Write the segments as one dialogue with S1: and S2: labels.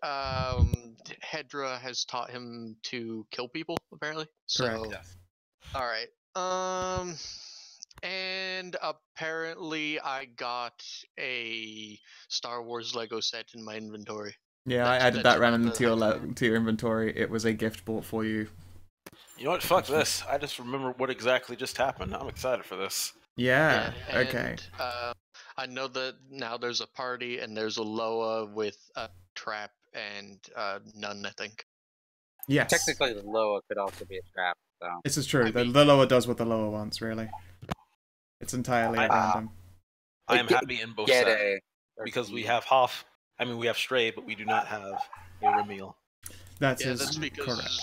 S1: Hedra has taught him to kill people, apparently.
S2: Correct.
S1: So,
S3: Yes.
S1: all right. And apparently I got a Star Wars Lego set in my inventory.
S2: Yeah, I added that random to your inventory. It was a gift bought for you.
S3: You know what? Fuck this. I just remember what exactly just happened. I'm excited for this.
S2: Yeah.
S1: and,
S2: Okay.
S1: I know that now there's a party and there's a Loa with a trap and none, I think.
S2: Yes.
S4: Technically, the Loa could also be a trap. So.
S2: This is true. The Loa does what the Loa wants, really. It's entirely at random.
S3: I am happy in both sides. Because we have Hoff. I mean, we have Stray, but we do not have a Remiel.
S1: That's because correct.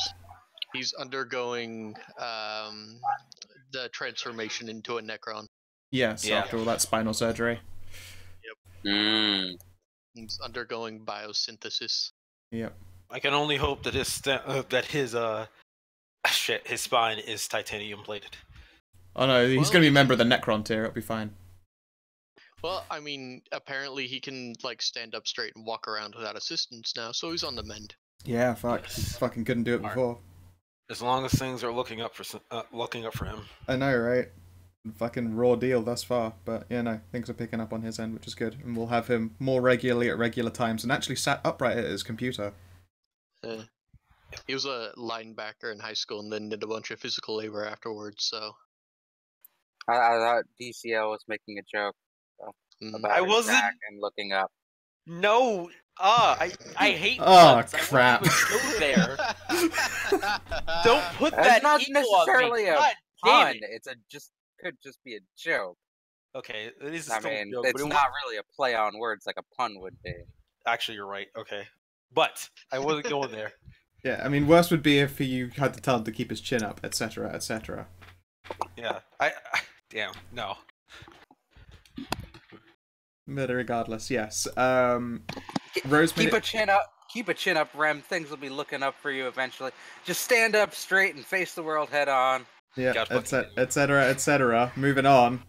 S1: He's undergoing the transformation into a Necron.
S2: Yes, after all that spinal surgery.
S1: Yep. He's undergoing biosynthesis.
S2: Yep.
S3: I can only hope that his spine is titanium plated.
S2: Oh no, he's going to be a member of the Necron tier. It'll be fine.
S1: Well, I mean, apparently he can like stand up straight and walk around without assistance now, so he's on the mend.
S2: Yeah, fuck. He fucking couldn't do it before.
S3: As long as things are looking up for him.
S2: I know, right? Fucking raw deal thus far, but yeah, no, things are picking up on his end, which is good, and we'll have him more regularly at regular times, and actually sat upright at his computer.
S1: He was a linebacker in high school, and then did a bunch of physical labor afterwards. So
S4: I thought DCL was making a joke about his back and looking up.
S3: No, I hate.
S2: Oh crap!
S3: Go there. Don't put that.
S4: It's not necessarily a pun. Could just be a joke.
S3: Okay, it is.
S4: I mean, it's not really a play on words like a pun would be.
S3: Actually, you're right. Okay, but I wasn't going there.
S2: Yeah, I mean, worse would be if you had to tell him to keep his chin up, etc., etc.
S3: Yeah, damn, no.
S2: But regardless, yes. Rosemary...
S4: Keep a chin up, Rem. Things will be looking up for you eventually. Just stand up straight and face the world head on.
S2: Yeah, etc., etc. Moving on.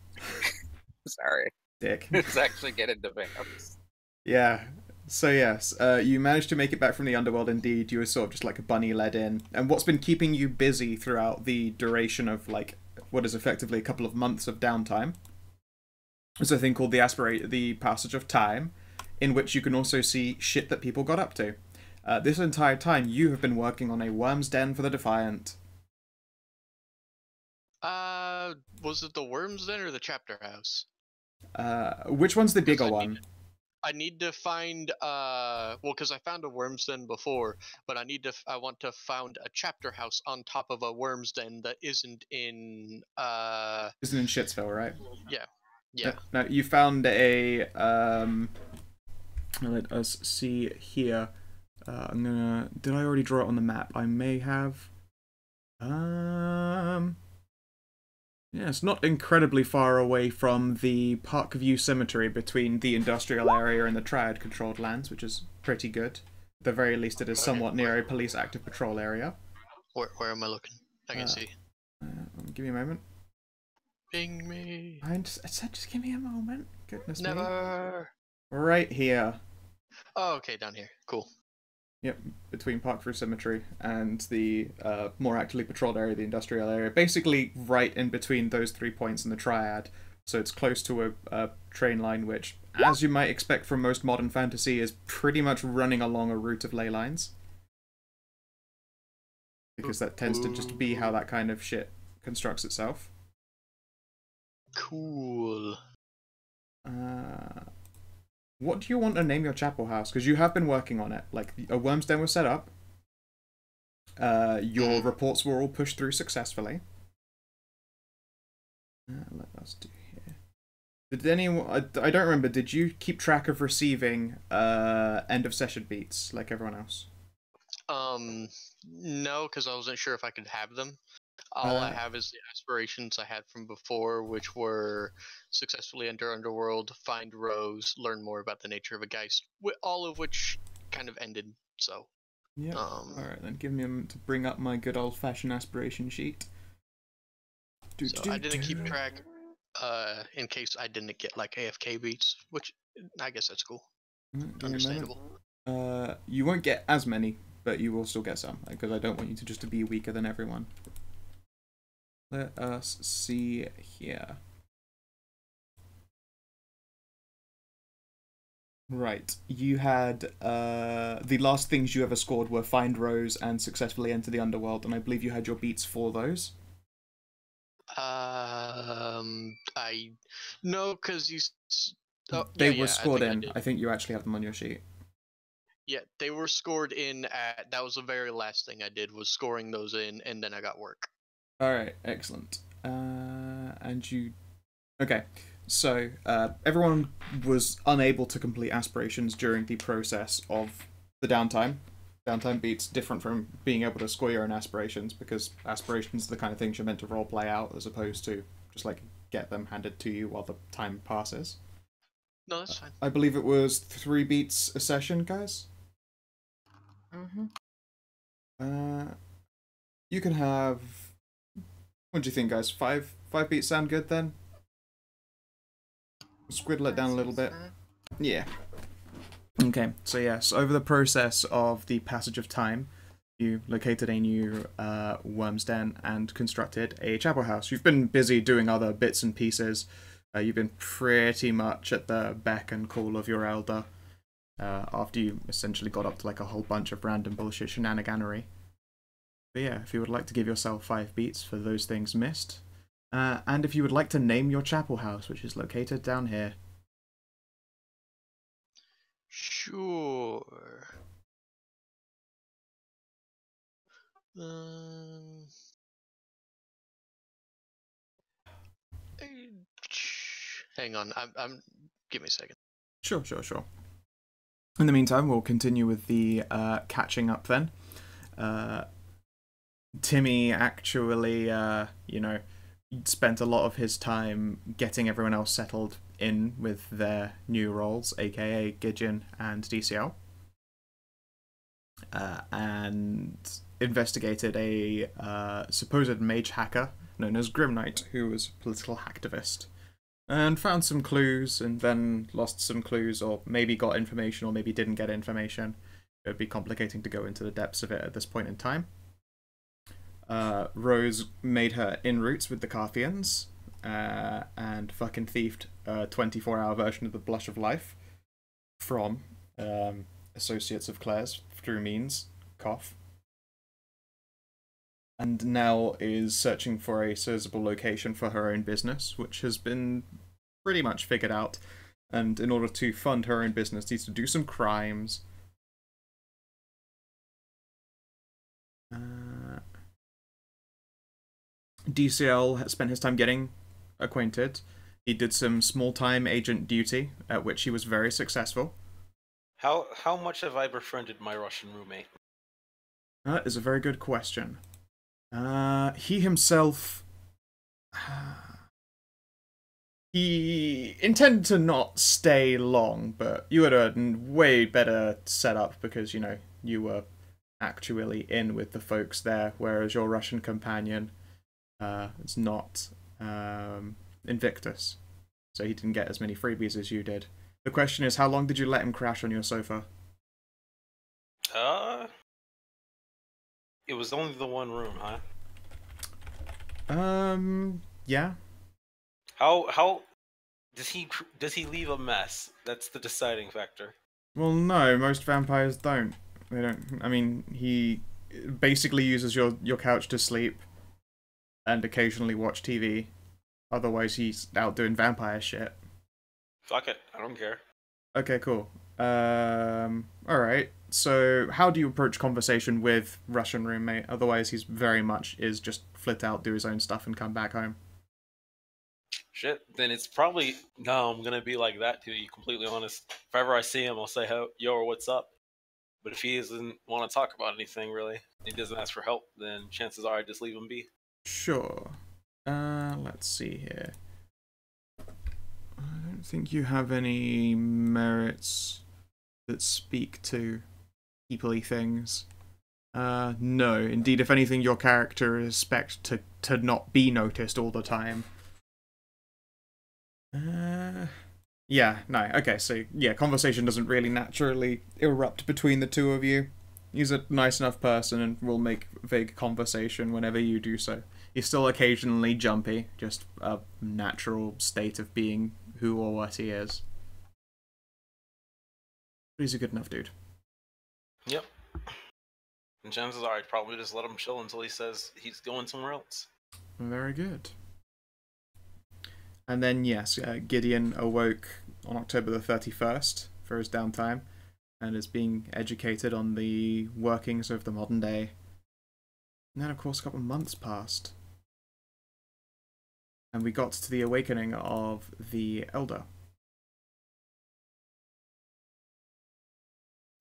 S4: Sorry.
S2: Dick.
S4: It's actually getting to Vamps.
S2: Yeah. So yes, you managed to make it back from the underworld indeed. You were sort of just like a bunny led in. And what's been keeping you busy throughout the duration of like what is effectively a couple of months of downtime is a thing called the Passage of Time, in which you can also see shit that people got up to. This entire time you have been working on a worm's den for the Defiant.
S1: Was it the Worm's Den or the Chapter House?
S2: Which one's the bigger one?
S1: I need to find well, because I found a Worm's Den before, but I want to find a Chapter House on top of a Worm's Den that isn't in
S2: Isn't in Shitsville, right?
S1: Yeah. Yeah.
S2: No, you found a let us see here. Did I already draw it on the map? I may have. Yeah, it's not incredibly far away from the Parkview Cemetery between the industrial area and the Triad-controlled lands, which is pretty good. At the very least, it is somewhat near a police active patrol area.
S1: Where am I looking? I can see.
S2: Give me a moment.
S1: Ping me.
S2: I said just give me a moment. Goodness me.
S1: Never.
S2: Right here.
S1: Oh, okay, down here. Cool.
S2: Yep, between Parkview Cemetery and the more actively patrolled area, the industrial area. Basically right in between those 3 points in the Triad. So it's close to a train line which, as you might expect from most modern fantasy, is pretty much running along a route of ley lines. Because that tends to just be how that kind of shit constructs itself.
S1: Cool.
S2: What do you want to name your chapel house? Because you have been working on it. Like, a worm's den was set up. Your reports were all pushed through successfully. Let us do here. Did anyone... I don't remember. Did you keep track of receiving end of session beats like everyone else?
S1: No, because I wasn't sure if I could have them. All I have is the aspirations I had from before, which were successfully enter Underworld, find Rose, learn more about the nature of a Geist, all of which kind of ended, so...
S2: Yeah, alright then, give me a moment to bring up my good old-fashioned aspiration sheet.
S1: I didn't keep track, in case I didn't get, like, AFK beats, which, I guess that's cool. Understandable.
S2: You won't get as many, but you will still get some, because I don't want you to just to be weaker than everyone. Let us see here. Right, you had the last things you ever scored were find Rose and successfully enter the underworld, and I believe you had your beats for those.
S1: I no, because you.
S2: They were scored in. I think you actually have them on your sheet.
S1: Yeah, they were scored in at. That was the very last thing I did was scoring those in, and then I got work.
S2: All right, excellent. And you, okay. So everyone was unable to complete aspirations during the process of the downtime. Downtime beats different from being able to score your own aspirations, because aspirations are the kind of things you're meant to role play out as opposed to just like get them handed to you while the time passes.
S1: No, that's fine.
S2: I believe it was 3 beats a session, guys. You can have. What do you think, guys? 5 beats sound good then? Squiddle it down a little bit. Yeah. Okay, so yes, over the process of the passage of time, you located a new worm's den and constructed a chapel house. You've been busy doing other bits and pieces. You've been pretty much at the beck and call of your elder after you essentially got up to like a whole bunch of random bullshit shenaniganery. But yeah, if you would like to give yourself 5 beats for those things missed, and if you would like to name your chapel house, which is located down here.
S1: Sure. Hang on, I'm. Give me a second.
S2: Sure. In the meantime, we'll continue with the catching up then. Timmy actually, spent a lot of his time getting everyone else settled in with their new roles, aka Gideon and DCL. And investigated a supposed mage hacker known as Grim Knight, who was a political hacktivist. And found some clues, and then lost some clues, or maybe got information, or maybe didn't get information. It would be complicating to go into the depths of it at this point in time. Rose made her in routes with the Carthians, and fucking thiefed a 24-hour version of the Blush of Life from associates of Claire's through means, cough. And now is searching for a serviceable location for her own business, which has been pretty much figured out. And in order to fund her own business, needs to do some crimes. DCL has spent his time getting acquainted. He did some small-time agent duty, at which he was very successful.
S3: How much have I befriended my Russian roommate?
S2: That is a very good question. He himself... he intended to not stay long, but you had a way better setup because, you were actually in with the folks there, whereas your Russian companion is not Invictus. So he didn't get as many freebies as you did. The question is, how long did you let him crash on your sofa?
S3: It was only the one room, huh?
S2: Yeah.
S3: How does he leave a mess? That's the deciding factor.
S2: Well, no, most vampires don't. They don't. I mean, he basically uses your couch to sleep and occasionally watch TV. Otherwise, he's out doing vampire shit.
S3: Fuck it, I don't care.
S2: Okay, cool. Alright. So, how do you approach conversation with Russian roommate? Otherwise, he's very much is just flit out, do his own stuff, and come back home.
S3: Shit, then it's probably... No, I'm gonna be like that, to be completely honest. If ever I see him, I'll say, yo, or what's up? But if he doesn't want to talk about anything, really, he doesn't ask for help, then chances are I just leave him be.
S2: Sure. Let's see here. I don't think you have any merits that speak to people-y things. No. Indeed, if anything, your character is spec'd to not be noticed all the time. Yeah, no, okay, so yeah, conversation doesn't really naturally erupt between the two of you. He's a nice enough person and will make vague conversation whenever you do so. He's still occasionally jumpy, just a natural state of being who or what he is. But he's a good enough dude.
S3: Yep. And chances are I'd probably just let him chill until he says he's going somewhere else.
S2: Very good. And then, yes, Gideon awoke on October the 31st for his downtime and is being educated on the workings of the modern day. And then, of course, a couple of months passed. And we got to the awakening of the Elder.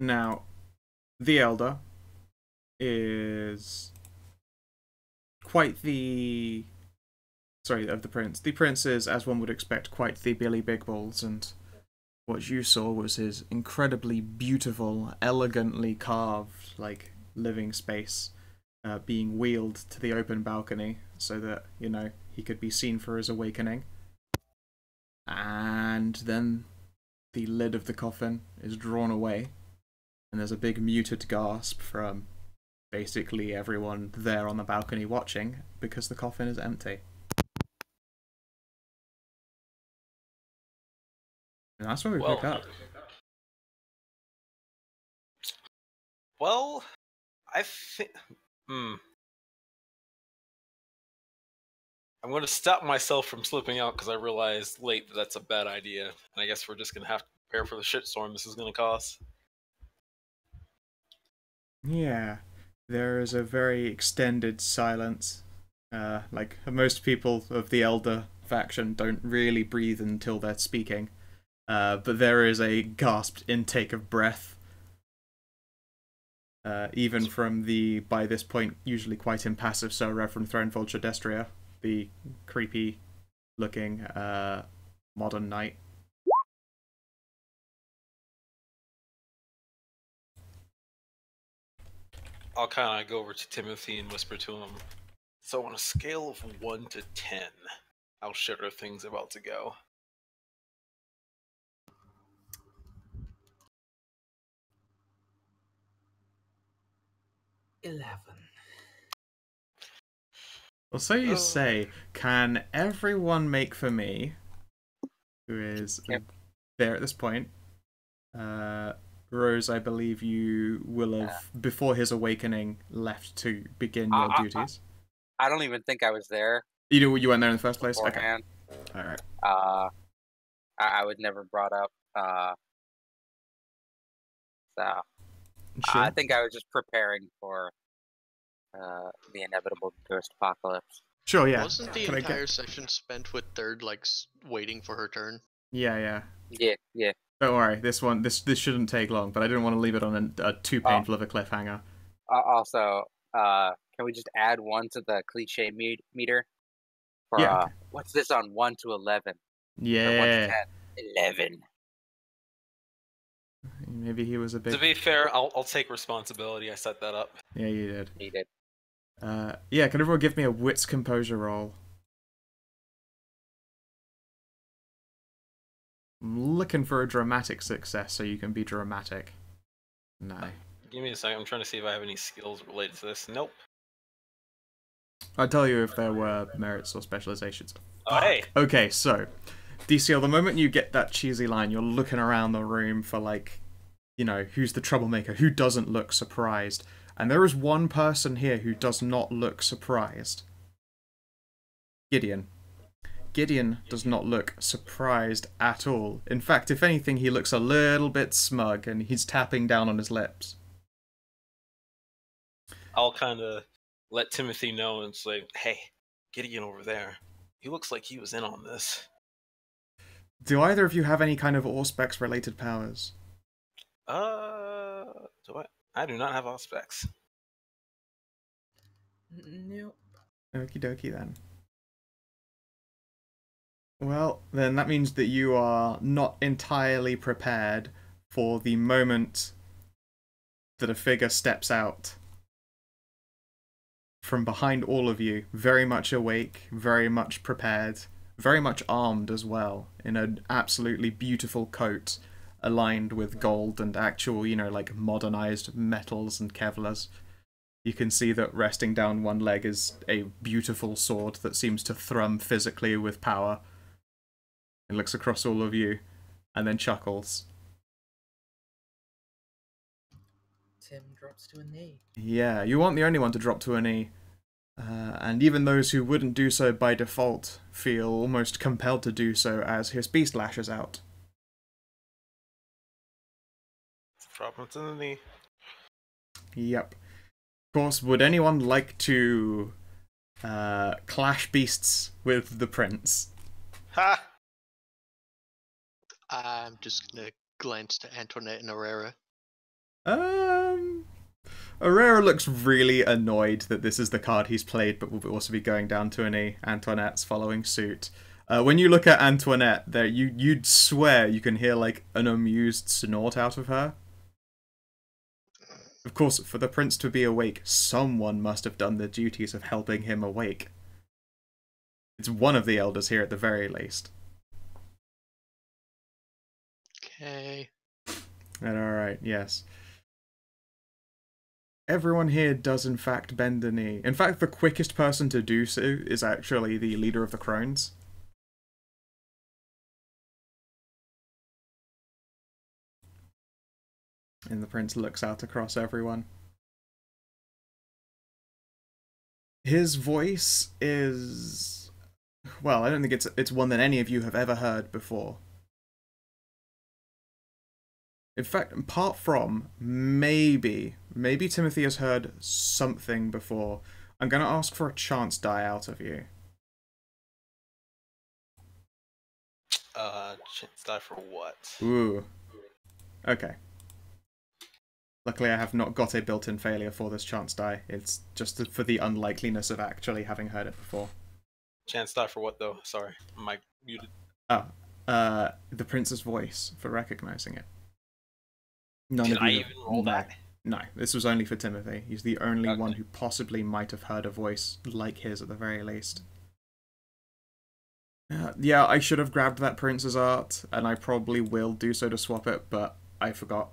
S2: Now, the Elder is quite the... Sorry, of the Prince. The Prince is, as one would expect, quite the Billy Big Balls, and what you saw was his incredibly beautiful, elegantly carved, like, living space being wheeled to the open balcony so that, you know, he could be seen for his awakening. And then the lid of the coffin is drawn away, and there's a big muted gasp from basically everyone there on the balcony watching because the coffin is empty. And that's where we pick up.
S3: Well, I think... I'm going to stop myself from slipping out because I realized late that that's a bad idea. And I guess we're just going to have to prepare for the shitstorm this is going to cause.
S2: Yeah, there is a very extended silence. Like, most people of the Elder faction don't really breathe until they're speaking. But there is a gasped intake of breath. Even from the, by this point, usually quite impassive Sir Reverend Thronefulcher Destria, the creepy-looking modern knight.
S3: I'll kind of go over to Timothy and whisper to him. So on a scale of 1 to 10, how shit are things about to go?
S4: 11.
S2: Well, so you say, can everyone make for me, who is there at this point? Rose, I believe you will have, before his awakening, left to begin your duties.
S4: I don't even think I was there.
S2: You weren't there in the first place?
S4: Beforehand.
S2: Okay. Alright.
S4: I was never brought up. So
S2: Sure.
S4: I think I was just preparing for the inevitable ghost apocalypse.
S2: Sure, yeah.
S1: Wasn't the entire session spent with Third, like, waiting for her turn?
S2: Yeah.
S4: Yeah.
S2: Don't worry, this shouldn't take long, but I didn't want to leave it on a too painful of a cliffhanger.
S4: Also, can we just add 1 to the cliche meter? For,
S2: yeah. Okay.
S4: What's this on 1 to 11?
S2: Yeah.
S4: Or 1 to 10? 11.
S2: Maybe he was a bit...
S3: To be fair, I'll take responsibility. I set that up.
S2: Yeah, you did.
S4: He did.
S2: Yeah, can everyone give me a wits composure roll? I'm looking for a dramatic success so you can be dramatic. No.
S3: Give me a second. I'm trying to see if I have any skills related to this. Nope.
S2: I'd tell you if there were merits or specializations.
S3: Oh, hey!
S2: Okay, so, DCL, the moment you get that cheesy line, you're looking around the room for, like, you know, who's the troublemaker, who doesn't look surprised. And there is one person here who does not look surprised. Gideon. Gideon does not look surprised at all. In fact, if anything, he looks a little bit smug, and he's tapping down on his lips.
S3: I'll kind of let Timothy know and say, hey, Gideon over there. He looks like he was in on this.
S2: Do either of you have any kind of Auspex related powers?
S3: Do I? I do not have Auspex.
S4: Nope.
S2: Okie dokie then. Well, then that means that you are not entirely prepared for the moment that a figure steps out from behind all of you, very much awake, very much prepared, very much armed as well, in an absolutely beautiful coat, aligned with gold and actual, like modernized metals and Kevlars. You can see that resting down one leg is a beautiful sword that seems to thrum physically with power. It looks across all of you, and then chuckles.
S5: Tim drops to a knee.
S2: Yeah, you aren't the only one to drop to a knee. And even those who wouldn't do so by default feel almost compelled to do so as his beast lashes out.
S3: Drop him to the knee.
S2: Yep. Of course, would anyone like to clash beasts with the prince?
S3: Ha!
S1: I'm just gonna glance to Antoinette and Aurora.
S2: Aurora looks really annoyed that this is the card he's played, but will also be going down to a knee. Antoinette's following suit. When you look at Antoinette, there you'd swear you can hear like an amused snort out of her. Of course, for the prince to be awake, someone must have done the duties of helping him awake. It's one of the elders here at the very least.
S1: Okay.
S2: Alright, yes. Everyone here does in fact bend the knee. In fact, the quickest person to do so is actually the leader of the crones. And the prince looks out across everyone. His voice is... well, I don't think it's one that any of you have ever heard before. In fact, apart from maybe Timothy has heard something before, I'm going to ask for a chance die out of you.
S3: Chance die for what?
S2: Ooh. Okay. Luckily, I have not got a built-in failure for this chance die. It's just for the unlikeliness of actually having heard it before.
S3: Chance die for what, though? Sorry, I'm muted.
S2: Oh, the prince's voice, for recognizing it.
S3: Can I even roll that?
S2: No, this was only for Timothy. He's the only one who possibly might have heard a voice like his at the very least. Yeah, I should have grabbed that prince's art, and I probably will do so to swap it, but I forgot.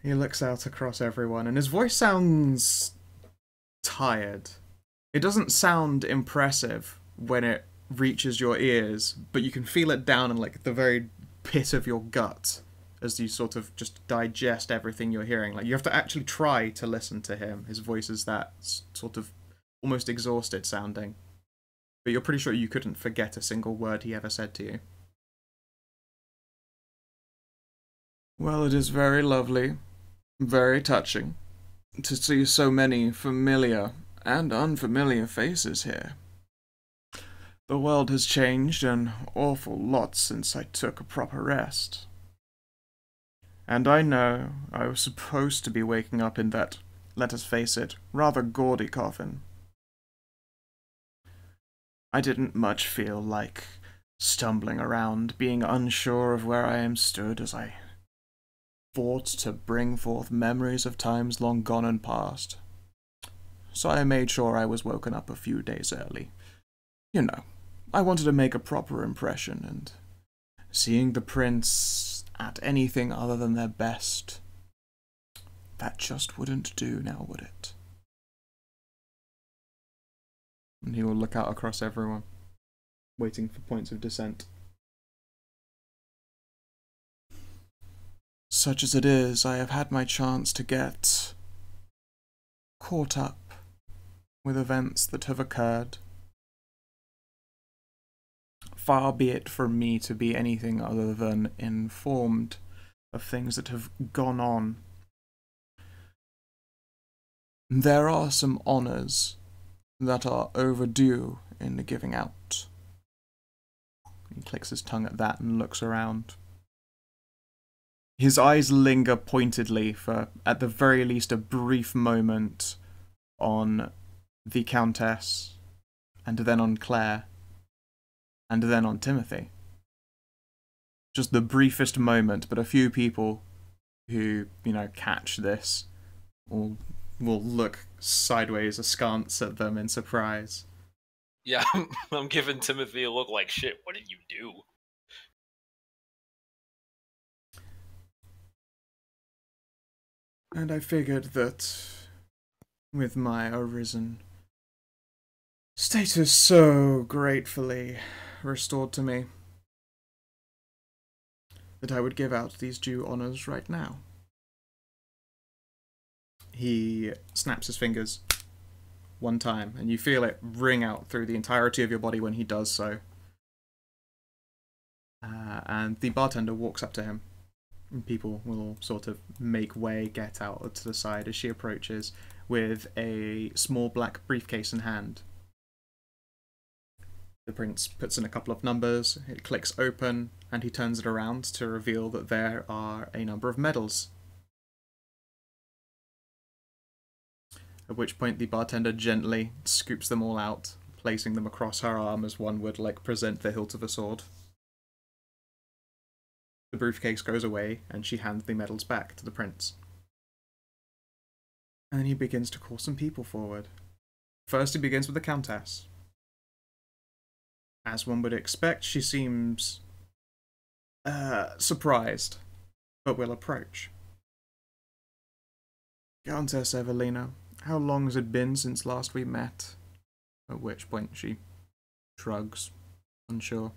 S2: He looks out across everyone, and his voice sounds tired. It doesn't sound impressive when it reaches your ears, but you can feel it down in like the very pit of your gut as you sort of just digest everything you're hearing. Like, you have to actually try to listen to him. His voice is that sort of almost exhausted sounding, but you're pretty sure you couldn't forget a single word he ever said to you. Well, it is very lovely, very touching, to see so many familiar and unfamiliar faces here. The world has changed an awful lot since I took a proper rest. And I know I was supposed to be waking up in that, let us face it, rather gaudy coffin. I didn't much feel like stumbling around, being unsure of where I am stood as I fought to bring forth memories of times long gone and past. So I made sure I was woken up a few days early. You know, I wanted to make a proper impression, and seeing the prince at anything other than their best, that just wouldn't do now, would it? And he will look out across everyone, waiting for points of dissent. Such as it is, I have had my chance to get caught up with events that have occurred. Far be it from me to be anything other than informed of things that have gone on. There are some honours that are overdue in the giving out. He clicks his tongue at that and looks around. His eyes linger pointedly for, at the very least, a brief moment on the Countess, and then on Claire, and then on Timothy. Just the briefest moment, but a few people who, catch this will will look sideways askance at them in surprise.
S3: Yeah, I'm giving Timothy a look like, shit, what did you do?
S2: And I figured that with my arisen status so gratefully restored to me, that I would give out these due honours right now. He snaps his fingers one time, and you feel it ring out through the entirety of your body when he does so. And the bartender walks up to him. And people will sort of make way, get out to the side as she approaches, with a small black briefcase in hand. The prince puts in a couple of numbers, it clicks open, and he turns it around to reveal that there are a number of medals. At which point the bartender gently scoops them all out, placing them across her arm as one would, like, present the hilt of a sword. The briefcase goes away, and she hands the medals back to the prince. And then he begins to call some people forward. First he begins with the countess. As one would expect, she seems surprised, but will approach. Countess Evelina, how long has it been since last we met? At which point she shrugs, unsure,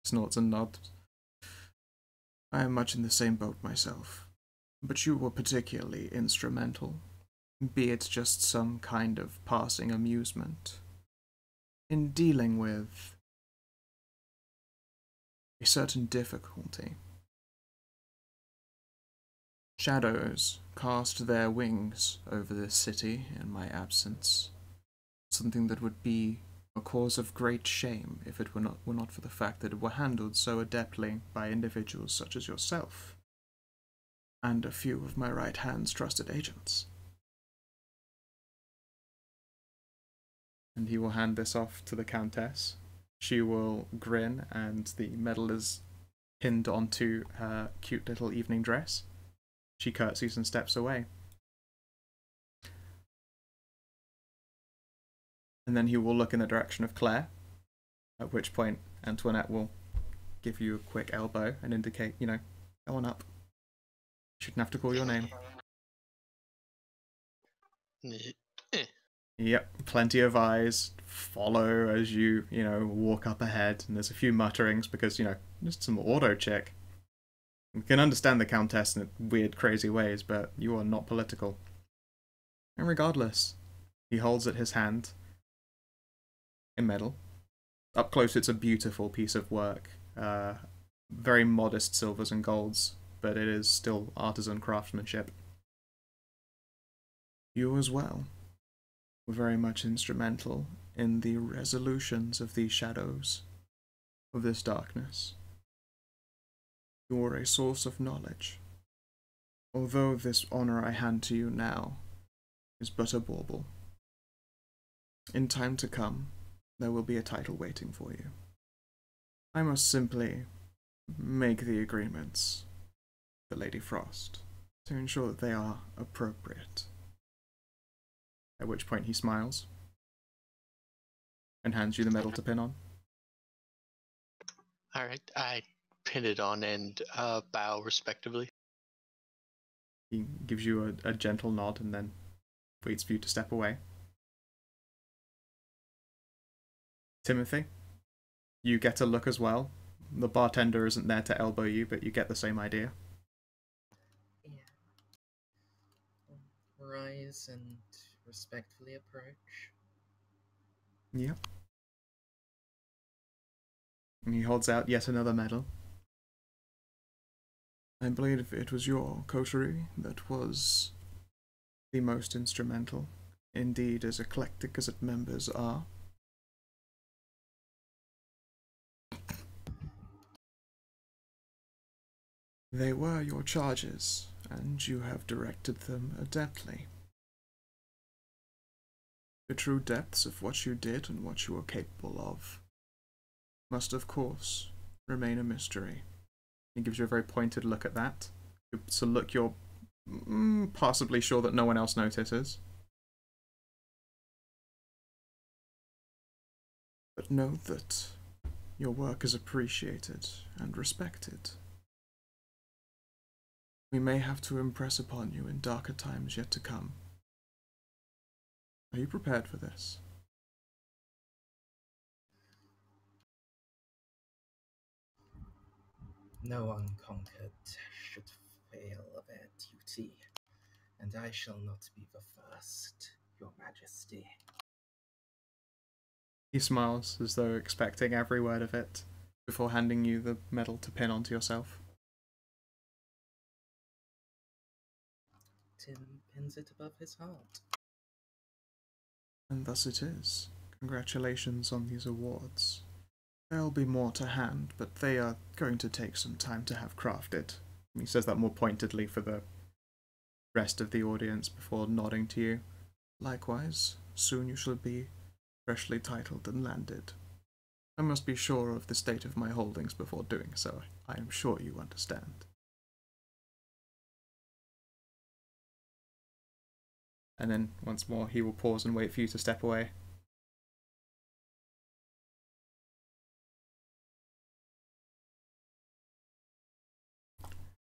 S2: snorts and nods. I am much in the same boat myself, but you were particularly instrumental, be it just some kind of passing amusement, in dealing with a certain difficulty. Shadows cast their wings over this city in my absence, something that would be a cause of great shame if it were not for the fact that it were handled so adeptly by individuals such as yourself, and a few of my right hand's trusted agents. And he will hand this off to the Countess. She will grin, and the medal is pinned onto her cute little evening dress. She curtsies and steps away. And then he will look in the direction of Claire, at which point Antoinette will give you a quick elbow and indicate, you know, go on up. Shouldn't have to call your name. Yep, plenty of eyes follow as you walk up ahead, and there's a few mutterings because, just some auto check. You can understand the Countess in weird, crazy ways, but you are not political. And regardless, he holds at his hand a medal. Up close, it's a beautiful piece of work. Very modest silvers and golds, but it is still artisan craftsmanship. You as well were very much instrumental in the resolutions of these shadows, of this darkness. You are a source of knowledge, although this honor I hand to you now is but a bauble. In time to come, there will be a title waiting for you. I must simply make the agreements for Lady Frost to ensure that they are appropriate. At which point he smiles and hands you the medal to pin on.
S1: Alright, I pin it on and bow respectively.
S2: He gives you a gentle nod and then waits for you to step away. Timothy, you get a look as well. The bartender isn't there to elbow you, but you get the same idea.
S5: Yeah. Rise and respectfully approach.
S2: Yep. And he holds out yet another medal. I believe it was your coterie that was the most instrumental, indeed as eclectic as its members are. They were your charges, and you have directed them adeptly. The true depths of what you did and what you were capable of must, of course, remain a mystery. He gives you a very pointed look at that. It's a look you're Possibly sure that no one else notices. But know that your work is appreciated and respected. We may have to impress upon you in darker times yet to come. Are you prepared for this?
S5: No unconquered should fail of their duty, and I shall not be the first, Your Majesty.
S2: He smiles as though expecting every word of it before handing you the medal to pin onto yourself.
S5: Tim pins it above his heart.
S2: And thus it is. Congratulations on these awards. There'll be more to hand, but they are going to take some time to have crafted. He says that more pointedly for the rest of the audience before nodding to you. Likewise, soon you shall be freshly titled and landed. I must be sure of the state of my holdings before doing so. I am sure you understand. And then, once more, he will pause and wait for you to step away.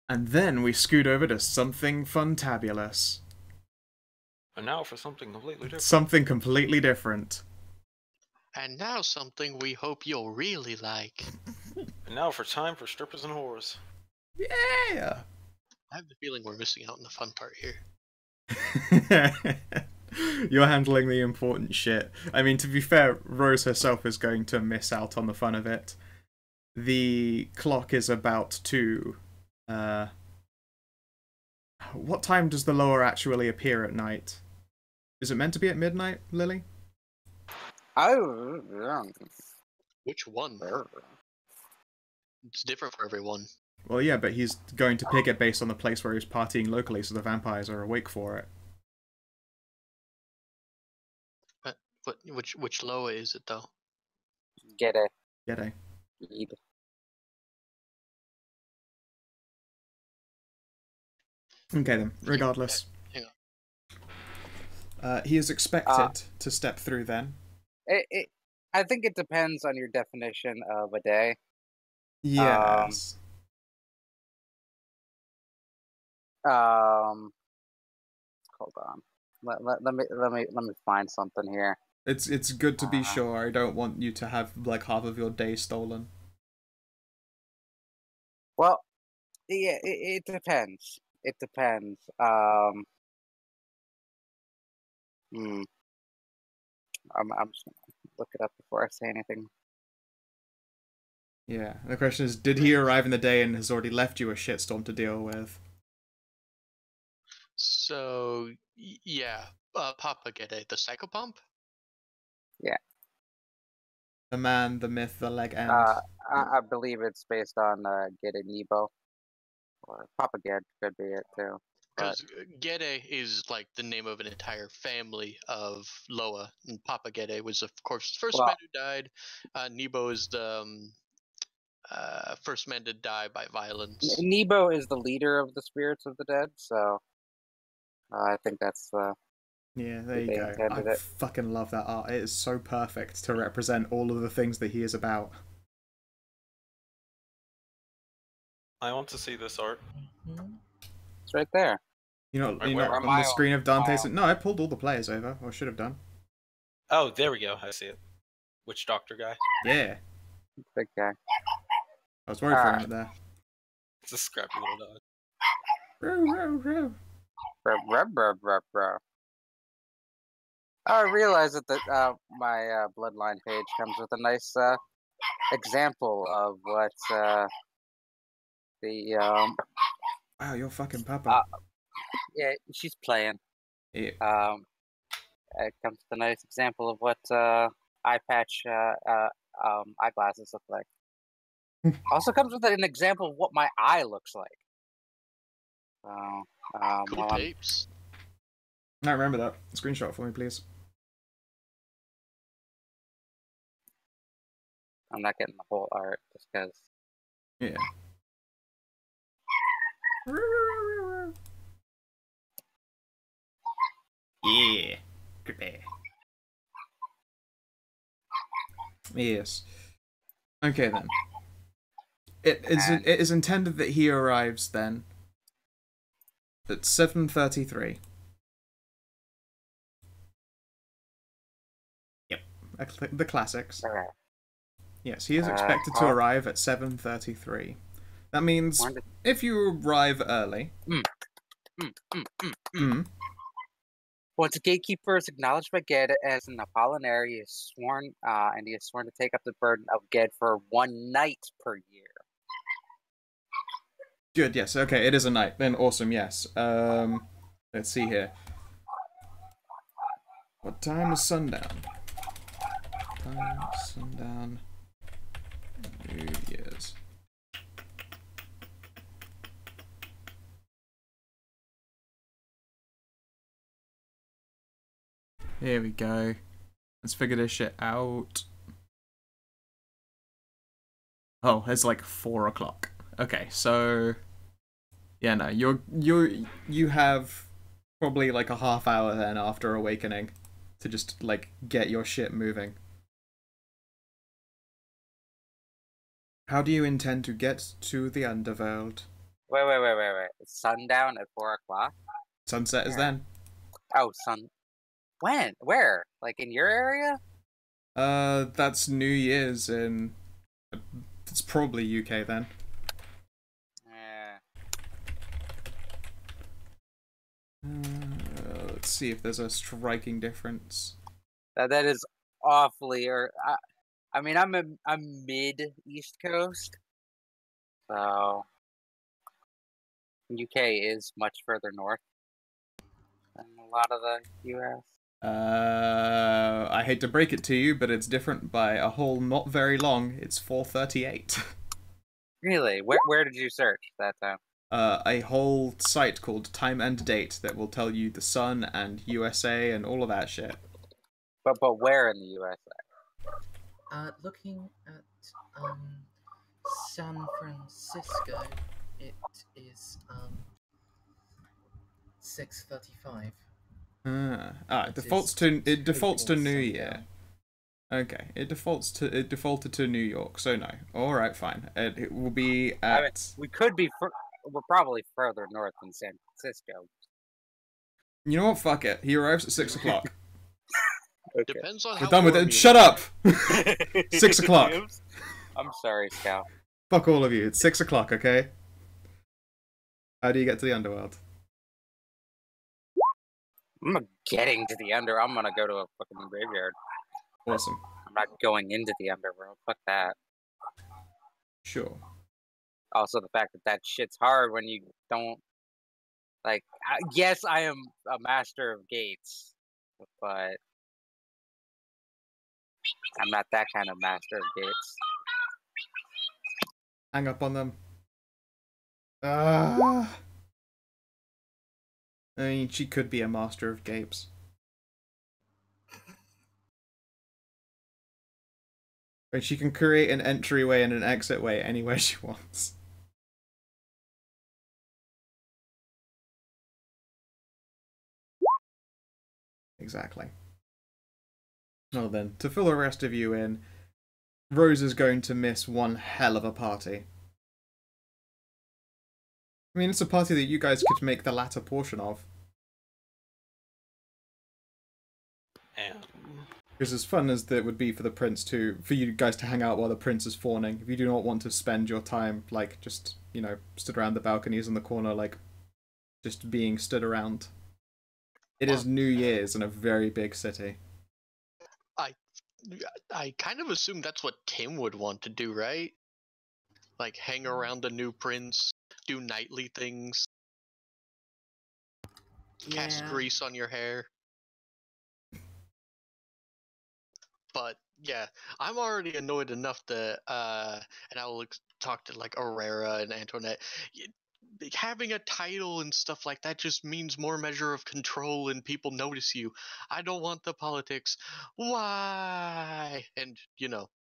S2: And then we scoot over to something funtabulous.
S3: And now for something completely different.
S2: Something completely different.
S1: And now something we hope you'll really like.
S3: And now for time for strippers and whores.
S2: Yeah!
S1: I have the feeling we're missing out on the fun part here.
S2: You're handling the important shit. I mean, to be fair, Rose herself is going to miss out on the fun of it. The clock is about to... what time does the lower actually appear at night? Is it meant to be at midnight, Lily?
S1: Which one? It's different for everyone.
S2: Well, yeah, but he's going to pick it based on the place where he's partying locally, so the vampires are awake for it.
S1: Which Loa is it though?
S4: Get it.
S2: G'day.
S4: Eat.
S2: Okay then, regardless.
S1: Hang
S2: He is expected to step through then.
S4: I think it depends on your definition of a day.
S2: Yes.
S4: Hold on. Let me find something here.
S2: It's good to be sure. I don't want you to have like half of your day stolen.
S4: Well, yeah, it depends. It depends. I'm just gonna look it up before I say anything.
S2: Yeah. The question is, did he arrive in the day and has already left you a shitstorm to deal with?
S1: So, yeah. Papa Gede, the psychopomp?
S4: Yeah.
S2: The man, the myth, the leg end.
S4: I believe it's based on Gede Nebo. Or Papa Ged could be it too.
S1: Because Gede is like the name of an entire family of Loa, and Papa Gede was, of course, the first man who died. Nebo is the first man to die by violence.
S4: Nebo is the leader of the spirits of the dead, so I think that's the.
S2: Yeah, there you go. I fucking love that art. It is so perfect to represent all of the things that he is about.
S3: I want to see this art.
S4: It's right there.
S2: You know, on the screen of Dante's. No, I pulled all the players over, or should have done.
S3: Oh, there we go. I see it. Witch doctor guy.
S2: Yeah.
S4: Big guy.
S2: I was worried for him there.
S3: It's a scrappy little dog.
S4: I realize that my bloodline page comes with a nice example of what the
S2: Wow, you're fucking Papa.
S4: yeah, she's playing.
S2: Yeah.
S4: It comes with a nice example of what eye patch eyeglasses look like. Also comes with an example of what my eye looks like.
S1: Cool tapes.
S2: I remember that. Screenshot it for me, please.
S4: I'm not getting the whole art just because.
S2: Yeah. Yeah. Creepy. Yes. Okay then. It is intended that he arrives then at 7:33. Yep, the classics.
S4: Okay.
S2: Yes, he is expected to arrive at 7:33. That means if you arrive early.
S4: Once a gatekeeper is acknowledged by Ged as an Apollinary, he is sworn, and he is sworn to take up the burden of Ged for 1 night per year.
S2: Good, yes. Okay, it is a night. Then awesome, yes. Let's see here. What time is sundown? Sundown. New Year's. Here we go. Let's figure this shit out. Oh, it's like 4 o'clock. Okay, so yeah, no, you have probably like a half hour then after awakening to just like get your shit moving. How do you intend to get to the underworld?
S4: Wait. It's sundown at 4 o'clock?
S2: Sunset is then.
S4: Oh, when? Where? Like in your area?
S2: That's New Year's in. It's probably UK then. Let's see if there's a striking difference.
S4: That is awfully. I mean, I'm mid East Coast, so UK is much further north than a lot of the US.
S2: I hate to break it to you, but it's different by a whole not very long. It's 4:38.
S4: Really? Where did you search that time?
S2: A whole site called Time and Date that will tell you the sun and USA and all of that shit.
S4: But where in the USA?
S5: Looking at San Francisco, it is 6:35.
S2: It defaults to New Year. Okay, it defaulted to New York, so no. All right, fine. It will be at.
S4: I mean, we could be. We're probably further north than San Francisco.
S2: You know what? Fuck it. He arrives at 6 o'clock.
S4: Okay.
S1: Depends on
S2: We're
S1: how
S2: done with
S1: warm
S2: it.
S1: you
S2: Shut
S1: are.
S2: up. 6 o'clock.
S4: I'm sorry, Scout.
S2: Fuck all of you. It's 6 o'clock. Okay. How do you get to the underworld?
S4: I'm not getting to the under. I'm gonna go to a fucking graveyard.
S2: Awesome.
S4: I'm not going into the underworld. Fuck that.
S2: Sure.
S4: Also, the fact that shit's hard when you don't like. Yes, I am a master of gates, but I'm not that kind of master of gates.
S2: Hang up on them. I mean, she could be a master of gapes. And she can create an entryway and an exit way anywhere she wants. Exactly. Well then, to fill the rest of you in, Rose is going to miss one hell of a party. I mean, it's a party that you guys could make the latter portion of. Because as fun as it would be for for you guys to hang out while the prince is fawning, if you do not want to spend your time, like, just, stood around the balconies in the corner, like, just being stood around. It is New Year's in a very big city.
S1: I kind of assume that's what Tim would want to do, right? Like, hang around the new prince, do nightly things, cast grease on your hair. But yeah, I'm already annoyed enough that, and I will talk to like Aurora and Antoinette. Having a title and stuff like that just means more measure of control and people notice you. I don't want the politics. Why? And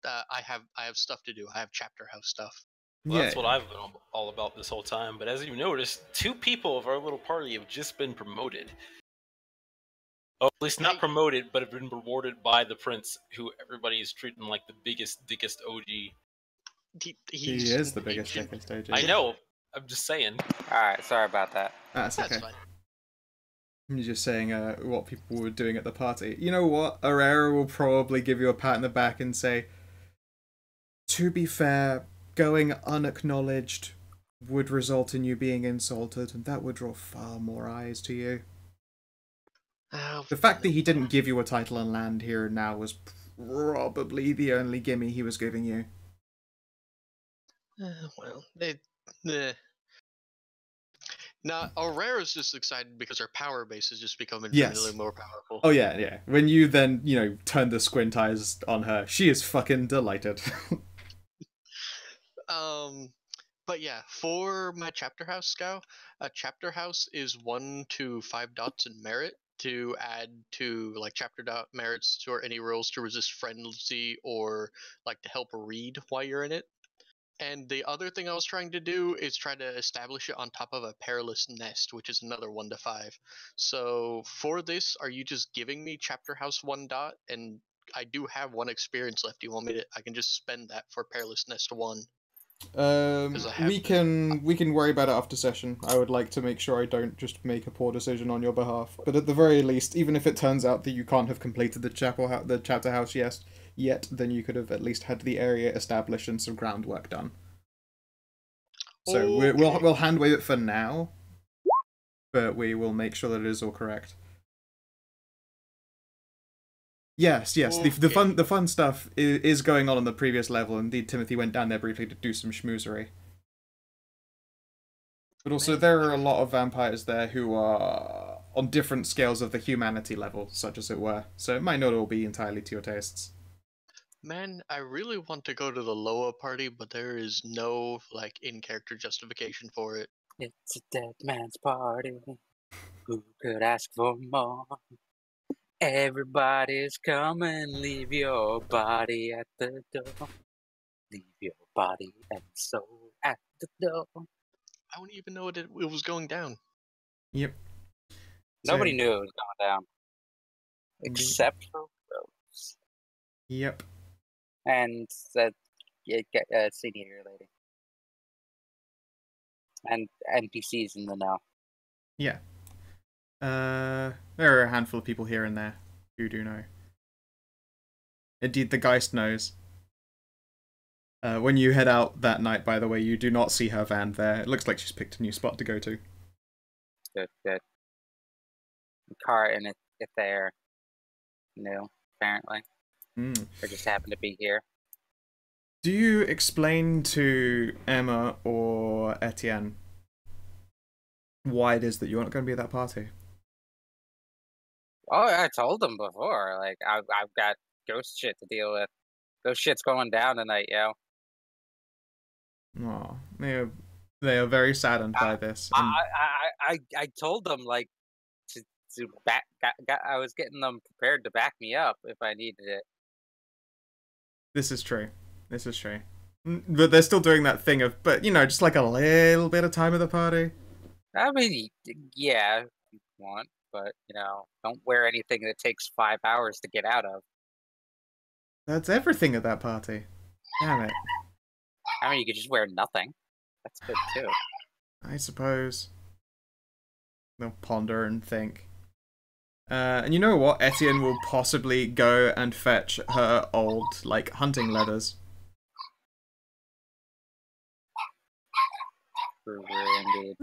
S1: I have stuff to do. I have chapter house stuff.
S3: Well, that's what I've been all about this whole time. But as you noticed, 2 people of our little party have just been promoted. Oh, at least not promoted, but have been rewarded by the prince, who everybody is treating like the biggest, dickest OG.
S2: He is the biggest, dickest OG.
S3: I know. I'm just saying.
S4: Alright, sorry about that.
S2: That's okay.
S1: That's fine.
S2: I'm just saying what people were doing at the party. You know what? Herrera will probably give you a pat in the back and say, to be fair, going unacknowledged would result in you being insulted, and that would draw far more eyes to you. The fact that he didn't give you a title and land here and now was probably the only gimme he was giving you.
S1: Well, Now, Aurera's just excited because her power base has just become infinitely more powerful.
S2: Oh yeah, yeah. When you then, turn the squint eyes on her, she is fucking delighted.
S1: But yeah, for my chapter house scout, a chapter house is 1 to 5 dots in merit to add to like chapter dot merits or any rolls to resist frenzy or like to help read while you're in it. And the other thing I was trying to do is try to establish it on top of a perilous nest, which is another 1 to 5. So for this, are you just giving me chapter house 1 dot? And I do have 1 experience left. You want me to? I can just spend that for perilous nest 1.
S2: We can worry about it after session. I would like to make sure I don't just make a poor decision on your behalf. But at the very least, even if it turns out that you can't have completed the chapter house yet, then you could have at least had the area established and some groundwork done. So
S1: Okay.
S2: we'll hand wave it for now, but we will make sure that it is all correct. Yes.
S1: Okay.
S2: The fun stuff is going on the previous level. Indeed, Timothy went down there briefly to do some schmoozery. But also, there are a lot of vampires there who are on different scales of the humanity level, such as it were. So it might not all be entirely to your tastes.
S1: Man, I really want to go to the Loa party, but there is no like in-character justification for it.
S4: It's a dead man's party. Who could ask for more? Everybody's coming, leave your body at the door. Leave your body and soul at the door.
S1: I don't even know what it was going down.
S2: Yep.
S4: Nobody knew it was going down. Except for Rose.
S2: Yep.
S4: And that senior lady. And NPCs in the know.
S2: Yeah. There are a handful of people here and there who do know. Indeed, the Geist knows. When you head out that night, by the way, you do not see her van there. It looks like she's picked a new spot to go to.
S4: Good. The car and if they're new, apparently. They just happen to be here.
S2: Do you explain to Emma or Etienne why it is that you're not going to be at that party?
S4: Oh, I told them before. Like, I've got ghost shit to deal with. Ghost shit's going down tonight, yo.
S2: Oh, they are very saddened by this. And
S4: I told them like to back. I was getting them prepared to back me up if I needed it.
S2: This is true. But they're still doing that thing of, but just like a little bit of time at the party.
S4: I mean, yeah, if you want, but don't wear anything that takes 5 hours to get out of.
S2: That's everything at that party. Damn it.
S4: I mean, you could just wear nothing. That's good too.
S2: I suppose. They'll ponder and think. And you know what? Etienne will possibly go and fetch her old, hunting leathers.
S4: Indeed.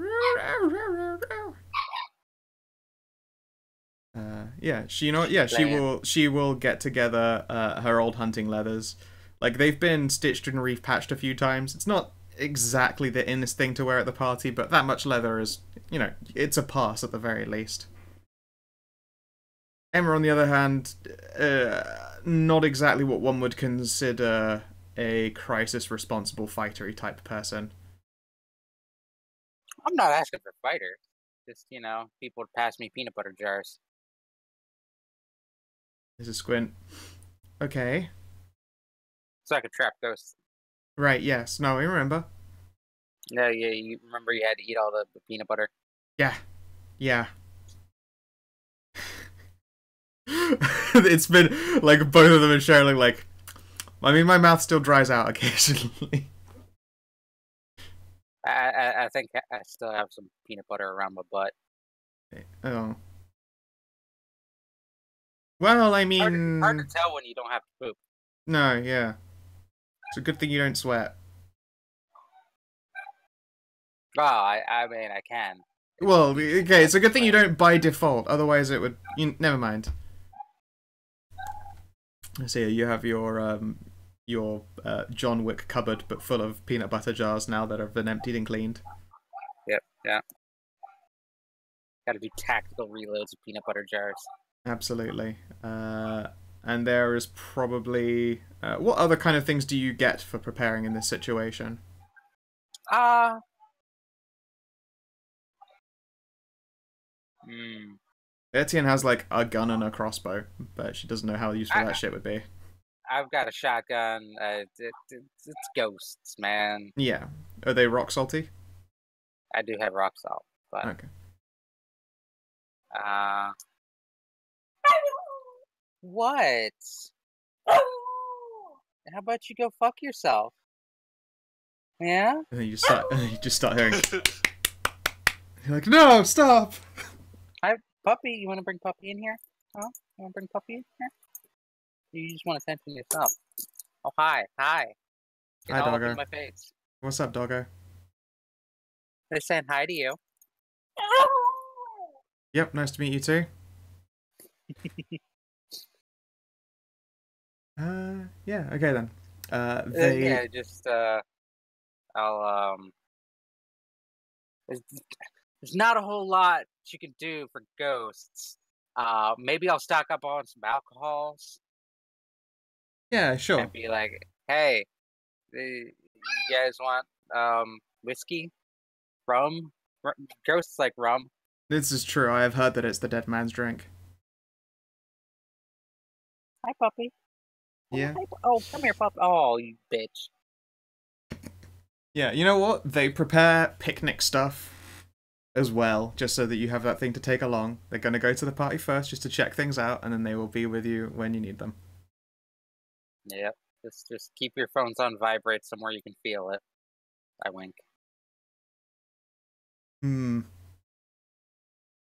S2: She will get together her old hunting leathers. They've been stitched and reef patched a few times. It's not exactly the innest thing to wear at the party, but that much leather is, it's a pass at the very least. Emma, on the other hand, not exactly what one would consider a crisis-responsible fightery type person.
S4: I'm not asking for fighters. Just, people would pass me peanut butter jars.
S2: There's a squint. Okay.
S4: So I could trap ghosts.
S2: Right, yes. No, I remember.
S4: No, yeah, you remember you had to eat all the peanut butter?
S2: Yeah. It's been like both of them are sharing like. I mean, my mouth still dries out occasionally.
S4: I think I still have some peanut butter around my butt.
S2: Oh. Well, I mean,
S4: Hard to tell when you don't have to poop.
S2: no, yeah. It's a good thing you don't sweat.
S4: Well, I mean, I can.
S2: Well, okay, it's a good thing you don't by default. Otherwise, it would. Never mind. So yeah, you have your John Wick cupboard, but full of peanut butter jars now that have been emptied and cleaned.
S4: Yep, yeah. Got to do tactical reloads of peanut butter jars.
S2: Absolutely. And there is probably what other kind of things do you get for preparing in this situation? Etienne has like a gun and a crossbow, but she doesn't know how useful that shit would be.
S4: I've got a shotgun. It's ghosts, man.
S2: Yeah. Are they rock salty?
S4: I do have rock salt, but
S2: Okay.
S4: What? How about you go fuck yourself? Yeah?
S2: And then you just start hearing. You're like, no, stop!
S4: Hi, puppy. You want to bring puppy in here? Huh? You want to bring puppy in here? You just want attention to yourself. Oh, hi. Get
S2: Hi,
S4: all up
S2: doggo.
S4: in my face.
S2: What's up, doggo?
S4: They're saying hi to you.
S2: Yep, nice to meet you too. Yeah, okay then.
S4: Yeah, just I'll there's not a whole lot you can do for ghosts. Maybe I'll stock up on some alcohols.
S2: Yeah, sure.
S4: And be like, hey, you guys want whiskey? Rum? Ghosts like rum.
S2: This is true. I have heard that it's the dead man's drink.
S4: Hi, puppy.
S2: Yeah.
S4: Oh, come here, puppy. Oh, you bitch.
S2: Yeah, you know what? They prepare picnic stuff as well, just so that you have that thing to take along. They're going to go to the party first just to check things out, and then they will be with you when you need them.
S4: Yep. Just keep your phones on vibrate somewhere you can feel it. I wink.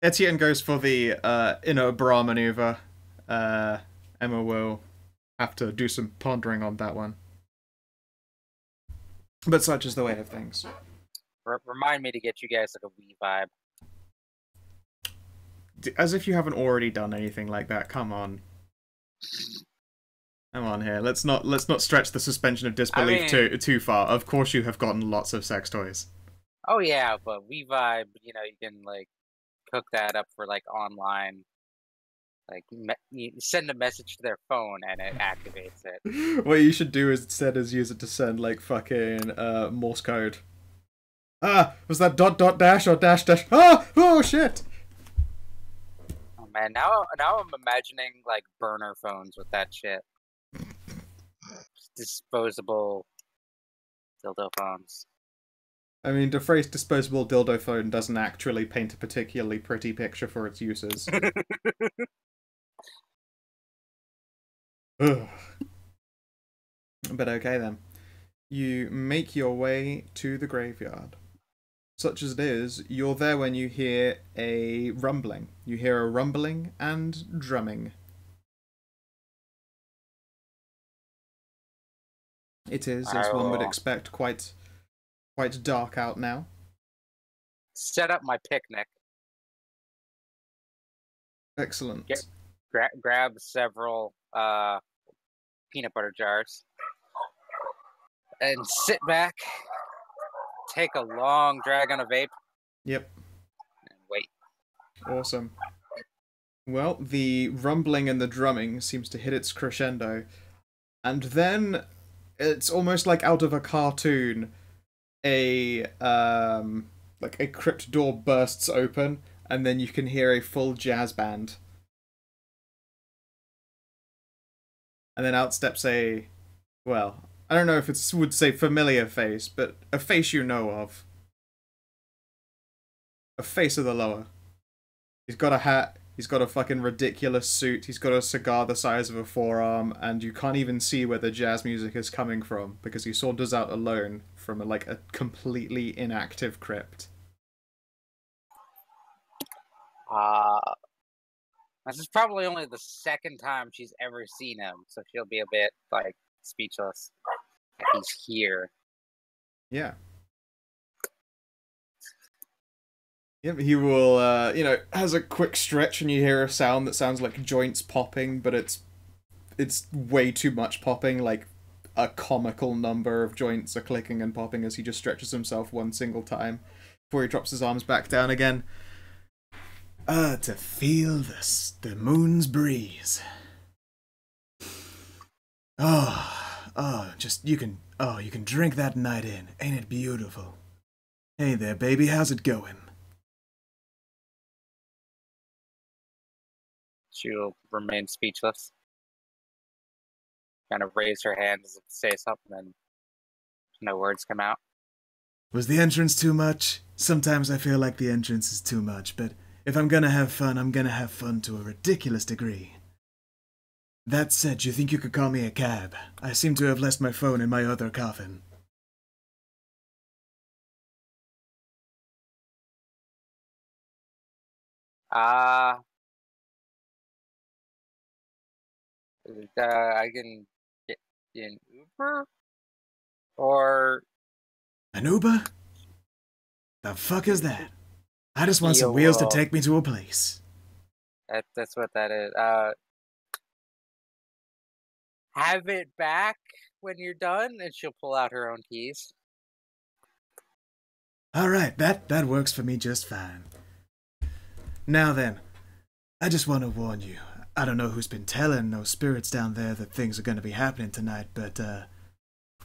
S2: Etienne goes for the inner bra maneuver. Emma will have to do some pondering on that one. But such is the way of things.
S4: Remind me to get you guys like a wee vibe.
S2: As if you haven't already done anything like that. Come on. Come on here. Let's not stretch the suspension of disbelief too far. Of course you have gotten lots of sex toys.
S4: Oh yeah, but wee vibe, you can like cook that up for like online. Like you send a message to their phone and it activates it.
S2: What you should do instead is use it to send like fucking Morse code. Ah, was that dot dot dash or dash dash? Ah, oh shit!
S4: Oh man, now I'm imagining like burner phones with that shit. Disposable dildo phones.
S2: I mean, the phrase disposable dildo phone doesn't actually paint a particularly pretty picture for its uses. Ugh. But okay then. You make your way to the graveyard. Such as it is, you're there when you hear a rumbling. You hear a rumbling and drumming. It is, as one would expect, quite dark out now.
S4: Set up my picnic.
S2: Excellent.
S4: Grab several peanut butter jars and sit back. Take a long drag on a vape.
S2: Yep.
S4: And wait.
S2: Awesome. Well, the rumbling and the drumming seems to hit its crescendo, and then it's almost like out of a cartoon. A crypt door bursts open, and then you can hear a full jazz band. And then out steps I don't know if it would say familiar face, but a face you know of. A face of the lower. He's got a hat, He's got a fucking ridiculous suit. He's got a cigar the size of a forearm, and you can't even see where the jazz music is coming from because he saunters out alone from a completely inactive crypt.
S4: This is probably only the second time she's ever seen him, so she'll be a bit like speechless that he's here.
S2: Yeah. Yep, he will, has a quick stretch and you hear a sound that sounds like joints popping, but it's way too much popping, like a comical number of joints are clicking and popping as he just stretches himself one single time before he drops his arms back down again. To feel the moon's breeze. You can drink that night in. Ain't it beautiful? Hey there, baby, how's it going?
S4: She'll remain speechless. Kind of raise her hand as if to say something, and no words come out.
S2: Was the entrance too much? Sometimes I feel like the entrance is too much, but if I'm gonna have fun, I'm gonna have fun to a ridiculous degree. That said, do you think you could call me a cab? I seem to have left my phone in my other coffin.
S4: I can get an Uber? Or...
S2: An Uber? The fuck is that? I just want some wheels to take me to a place.
S4: That's what that is. Have it back when you're done, and she'll pull out her own keys.
S2: Alright, that works for me just fine. Now then, I just want to warn you. I don't know who's been telling those spirits down there that things are going to be happening tonight, but,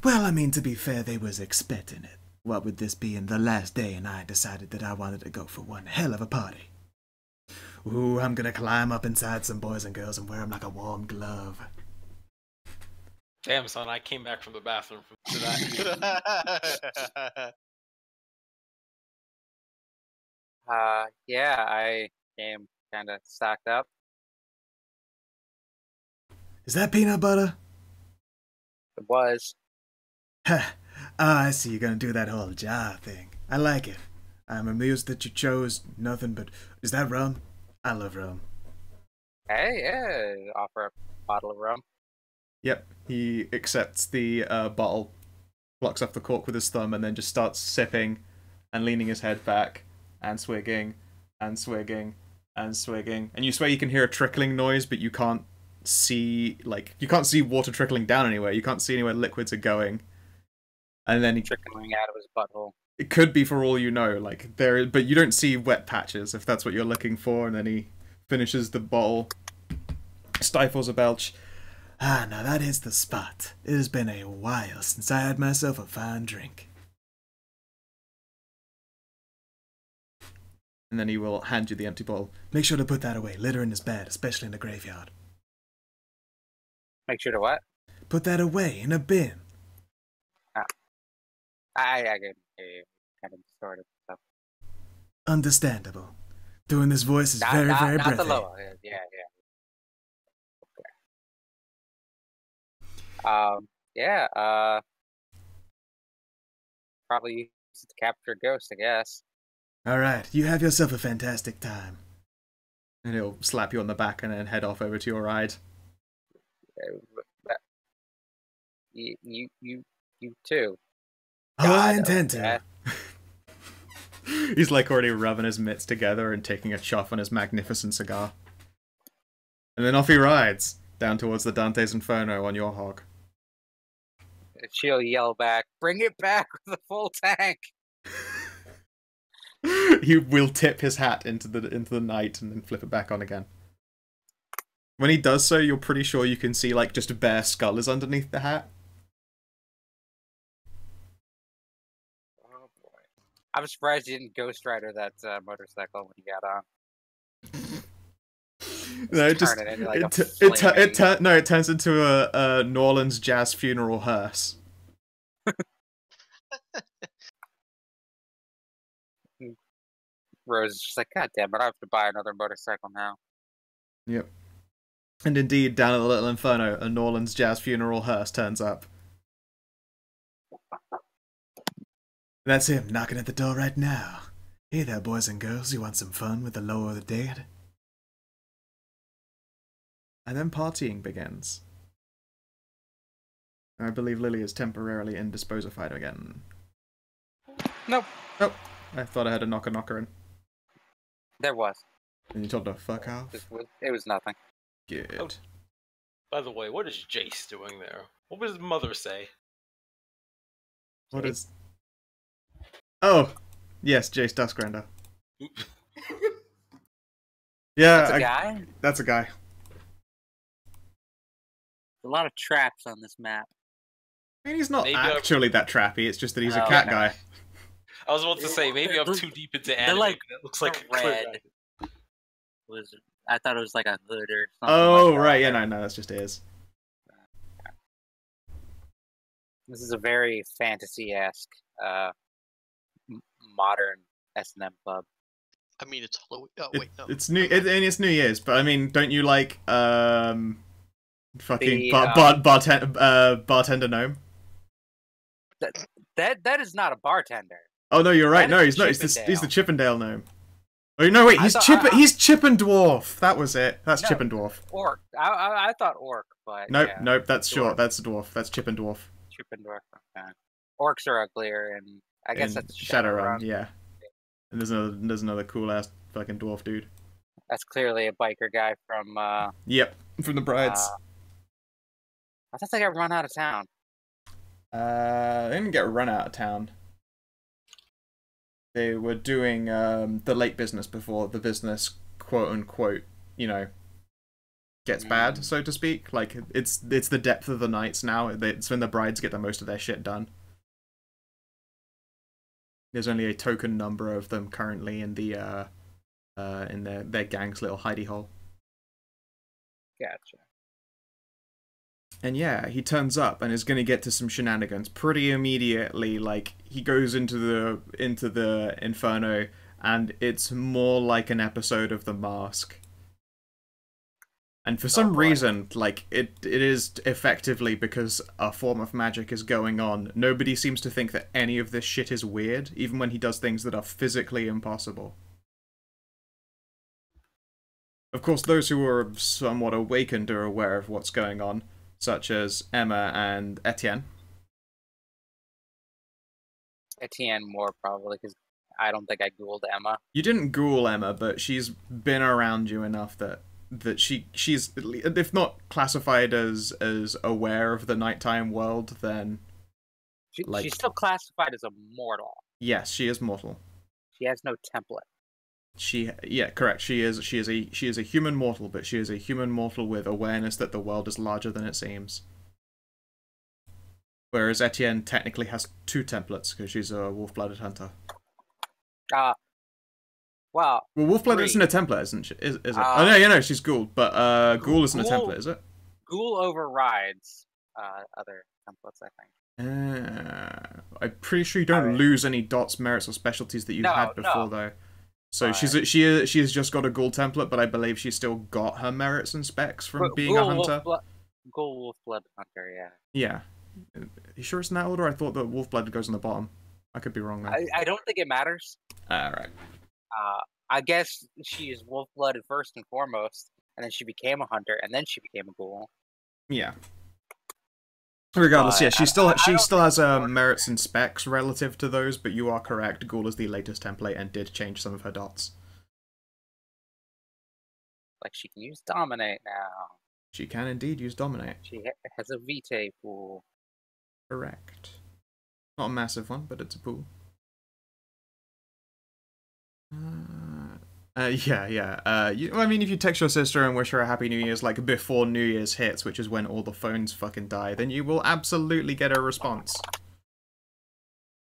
S2: well, I mean, to be fair, they was expecting it. What with this being the last day, and I decided that I wanted to go for one hell of a party. Ooh, I'm gonna climb up inside some boys and girls and wear them like a warm glove.
S3: Damn, son, I came back from the bathroom to that.
S4: Yeah, I came kind of stocked up.
S2: Is that peanut butter?
S4: It was.
S2: I see you're gonna do that whole jar thing. I like it. I'm amused that you chose nothing but... Is that rum? I love rum.
S4: Hey, yeah, offer a bottle of rum.
S2: Yep, he accepts the bottle, plucks off the cork with his thumb, and then just starts sipping and leaning his head back and swigging and swigging and swigging. And you swear you can hear a trickling noise, but you can't see, you can't see water trickling down anywhere. You can't see anywhere liquids are going. And then he...
S4: Trickling out of his butthole.
S2: It could be for all you know, but you don't see wet patches if that's what you're looking for. And then he finishes the bottle, stifles a belch. Ah, now that is the spot. It has been a while since I had myself a fine drink. And then he will hand you the empty bottle. Make sure to put that away. Litter in his bed, especially in the graveyard.
S4: Make sure to what?
S2: Put that away in a bin.
S4: I can kind of distorted stuff.
S2: Understandable. Doing this voice is very breathy.
S4: Not the lower. Yeah. Okay. Probably use it to capture a ghost, I guess.
S2: Alright, you have yourself a fantastic time. And he'll slap you on the back and then head off over to your ride.
S4: You too.
S2: Oh, I intend to. He's already rubbing his mitts together and taking a chuff on his magnificent cigar. And then off he rides, down towards the Dante's Inferno on your hog.
S4: She'll yell back, "Bring it back with a full tank!"
S2: He will tip his hat into the night and then flip it back on again. When he does so, you're pretty sure you can see just a bare skull is underneath the hat.
S4: Oh boy! I'm surprised you didn't Ghost Rider that motorcycle when you got on.
S2: No, it turns into a New Orleans jazz funeral hearse.
S4: Rose is just like, God damn it, I have to buy another motorcycle now.
S2: Yep. And indeed, down at the Little Inferno, a Norland's Jazz Funeral hearse turns up. That's him knocking at the door right now. Hey there, boys and girls, you want some fun with the Lower of the Dead? And then partying begins. I believe Lily is temporarily indisposified again.
S4: Nope.
S2: Oh, I thought I had a knocker in.
S4: There was.
S2: And you told her to fuck off?
S4: It was nothing.
S2: Good.
S3: Oh. By the way, what is Jace doing there? What would his mother say?
S2: What is... Oh! Yes, Jace Dustgrander. Yeah,
S4: That's a guy?
S2: That's a guy.
S4: A lot of traps on this map.
S2: I mean, he's not
S3: Maybe
S2: actually that trappy, it's just that he's a
S4: Oh,
S2: cat
S4: okay.
S2: guy.
S3: I was about to say, maybe I'm too deep into anime.
S4: like-
S3: That looks like a
S4: they're
S3: clear
S4: red.
S3: guy.
S4: I thought it was like a hood or something.
S2: Oh,
S4: like that.
S2: right, yeah, no, that's just ears.
S4: This is a very fantasy-esque, modern S&M club.
S1: I mean, it's Halloween. Oh, wait, no.
S2: It's it's New Year's, but I mean, don't you like, fucking
S4: The,
S2: bartender gnome?
S4: That is not a bartender.
S2: Oh, no, you're right,
S4: That
S2: no,
S4: is
S2: he's not, he's the Chippendale gnome. Oh, no, wait, he's he's Chippendwarf, that was it, that's
S4: No.
S2: Chippendwarf.
S4: Orc. I thought orc, but
S2: Nope,
S4: yeah.
S2: nope, that's
S4: Dwarf.
S2: short, that's dwarf, that's Chippendwarf.
S4: Chippendorf. Okay. Orcs are uglier, and I guess
S2: In
S4: that's
S2: Shadowrun, yeah. And there's another cool ass fucking dwarf dude.
S4: That's clearly a biker guy from.
S2: Yep, from the Brides.
S4: I thought they got run out of town.
S2: They didn't get run out of town. They were doing the late business before the business, quote unquote, gets bad, so to speak. Like it's the depth of the nights now. It's when the brides get the most of their shit done. There's only a token number of them currently in the in their gang's little hidey hole.
S4: Gotcha.
S2: And yeah, he turns up and is going to get to some shenanigans pretty immediately. Like he goes into the Inferno, and it's more like an episode of The Mask. And for some reason, like it is effectively because a form of magic is going on. Nobody seems to think that any of this shit is weird, even when he does things that are physically impossible. Of course, those who are somewhat awakened are aware of what's going on, such as Emma and Etienne.
S4: Etienne more probably, because I don't think I Googled Emma.
S2: You didn't ghoul Emma, but she's been around you enough that she's, if not classified as aware of the nighttime world, then
S4: She's still classified as a mortal.
S2: yes, she is mortal.
S4: She has no template.
S2: Yeah, correct. She is a human mortal, but she is a human mortal with awareness that the world is larger than it seems. Whereas Etienne technically has two templates because she's a wolf-blooded hunter.
S4: Well,
S2: Wolf-blooded isn't a template, isn't she? Is it? Oh no, you know she's ghoul, but ghoul isn't a template, is it?
S4: Ghoul overrides other templates, I think.
S2: I'm pretty sure you don't lose any dots, merits, or specialties that you had before, though. So she has just got a ghoul template, but I believe she's still got her merits and specs from being a hunter.
S4: Ghoul wolf-blood hunter, yeah.
S2: Yeah. You sure it's in that order? I thought that wolf-blood goes on the bottom. I could be wrong there.
S4: I don't think it matters.
S2: Alright.
S4: I guess she is wolf-blooded first and foremost, and then she became a hunter, and then she became a ghoul.
S2: Yeah. Regardless, yeah, she still has merits and specs relative to those, but you are correct. Ghoul is the latest template and did change some of her dots.
S4: Like she can use dominate now.
S2: She can indeed use dominate.
S4: She has a vitae pool.
S2: Correct. Not a massive one, but it's a pool. Yeah. I mean, if you text your sister and wish her a Happy New Year's, like, before New Year's hits, which is when all the phones fucking die, then you will absolutely get a response.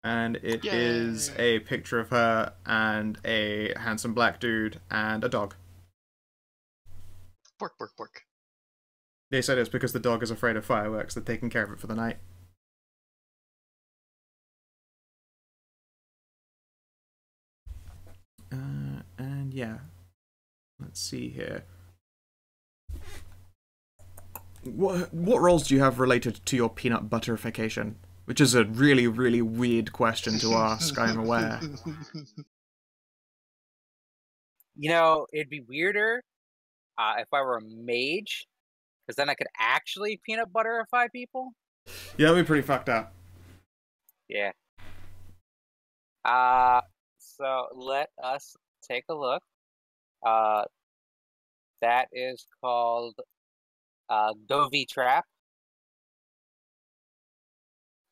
S2: And it is a picture of her and a handsome black dude and a dog.
S1: Bork, bork, bork.
S2: They said it's because the dog is afraid of fireworks, they're taking care of it for the night. And yeah, let's see here. what roles do you have related to your peanut butterification? Which is a really, really weird question to ask, I'm aware.
S4: You know, it'd be weirder if I were a mage, because then I could actually peanut butterify people.
S2: Yeah, that'd be pretty fucked up.
S4: Yeah. So let us take a look. That is called Govee Trap.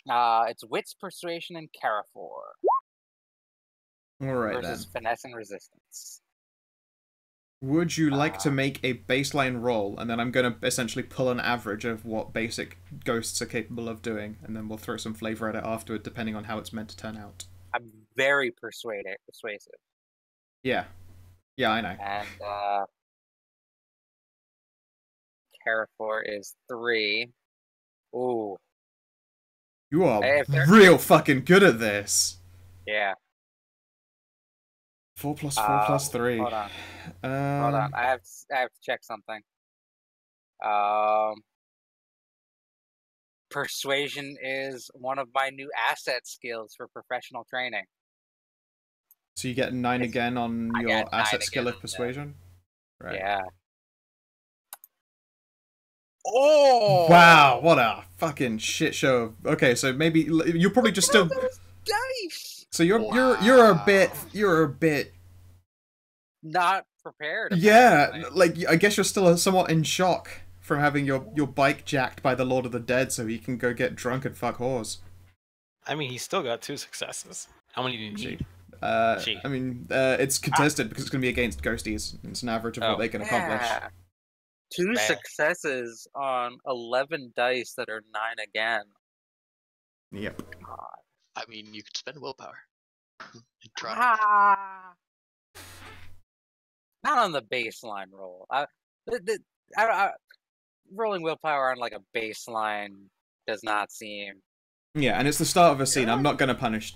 S4: It's Wits, Persuasion, and Carrefour.
S2: Alright then.
S4: Versus Finesse and Resistance.
S2: Would you like to make a baseline roll, and then I'm going to essentially pull an average of what basic ghosts are capable of doing, and then we'll throw some flavor at it afterward, depending on how it's meant to turn out.
S4: I'm very persuasive.
S2: Yeah. Yeah, I know.
S4: And Carrefour is 3. Ooh.
S2: You are real fucking good at this.
S4: Yeah.
S2: 4 plus 4 plus 3.
S4: Hold on. Hold on. I have to check something. Persuasion is one of my new asset skills for professional training.
S2: So you get 9 again on your asset skill of persuasion? Right.
S4: Yeah. Oh!
S2: Wow, what a fucking shit show. Okay, so maybe you're probably just still
S4: Dice.
S2: So you're a bit
S4: not prepared.
S2: Yeah, like I guess you're still somewhat in shock from having your bike jacked by the Lord of the Dead so he can go get drunk and fuck whores.
S3: I mean, he still got 2 successes. How many do you need?
S2: I mean, it's contested because it's going to be against ghosties. It's an average of what they can accomplish.
S4: 2 successes on 11 dice that are 9 again.
S2: Yep.
S1: I mean, you could spend willpower. And try.
S4: Not on the baseline roll. Rolling willpower on like a baseline does not seem.
S2: Yeah, and it's the start of a scene. I'm not going to punish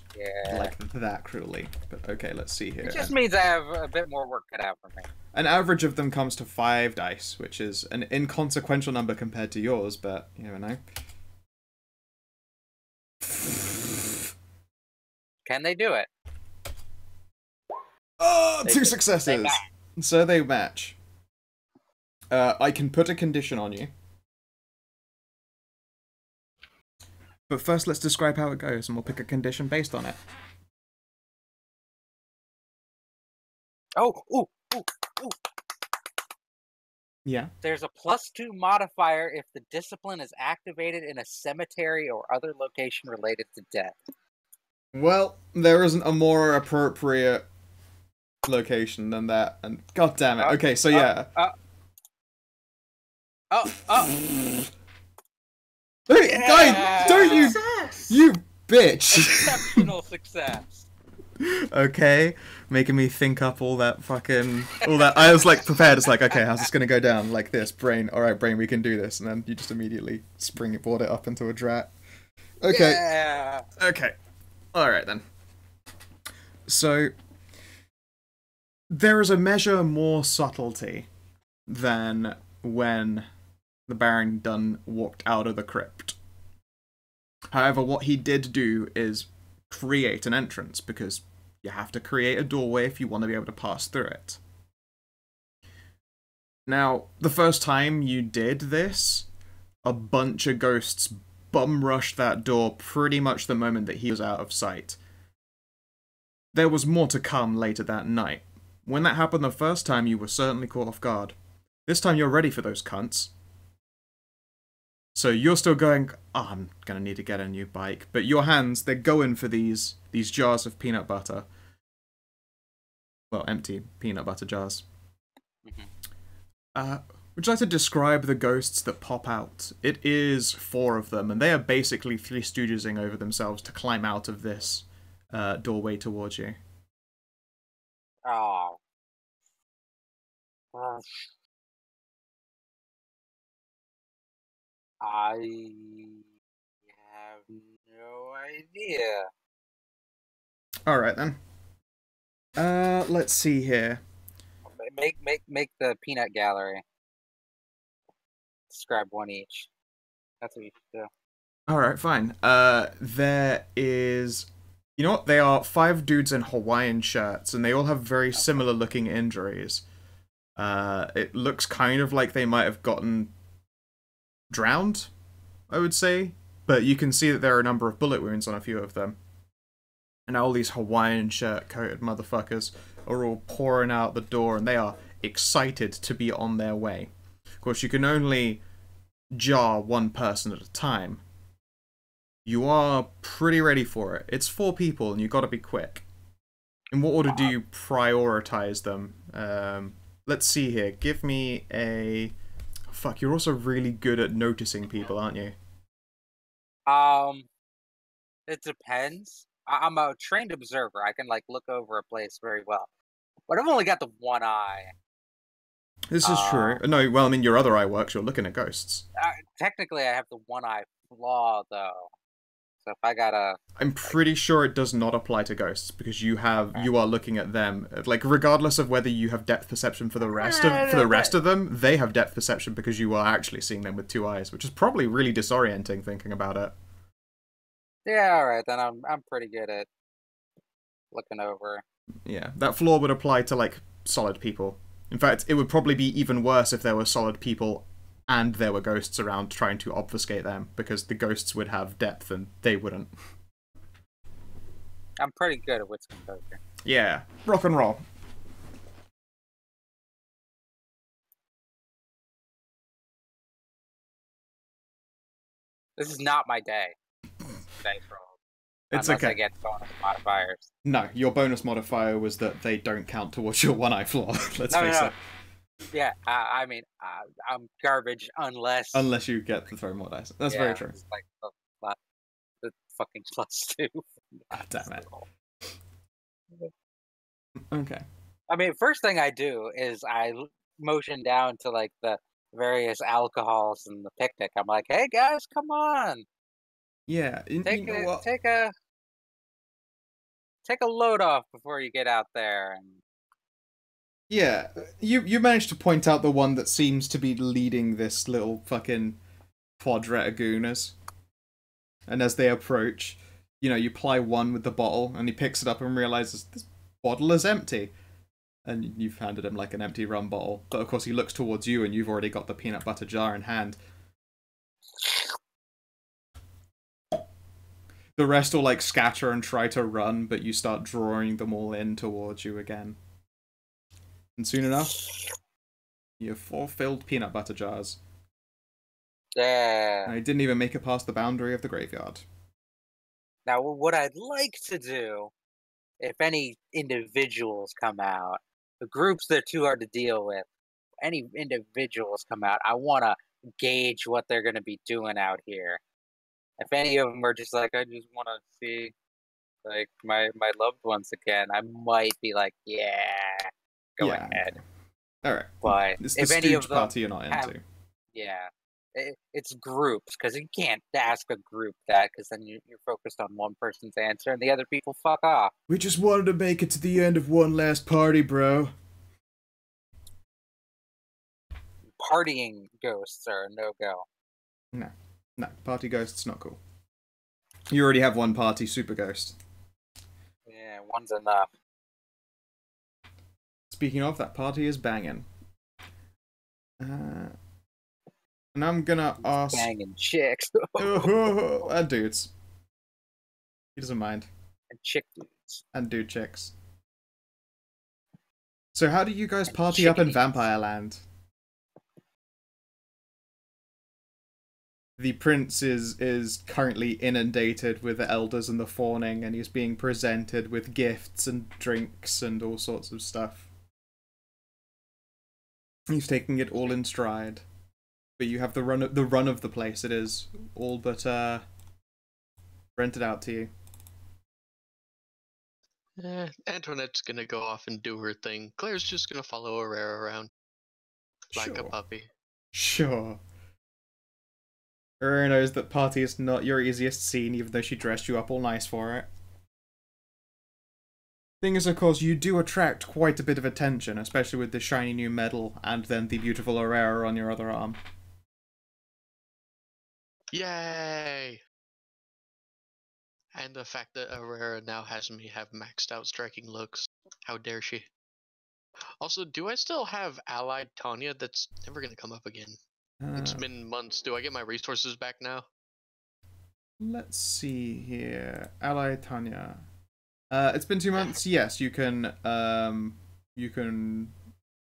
S2: like that cruelly. But okay, let's see here.
S4: It just means I have a bit more work cut out for me.
S2: An average of them comes to 5 dice, which is an inconsequential number compared to yours, but you never know.
S4: Can they do it?
S2: Oh, 2 successes! So they match. I can put a condition on you. But first let's describe how it goes, and we'll pick a condition based on it.
S4: Ooh.
S2: Yeah.
S4: There's a +2 modifier if the discipline is activated in a cemetery or other location related to death.
S2: Well, there isn't a more appropriate location than that, and god damn it. Okay, so yeah. Hey, guy, don't you... You bitch!
S4: Exceptional success.
S2: Okay, making me think up all that. I was like prepared. It's like, okay, how's this gonna go down? Like this, brain. All right, brain, we can do this. And then you just immediately springboard it up into a drat. Okay.
S4: Yeah.
S2: Okay. All right then. So there is a measure more subtlety than when the Baron Dunn walked out of the crypt. However, what he did do is create an entrance, because you have to create a doorway if you want to be able to pass through it. Now, the first time you did this, a bunch of ghosts bum-rushed that door pretty much the moment that he was out of sight. There was more to come later that night. When that happened the first time, you were certainly caught off guard. This time you're ready for those cunts. So you're still going, oh, I'm gonna need to get a new bike. But your hands, they're going for these jars of peanut butter. Well, empty peanut butter jars.
S4: Mm-hmm.
S2: Would you like to describe the ghosts that pop out? It is 4 of them, and they are basically 3 Stoogesing over themselves to climb out of this doorway towards you.
S4: Oh. I have no idea.
S2: Alright then. Let's see here.
S4: Make the peanut gallery. describe one each. That's what you should do.
S2: Alright, fine. There is... You know what? They are 5 dudes in Hawaiian shirts, and they all have very similar looking injuries. It looks kind of like they might have gotten drowned, I would say. But you can see that there are a number of bullet wounds on a few of them. And all these Hawaiian shirt-coated motherfuckers are all pouring out the door, and they are excited to be on their way. Of course, you can only jar one person at a time. You are pretty ready for it. It's 4 people, and you've got to be quick. In what order do you prioritize them? Let's see here. Give me a... Fuck, you're also really good at noticing people, aren't you?
S4: It depends. I'm a trained observer. I can, like, look over a place very well. But I've only got the one eye.
S2: This is true. No, well, I mean, your other eye works. You're looking at ghosts.
S4: Technically, I have the one eye flaw, though. So if I gotta...
S2: I'm pretty sure it does not apply to ghosts, because you are looking at them. Like, regardless of whether you have depth perception for the rest of them, they have depth perception because you are actually seeing them with 2 eyes, which is probably really disorienting thinking about it.
S4: Yeah, alright, then I'm pretty good at looking over.
S2: Yeah, that flaw would apply to, like, solid people. In fact, it would probably be even worse if there were solid people and there were ghosts around trying to obfuscate them, because the ghosts would have depth and they wouldn't.
S4: I'm pretty good at wits composure.
S2: Yeah, rock and roll.
S4: This is not my day. Dice roll.
S2: It's
S4: Unless
S2: okay.
S4: I get bonus modifiers.
S2: No, your bonus modifier was that they don't count towards your one eye flaw. Let's face it.
S4: Yeah, I mean, I'm garbage unless
S2: you get to throw more dice. That's very true.
S4: It's like the fucking +2.
S2: Ah, damn it. Okay.
S4: I mean, first thing I do is I motion down to, like, the various alcohols in the picnic. I'm like, hey guys, come on.
S2: Yeah,
S4: Take a load off before you get out there. And
S2: yeah, you managed to point out the one that seems to be leading this little fucking quadret of gooners. And as they approach, you ply one with the bottle, and he picks it up and realizes this bottle is empty. And you've handed him, like, an empty rum bottle. But of course he looks towards you, and you've already got the peanut butter jar in hand. The rest all, like, scatter and try to run, but you start drawing them all in towards you again. And soon enough, you have 4 filled peanut butter jars.
S4: yeah.
S2: And I didn't even make it past the boundary of the graveyard.
S4: Now, what I'd like to do, if any individuals come out, the groups they're too hard to deal with, any individuals come out, I want to gauge what they're going to be doing out here. If any of them are just like, I just want to see, like, my loved ones again, I might be like, yeah, go ahead.
S2: Alright.
S4: But
S2: It's
S4: if
S2: the
S4: any of
S2: stooge
S4: them
S2: party you're not into.
S4: yeah, it's groups, because you can't ask a group that, because then you're focused on one person's answer and the other people fuck off.
S2: We just wanted to make it to the end of one last party, bro.
S4: Partying ghosts are a no-go.
S2: No, party ghosts not cool. You already have one party super ghost.
S4: Yeah, one's enough.
S2: Speaking of, that party is banging. And I'm gonna ask...
S4: Banging chicks.
S2: and dudes. He doesn't mind.
S4: And chick dudes.
S2: And dude chicks. So how do you guys
S4: And
S2: party up in
S4: chickies.
S2: Vampire Land? The prince is currently inundated with the elders and the fawning, and he's being presented with gifts and drinks and all sorts of stuff. He's taking it all in stride. But you have the run of the place. It is all but rented out to you.
S1: Antoinette's gonna go off and do her thing. Claire's just gonna follow Aurora around like a puppy.
S2: Sure. Aurora knows that party is not your easiest scene, even though she dressed you up all nice for it. Thing is, of course, you do attract quite a bit of attention, especially with the shiny new medal and then the beautiful Aurora on your other arm.
S1: Yay! And the fact that Aurora now has me have maxed out striking looks. How dare she? Also, do I still have allied Tanya? That's never gonna come up again. It's been months. Do I get my resources back now?
S2: Let's see here. Ally Tanya. It's been 2 months. Yes, you can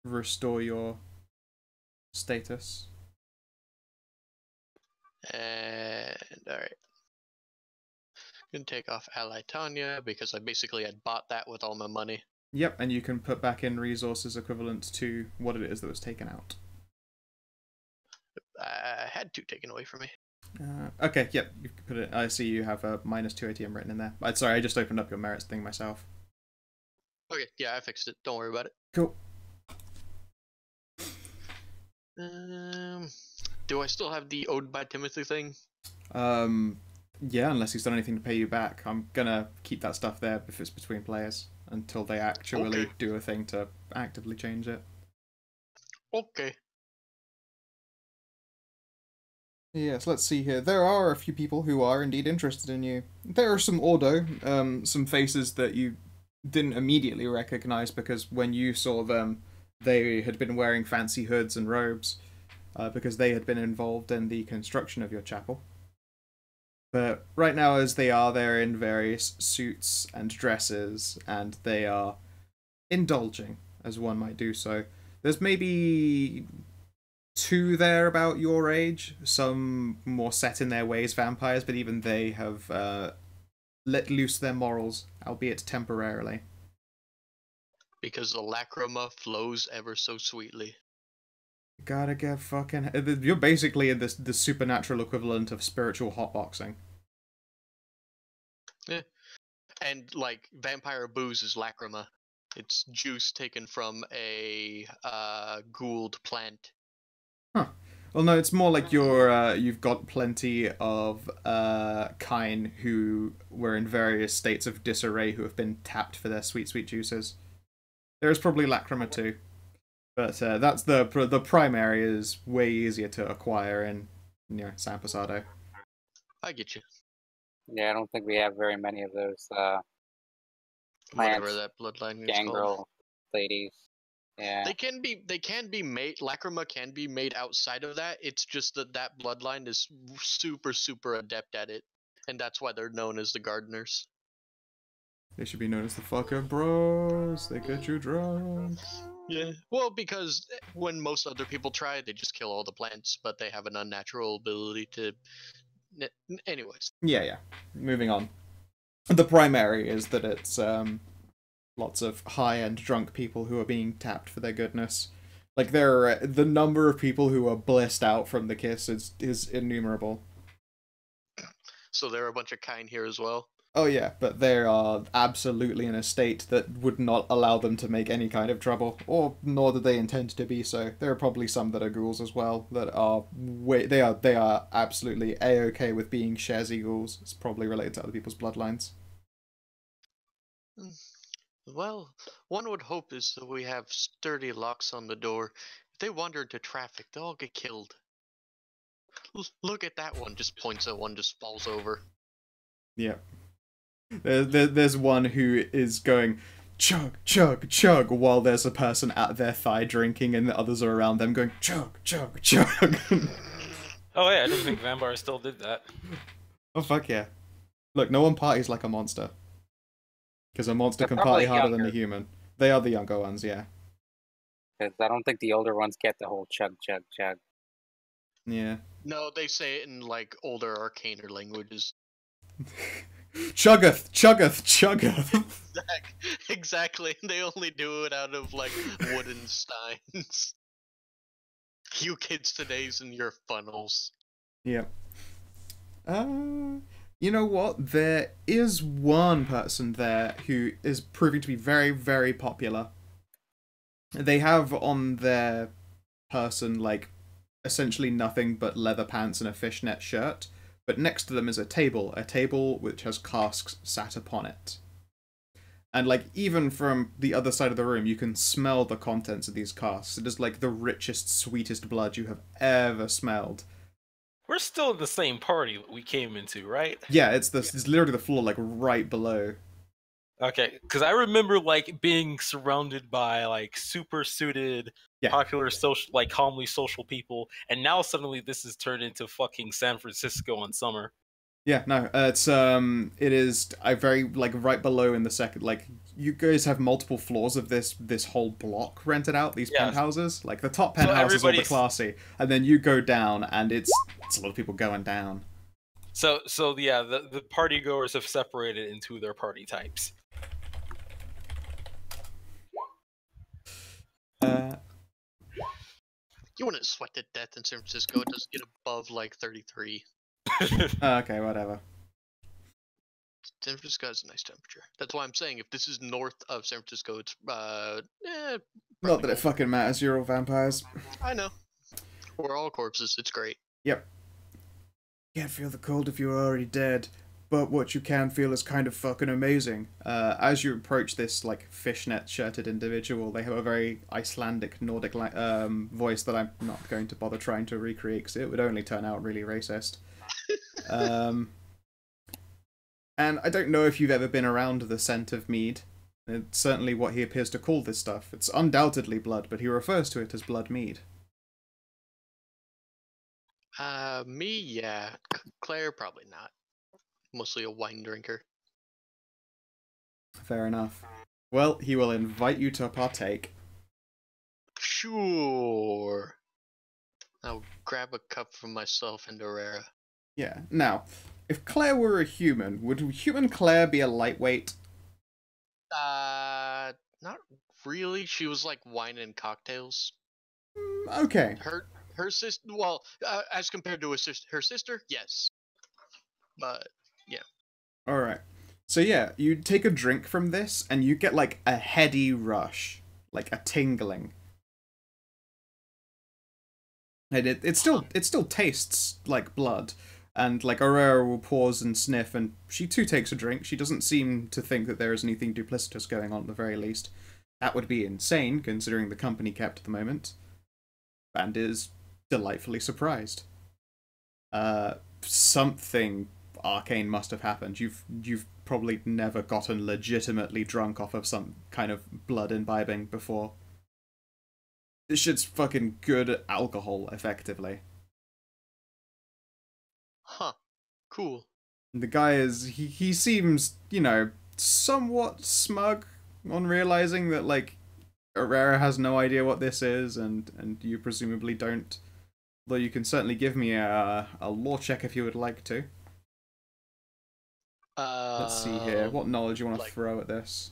S2: restore your status.
S1: And alright. Gonna take off Ally Tanya because I basically had bought that with all my money.
S2: Yep, and you can put back in resources equivalent to what it is that was taken out.
S1: I had 2 taken away from me.
S2: Okay, yep, you can put it. I see you have a -2 ATM written in there. Sorry, I just opened up your merits thing myself.
S1: Okay, yeah, I fixed it. Don't worry about it.
S2: Cool.
S1: Do I still have the Ode by Timothy thing?
S2: Yeah, unless he's done anything to pay you back. I'm gonna keep that stuff there if it's between players until they actually
S1: Okay.
S2: do a thing to actively change it.
S1: Okay.
S2: Yes, let's see here. There are a few people who are indeed interested in you. There are some Ordo, some faces that you didn't immediately recognize because when you saw them, they had been wearing fancy hoods and robes, because they had been involved in the construction of your chapel. But right now, as they are, they're in various suits and dresses, and they are indulging, as one might do so. There's maybe 2 there about your age, some more set in their ways vampires, but even they have let loose their morals, albeit temporarily.
S1: Because the lacrima flows ever so sweetly.
S2: Gotta get fucking... You're basically in the supernatural equivalent of spiritual hotboxing.
S1: Yeah. And, like, vampire booze is lacrima. It's juice taken from a Gould plant.
S2: Huh. Well, no, it's more like you've got plenty of kine who were in various states of disarray who have been tapped for their sweet, sweet juices. There is probably lacrima too. But that's the primary is way easier to acquire in San Pasado.
S1: I get you.
S4: Yeah, I don't think we have very many of those
S1: Whatever that bloodline is called.
S4: gangrel ladies. Yeah.
S1: They can be made. Lacrima can be made outside of that. It's just that bloodline is super, super adept at it, and that's why they're known as the gardeners.
S2: They should be known as the fucker bros. They get you drunk.
S1: Yeah. Well, because when most other people try, they just kill all the plants, but they have an unnatural ability to. Anyways.
S2: Yeah. Moving on. The primary is that it's lots of high-end drunk people who are being tapped for their goodness. Like the number of people who are blissed out from the kiss is innumerable.
S1: So there are a bunch of kind here as well.
S2: Oh yeah, but they are absolutely in a state that would not allow them to make any kind of trouble, or nor do they intend to be so. There are probably some that are ghouls as well that are they are absolutely a-okay with being Shazi ghouls. It's probably related to other people's bloodlines.
S1: Well, one would hope is that we have sturdy locks on the door. If they wander into traffic, they'll all get killed. Look at that one, just points at one, just falls over.
S2: Yeah. There's one who is going chug, chug, chug while there's a person at their thigh drinking and the others are around them going chug, chug, chug.
S3: Oh yeah, I didn't think vampires still did that.
S2: Oh fuck yeah. Look, no one parties like a monster. Because a monster
S4: They're
S2: can party
S4: probably
S2: harder than a
S4: younger.
S2: human. They are the younger ones, yeah.
S4: Because I don't think the older ones get the whole chug, chug, chug.
S2: Yeah.
S1: No, they say it in like older arcaner languages.
S2: Chuggeth, chuggeth, chuggeth.
S1: Exactly. They only do it out of like wooden steins. You kids today's in your funnels.
S2: Yep. You know what? There is one person there who is proving to be very, very popular. They have on their person, like, essentially nothing but leather pants and a fishnet shirt, but next to them is a table which has casks sat upon it. And, like, even from the other side of the room, you can smell the contents of these casks. It is, like, the richest, sweetest blood you have ever smelled.
S3: We're still in the same party we came into, right?
S2: Yeah, it's literally the floor, like, right below.
S3: Okay, because I remember like being surrounded by like super suited,
S2: Yeah.
S3: popular social, like calmly social people, and now suddenly this has turned into fucking San Francisco in summer.
S2: Yeah, no, it is very, like, right below in the second, like, you guys have multiple floors of this whole block rented out, these
S3: Yeah.
S2: penthouses. Like, the top
S3: So
S2: penthouse is all the
S3: everybody's-
S2: classy, and then you go down, and it's a lot of people going down.
S3: So yeah, the party goers have separated into their party types.
S1: You wouldn't sweat to death in San Francisco. It doesn't get above like 33.
S2: Okay, whatever.
S1: San Francisco has a nice temperature. That's why I'm saying if this is north of San Francisco, it's
S2: Not that
S1: probably
S2: it fucking matters, you're all vampires.
S1: I know. We're all corpses. It's great.
S2: Yep. Can't feel the cold if you're already dead, but what you can feel is kind of fucking amazing. As you approach this, like, fishnet-shirted individual, they have a very Icelandic, Nordic voice that I'm not going to bother trying to recreate, because it would only turn out really racist. And I don't know if you've ever been around the scent of mead. It's certainly what he appears to call this stuff. It's undoubtedly blood, but he refers to it as blood mead.
S1: Me, yeah. Claire, probably not. Mostly a wine drinker.
S2: Fair enough. Well, he will invite you to partake.
S1: Sure. I'll grab a cup for myself and Herrera.
S2: Yeah. Now, if Claire were a human, would human Claire be a lightweight?
S1: Not really. She was like wine and cocktails.
S2: Okay.
S1: Her sister. Well, as compared to her sister, yes. But yeah.
S2: All right. So yeah, you take a drink from this, and you get like a heady rush, like a tingling, and it still tastes like blood. And like Aurora will pause and sniff, and she too takes a drink. She doesn't seem to think that there is anything duplicitous going on at the very least. That would be insane, considering the company kept at the moment. And is delightfully surprised. Something arcane must have happened. You've probably never gotten legitimately drunk off of some kind of blood imbibing before. This shit's fucking good alcohol, effectively.
S1: Huh. Cool.
S2: The guy he seems, you know, somewhat smug on realizing that, like, Herrera has no idea what this is, and you presumably don't. Though you can certainly give me a lore check if you would like to. Let's see here. What knowledge you want to throw at this?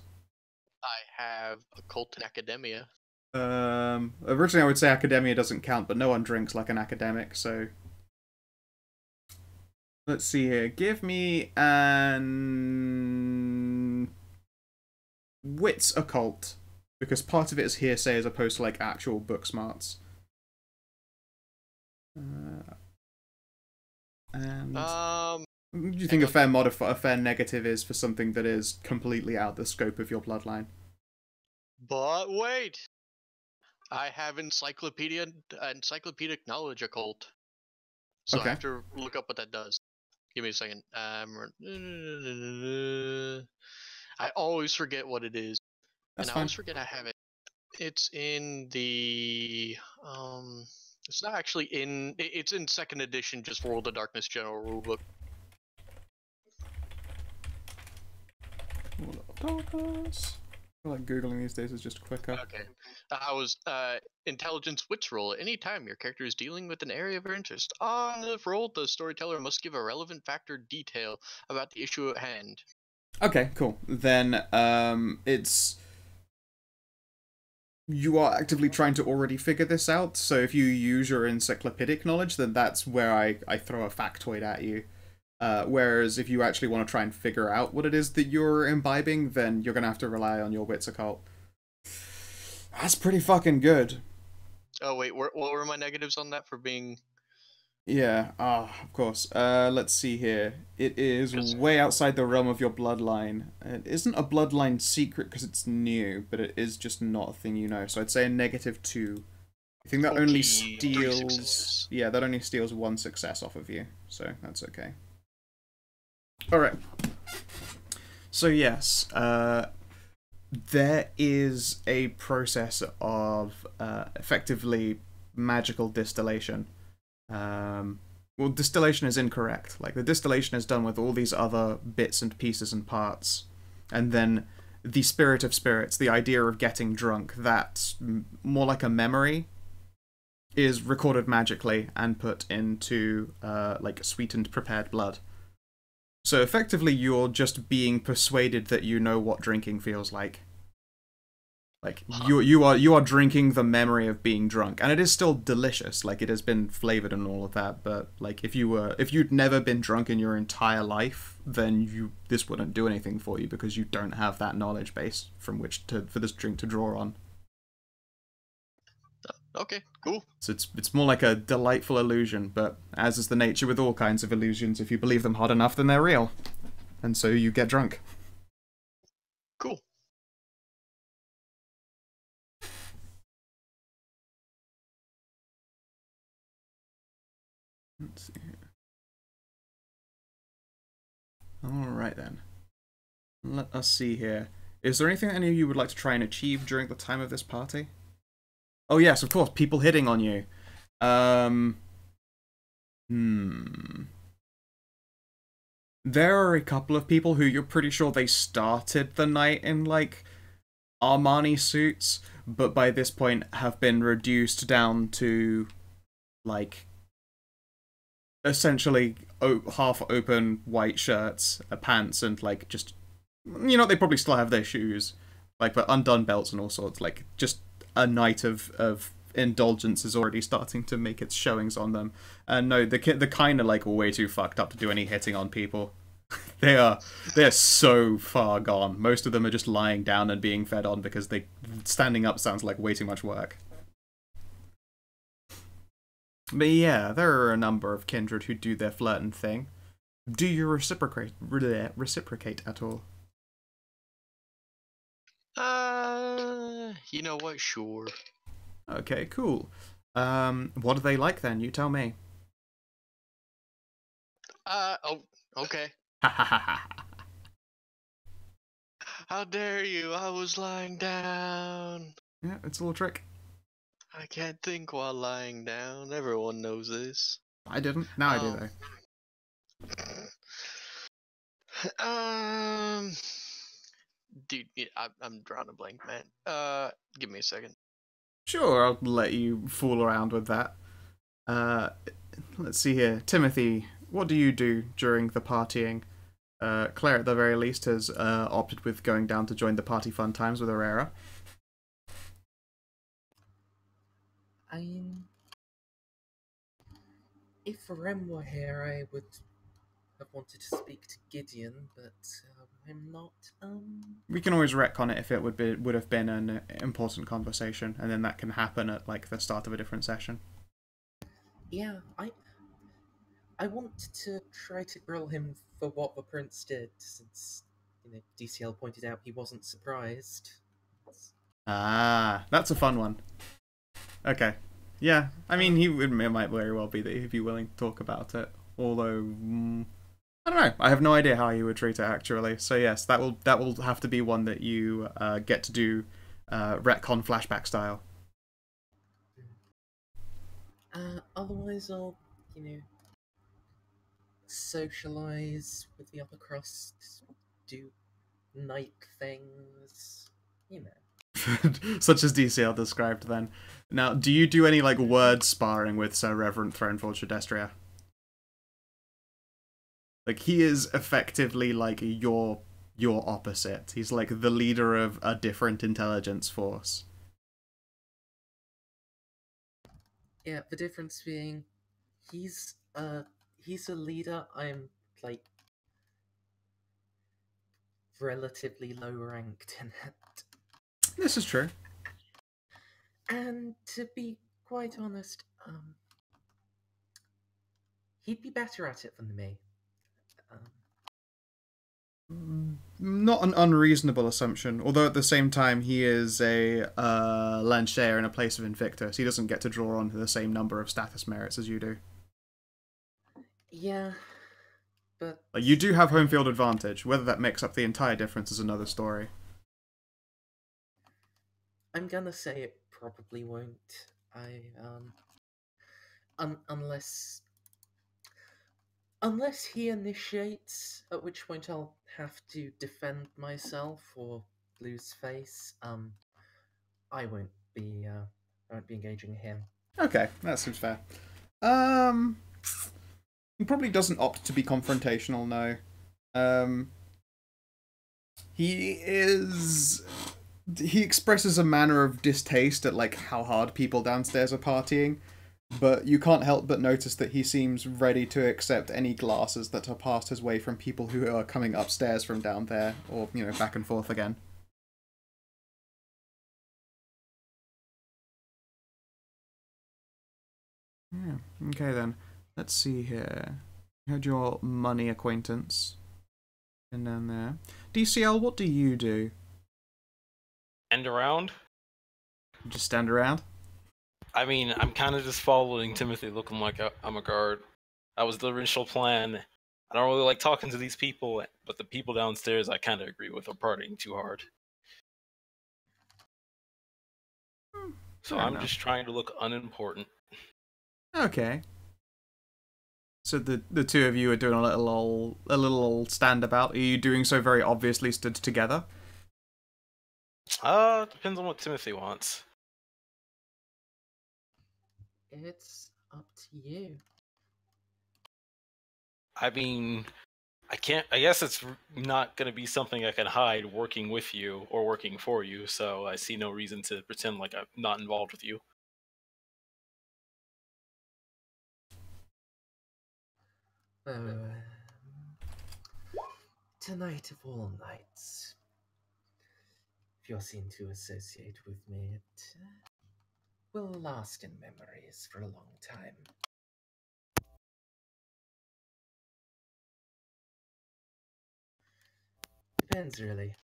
S1: I have occult and academia.
S2: Originally I would say academia doesn't count, but no one drinks like an academic, so... Let's see here. Give me an... Wits occult, because part of it is hearsay as opposed to, like, actual book smarts. And... what do you think a fair negative is for something that is completely out the scope of your bloodline?
S1: But wait! I have encyclopedic knowledge occult. So
S2: Okay.
S1: I have to look up what that does. Give me a second. I always forget what it is.
S2: That's
S1: and
S2: fine.
S1: I always forget I have it. It's in the it's not actually in it's in 2nd edition, just World of Darkness general rulebook.
S2: World of Darkness. I feel like Googling these days is just quicker.
S1: Okay. I was intelligence wits roll. Anytime your character is dealing with an area of your interest. On the roll, the storyteller must give a relevant fact or detail about the issue at hand.
S2: Okay, cool. Then it's... You are actively trying to already figure this out, so if you use your encyclopedic knowledge, then that's where I throw a factoid at you. Whereas if you actually want to try and figure out what it is that you're imbibing, then you're going to have to rely on your wits occult. That's pretty fucking good.
S1: Oh wait, what were my negatives on that for being...
S2: Yeah, of course. Let's see here. It is way outside the realm of your bloodline. It isn't a bloodline secret because it's new, but it is just not a thing you know. So I'd say a -2. I think that
S1: Okay,
S2: only
S1: 3
S2: steals.
S1: successes.
S2: Yeah, that only steals 1 success off of you, so that's okay. All right. So yes, there is a process of effectively magical distillation. Well, distillation is incorrect. Like, the distillation is done with all these other bits and pieces and parts, and then the spirit of spirits, the idea of getting drunk, that's more like a memory, is recorded magically and put into like sweetened prepared blood. So effectively, you're just being persuaded that you know what drinking feels like. Like, you are drinking the memory of being drunk, and it is still delicious. Like, it has been flavored and all of that. But like, if you'd never been drunk in your entire life, then this wouldn't do anything for you because you don't have that knowledge base from which for this drink to draw on.
S1: Okay, cool.
S2: So it's more like a delightful illusion. But as is the nature with all kinds of illusions, if you believe them hard enough, then they're real, and so you get drunk.
S1: Cool.
S2: Let's see here. Alright then. Let us see here. Is there anything any of you would like to try and achieve during the time of this party? Oh yes, of course, people hitting on you. There are a couple of people who you're pretty sure they started the night in, like, Armani suits, but by this point have been reduced down to, like, essentially half open white shirts, pants, and like just, they probably still have their shoes, like, but undone belts and all sorts. Like, just a night of indulgence is already starting to make its showings on them. And no, they're kind of like way too fucked up to do any hitting on people. They're so far gone. Most of them are just lying down and being fed on because standing up sounds like way too much work. But yeah, there are a number of kindred who do their flirting thing. Do you reciprocate at all?
S1: You know what? Sure.
S2: Okay, cool. What are they like then? You tell me.
S1: Oh, okay. How dare you? I was lying down.
S2: Yeah, it's a little trick.
S1: I can't think while lying down. Everyone knows this.
S2: I didn't. Now I do,
S1: though. Dude, I'm drawing a blank, man. Give me a second.
S2: Sure, I'll let you fool around with that. Let's see here. Timothy, what do you do during the partying? Claire, at the very least, has opted with going down to join the party fun times with Aurora.
S5: If Rem were here, I would have wanted to speak to Gideon, but I'm not.
S2: We can always retcon it if it would have been an important conversation, and then that can happen at like the start of a different session.
S5: Yeah, I want to try to grill him for what the prince did, since DCL pointed out he wasn't surprised.
S2: Ah, that's a fun one. Okay. Yeah, I mean, it might very well be that he'd be willing to talk about it. Although, I don't know. I have no idea how he would treat it, actually. So yes, that will have to be one that you get to do retcon flashback style.
S5: Otherwise, I'll, socialize with the upper crust, do night things,
S2: Such as DCL described then. Now, do you do any like word sparring with Sir Reverend Throneforge Destria? Like, he is effectively like your opposite. He's like the leader of a different intelligence force.
S5: Yeah, the difference being he's a leader, I'm like relatively low ranked in it.
S2: This is true.
S5: And to be quite honest, he'd be better at it than me.
S2: Not an unreasonable assumption, although at the same time he is a Lancea in a place of Invictus. He doesn't get to draw on to the same number of status merits as you do.
S5: Yeah, but...
S2: Like, you do have home field advantage. Whether that makes up the entire difference is another story.
S5: I'm gonna say it probably won't. Unless he initiates, at which point I'll have to defend myself or lose face. I won't be engaging him.
S2: Okay, that seems fair. He probably doesn't opt to be confrontational, no. He expresses a manner of distaste at, like, how hard people downstairs are partying, but you can't help but notice that he seems ready to accept any glasses that are passed his way from people who are coming upstairs from down there, or, you know, back and forth again. Yeah, okay then. Let's see here. You had your money acquaintance. And then there. DCL, what do you do?
S3: Stand around?
S2: Just stand around?
S3: I mean, I'm kind of just following Timothy, looking like I'm a guard. That was the initial plan. I don't really like talking to these people, but the people downstairs I kind of agree with are partying too hard. So I'm just trying to look unimportant.
S2: Okay. So the two of you are doing a little standabout. Are you doing so very obviously stood together?
S3: Depends on what Timothy wants.
S5: It's up to you.
S3: I mean, I guess it's not going to be something I can hide working with you or working for you, so I see no reason to pretend like I'm not involved with you.
S5: Tonight of all nights, if you're seen to associate with me, it will last in memories for a long time. Depends, really.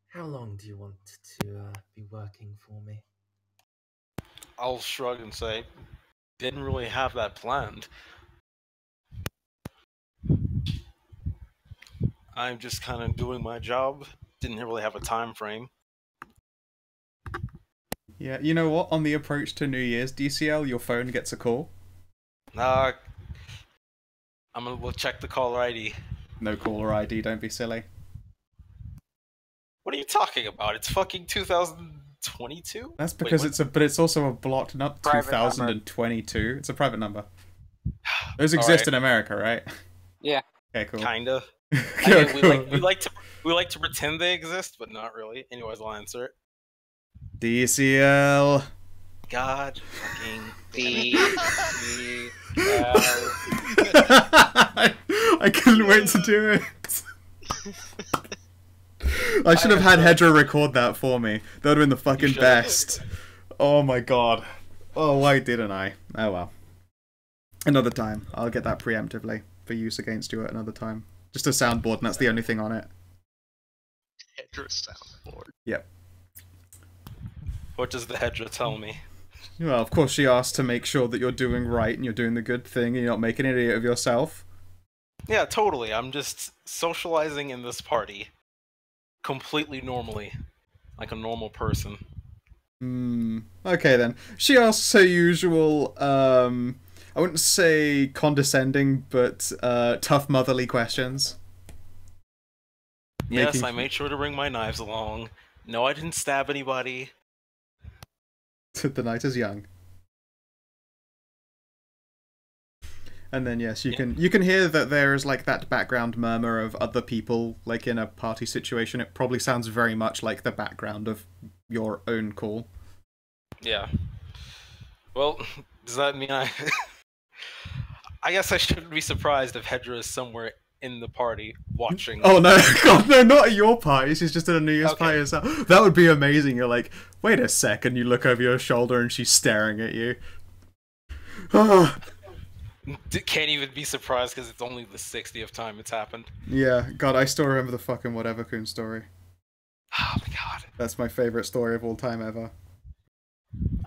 S5: How long do you want to be working for me?
S3: I'll shrug and say, didn't really have that planned. I'm just kind of doing my job. Didn't really have a time frame.
S2: Yeah, you know what? On the approach to New Year's, DCL, your phone gets a call.
S3: I'm gonna check the caller ID.
S2: No caller ID, don't be silly.
S3: What are you talking about? It's fucking 2022?
S2: That's because it's also a blocked not
S4: Private
S2: 2022. Number. It's a private number. Those exist in America, right?
S4: Yeah.
S2: Okay, cool.
S3: Kinda.
S2: Okay,
S3: I mean,
S2: cool.
S3: we like to pretend they exist, but not really. Anyways, I'll answer it.
S2: DCL.
S3: God fucking
S4: DCL.
S2: I couldn't wait to do it. I should have had Hedra record that for me. That would have been the fucking best. Oh my god. Oh, why didn't I? Oh well. Another time. I'll get that preemptively for use against you at another time. Just a soundboard, and that's the only thing on it.
S1: Hedra soundboard.
S2: Yep.
S3: What does the Hedra tell me?
S2: Well, of course she asked to make sure that you're doing right and you're doing the good thing and you're not making an idiot of yourself.
S3: Yeah, totally. I'm just socializing in this party. Completely normally. Like a normal person.
S2: Okay then. She asks her usual, I wouldn't say condescending, but tough motherly questions.
S3: Yes, I made sure to bring my knives along. No, I didn't stab anybody.
S2: The night is young. And then yes, you can hear that there is like that background murmur of other people like in a party situation. It probably sounds very much like the background of your own call.
S3: Yeah. Well, does that mean I guess I shouldn't be surprised if Hedra is somewhere in the party watching.
S2: Oh no, God, no, not at your party. She's just at a New Year's party herself. That would be amazing. You're like, wait a second, you look over your shoulder and she's staring at you.
S3: Can't even be surprised because it's only the 60th time it's happened.
S2: Yeah, God, I still remember the fucking Whatever Kun story.
S3: Oh my god.
S2: That's my favorite story of all time ever.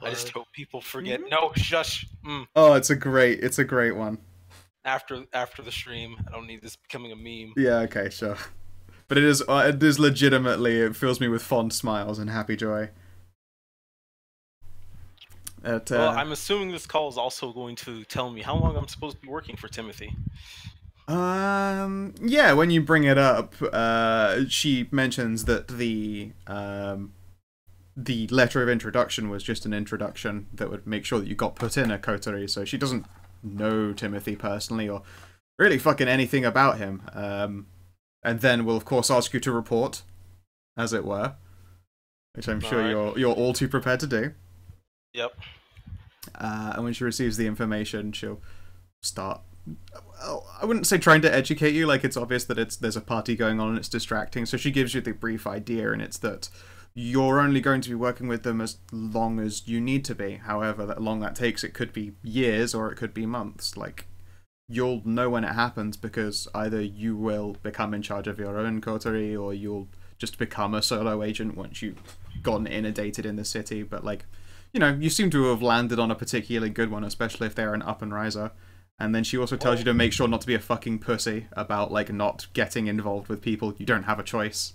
S3: I just hope people forget.
S5: Mhm.
S3: No, shush.
S2: Oh, it's a great one.
S3: After the stream, I don't need this becoming a meme.
S2: Yeah, okay, sure. But it is legitimately, it fills me with fond smiles and happy joy.
S3: Well, I'm assuming this call is also going to tell me how long I'm supposed to be working for Timothy.
S2: Yeah, when you bring it up, she mentions that the letter of introduction was just an introduction that would make sure that you got put in a coterie, so she doesn't know Timothy personally or really fucking anything about him. And then we'll of course ask you to report, as it were, which I'm sure you're all too prepared to do.
S3: Yep.
S2: And when she receives the information, she'll start. Well, I wouldn't say trying to educate you, like it's obvious that there's a party going on and it's distracting. So she gives you the brief idea, and it's that you're only going to be working with them as long as you need to be. However that long that takes, it could be years or it could be months. Like, you'll know when it happens because either you will become in charge of your own coterie or you'll just become a solo agent once you've gotten inundated in the city. But like, you know, you seem to have landed on a particularly good one, especially if they're an up and riser. And then she also tells you to make sure not to be a fucking pussy about like not getting involved with people. You don't have a choice.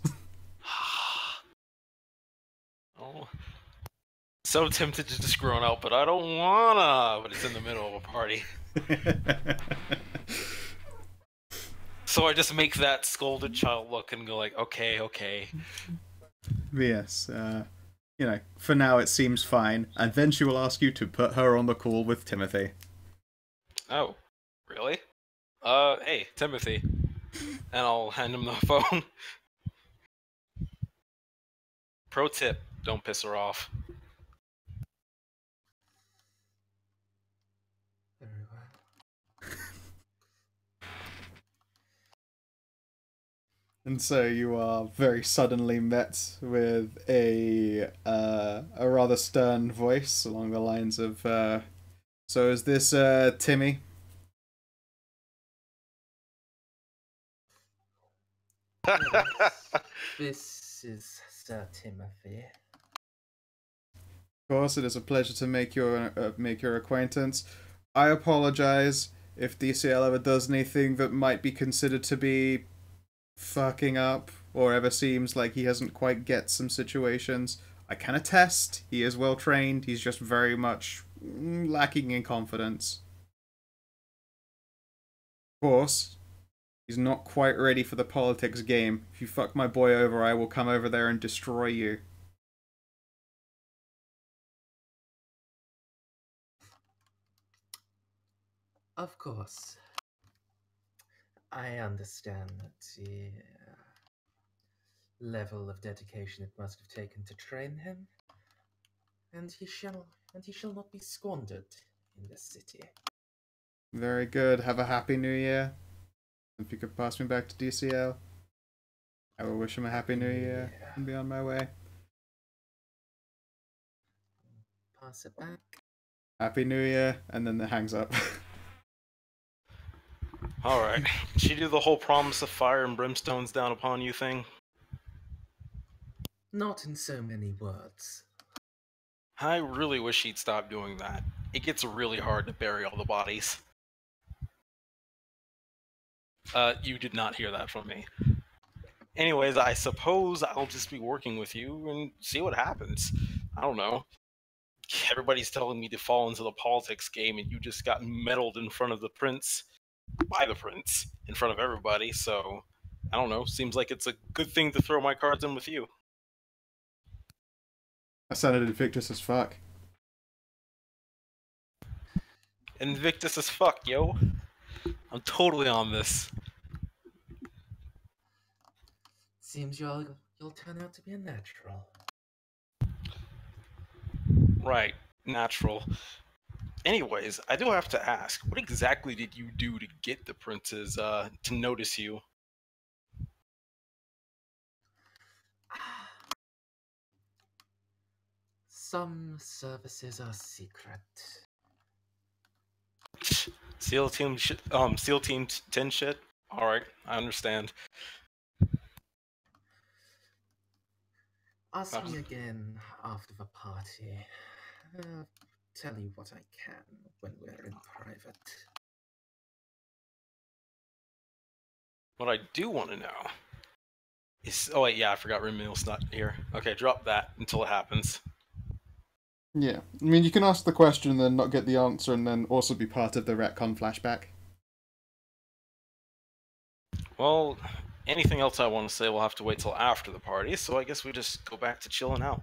S3: Oh. So tempted to just groan out, but I don't wanna. But it's in the middle of a party. So I just make that scolded child look and go like, okay.
S2: Yes, you know, for now it seems fine. And then she will ask you to put her on the call with Timothy.
S3: Oh, really? Hey, Timothy. And I'll hand him the phone. Pro tip, don't piss her off.
S5: Very well.
S2: And so you are very suddenly met with a rather stern voice along the lines of, so is this Timmy?
S5: This is Sir Timothy.
S2: Of course, it is a pleasure to make your acquaintance. I apologize if DCL ever does anything that might be considered to be fucking up, or ever seems like he hasn't quite get some situations. I can attest, he is well trained, he's just very much lacking in confidence. Of course, he's not quite ready for the politics game. If you fuck my boy over, I will come over there and destroy you.
S5: Of course. I understand the level of dedication it must have taken to train him, and he shall not be squandered in this city.
S2: Very good. Have a happy new year. If you could pass me back to DCL, I will wish him a happy new year and be on my way.
S5: Pass it back.
S2: Happy New Year, and then it hangs up.
S3: Alright. She do the whole promise of fire and brimstones down upon you thing?
S5: Not in so many words.
S3: I really wish she'd stop doing that. It gets really hard to bury all the bodies. You did not hear that from me. Anyways, I suppose I'll just be working with you and see what happens. I don't know. Everybody's telling me to fall into the politics game, and you just got meddled in front of the prince, by the prince, in front of everybody, so I don't know. Seems like it's a good thing to throw my cards in with you.
S2: I sounded Invictus as fuck.
S3: Invictus as fuck, yo. I'm totally on this.
S5: Seems you'll turn out to be a natural.
S3: Right, natural. Anyways, I do have to ask, what exactly did you do to get the princes to notice you?
S5: Some services are secret.
S3: SEAL Team 10 shit. All right, I understand.
S5: Ask me again after the party. Tell you what I can when we're in private.
S3: What I do want to know is... Oh, wait, yeah, I forgot Remil's not here. Okay, drop that until it happens.
S2: Yeah. I mean, you can ask the question and then not get the answer and then also be part of the retcon flashback.
S3: Well, anything else I want to say will have to wait till after the party, so I guess we just go back to chilling out.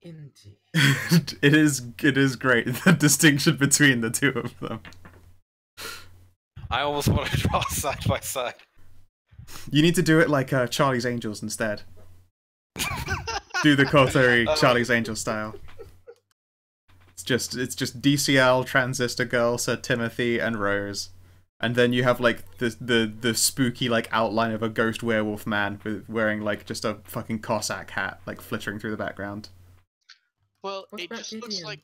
S5: Indeed.
S2: It is great, the distinction between the two of them.
S3: I almost want to draw side by side.
S2: You need to do it like Charlie's Angels instead. Do the Kothari Charlie's Angels style. It's just DCL, Transistor Girl, Sir Timothy, and Rose. And then you have like the spooky like outline of a ghost werewolf man with wearing like just a fucking Cossack hat like flittering through the background.
S1: Well,
S5: What
S1: it
S5: about
S1: just looks
S5: Gideon?
S1: like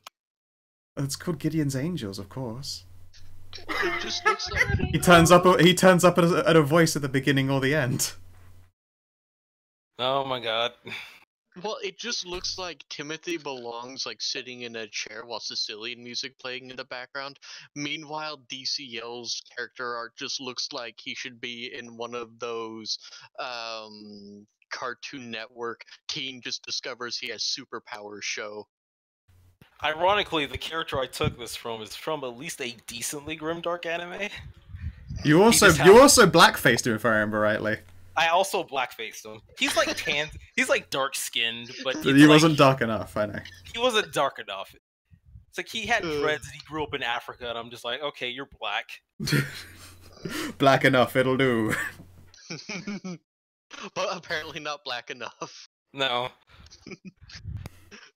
S2: It's called Gideon's Angels, of course.
S1: it just looks like
S2: He turns up at a voice at the beginning or the end.
S3: Oh my god.
S1: well, it just looks like Timothy belongs like sitting in a chair while Sicilian music playing in the background. Meanwhile, DCL's character art just looks like he should be in one of those Cartoon Network teen just discovers he has superpowers show.
S3: Ironically, the character I took this from is from at least a decently grimdark anime.
S2: You also blackfaced him if I remember rightly.
S3: I also blackfaced him. He's like tan. He's like dark skinned, but
S2: He wasn't dark enough, I know.
S3: He wasn't dark enough. It's like he had dreads and he grew up in Africa, and I'm just like, okay, you're black.
S2: Black enough, it'll do.
S1: But apparently not black enough.
S3: No.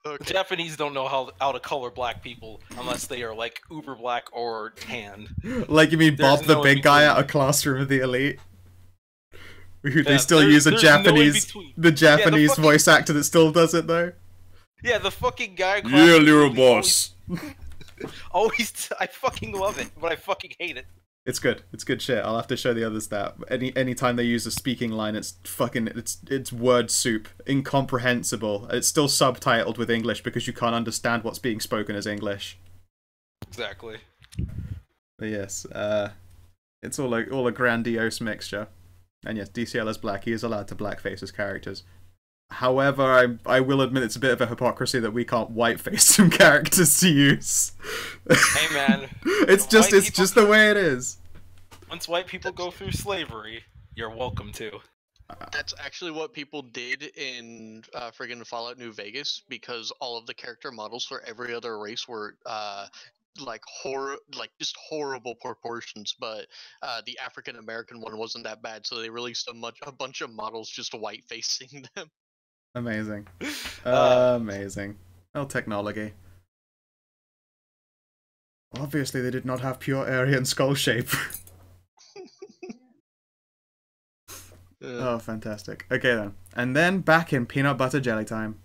S1: Okay.
S3: The Japanese don't know how to color black people unless they are like uber black or tan.
S2: Like you mean Bob
S3: There's
S2: the
S3: no
S2: big guy
S3: in-between.
S2: at a classroom of the elite? Who they
S3: Yeah,
S2: still
S3: there's-
S2: use a
S3: there's no
S2: Japanese
S3: in-between.
S2: the Japanese
S3: fucking-
S2: voice actor that still does it though?
S3: Yeah, the fucking guy. across
S2: Yeah,
S3: the
S2: little
S3: street
S2: boss.
S3: Always, I fucking love it, but I fucking hate it.
S2: It's good. It's good shit. I'll have to show the others that. Any time they use a speaking line, it's fucking it's word soup, incomprehensible. It's still subtitled with English because you can't understand what's being spoken as English.
S3: Exactly.
S2: But yes, it's all a grandiose mixture. And yes, DCL is black. He is allowed to blackface his characters. However, I will admit it's a bit of a hypocrisy that we can't whiteface some characters to use.
S3: Hey man,
S2: it's just the way it is.
S3: once white people go through slavery, you're welcome to.
S1: That's actually what people did in friggin' Fallout New Vegas, because all of the character models for every other race were just horrible proportions, but the African American one wasn't that bad, so they released a bunch of models just white facing them.
S2: Amazing. Amazing. Oh, technology. Obviously, they did not have pure Aryan skull shape. Oh, fantastic. Okay, then. And then back in peanut butter jelly time.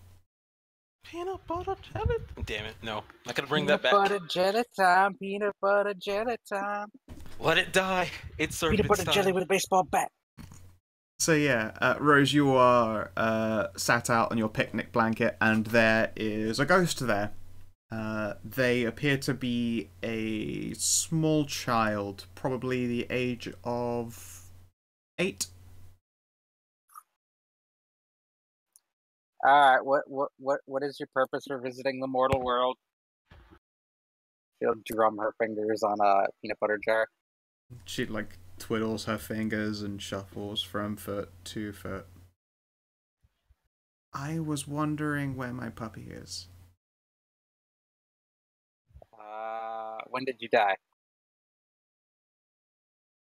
S3: Peanut butter jelly. Damn it, no. I could bring that back.
S4: Peanut butter jelly time, peanut butter jelly time.
S3: Let it die. It's served
S4: Peanut butter
S3: its
S4: jelly
S3: time.
S4: with a baseball bat.
S2: So yeah, Rose, you are sat out on your picnic blanket, and there is a ghost there. They appear to be a small child, probably the age of 8.
S4: Alright, what is your purpose for visiting the mortal world? She'll drum her fingers on a peanut butter jar.
S2: She like twiddles her fingers and shuffles from foot to foot. I was wondering where my puppy is.
S4: When did you die?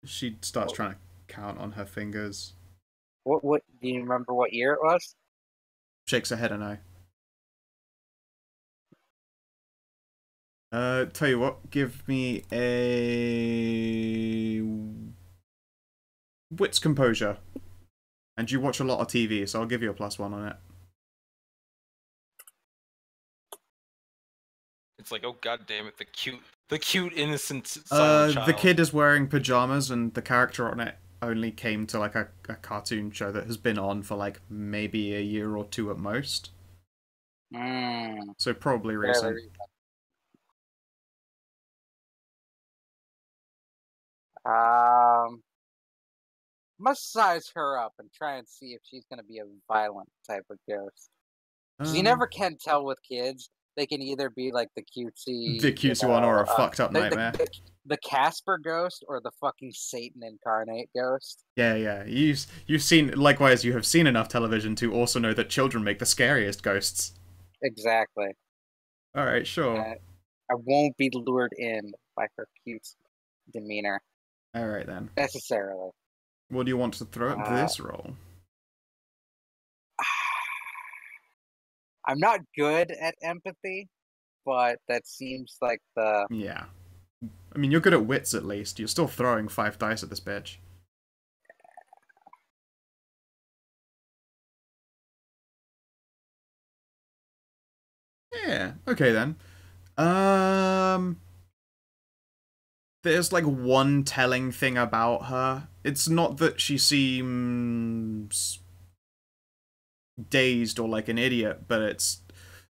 S2: She starts trying to count on her fingers.
S4: What do you remember what year it was?
S2: Shakes her head and I. Tell you what, give me a wits composure. And you watch a lot of TV, so I'll give you a +1 on it.
S3: It's like, oh god damn it, the cute innocent silent child.
S2: The kid is wearing pajamas, and the character on it only came to like a cartoon show that has been on for like maybe a year or two at most. So probably recent.
S4: Must size her up and try and see if she's gonna be a violent type of ghost. Because you never can tell with kids. They can either be like the cutesy
S2: one or a fucked up nightmare.
S4: The Casper ghost or the fucking Satan incarnate ghost.
S2: Yeah. You've seen, likewise, you have seen enough television to also know that children make the scariest ghosts.
S4: Exactly.
S2: All right, sure.
S4: I won't be lured in by her cute demeanor.
S2: All right then.
S4: Necessarily.
S2: What do you want to throw at this roll?
S4: I'm not good at empathy, but that seems like the...
S2: Yeah. I mean, you're good at wits at least. You're still throwing 5 dice at this bitch. Yeah, okay then. There's like one telling thing about her. It's not that she seems dazed or like an idiot, but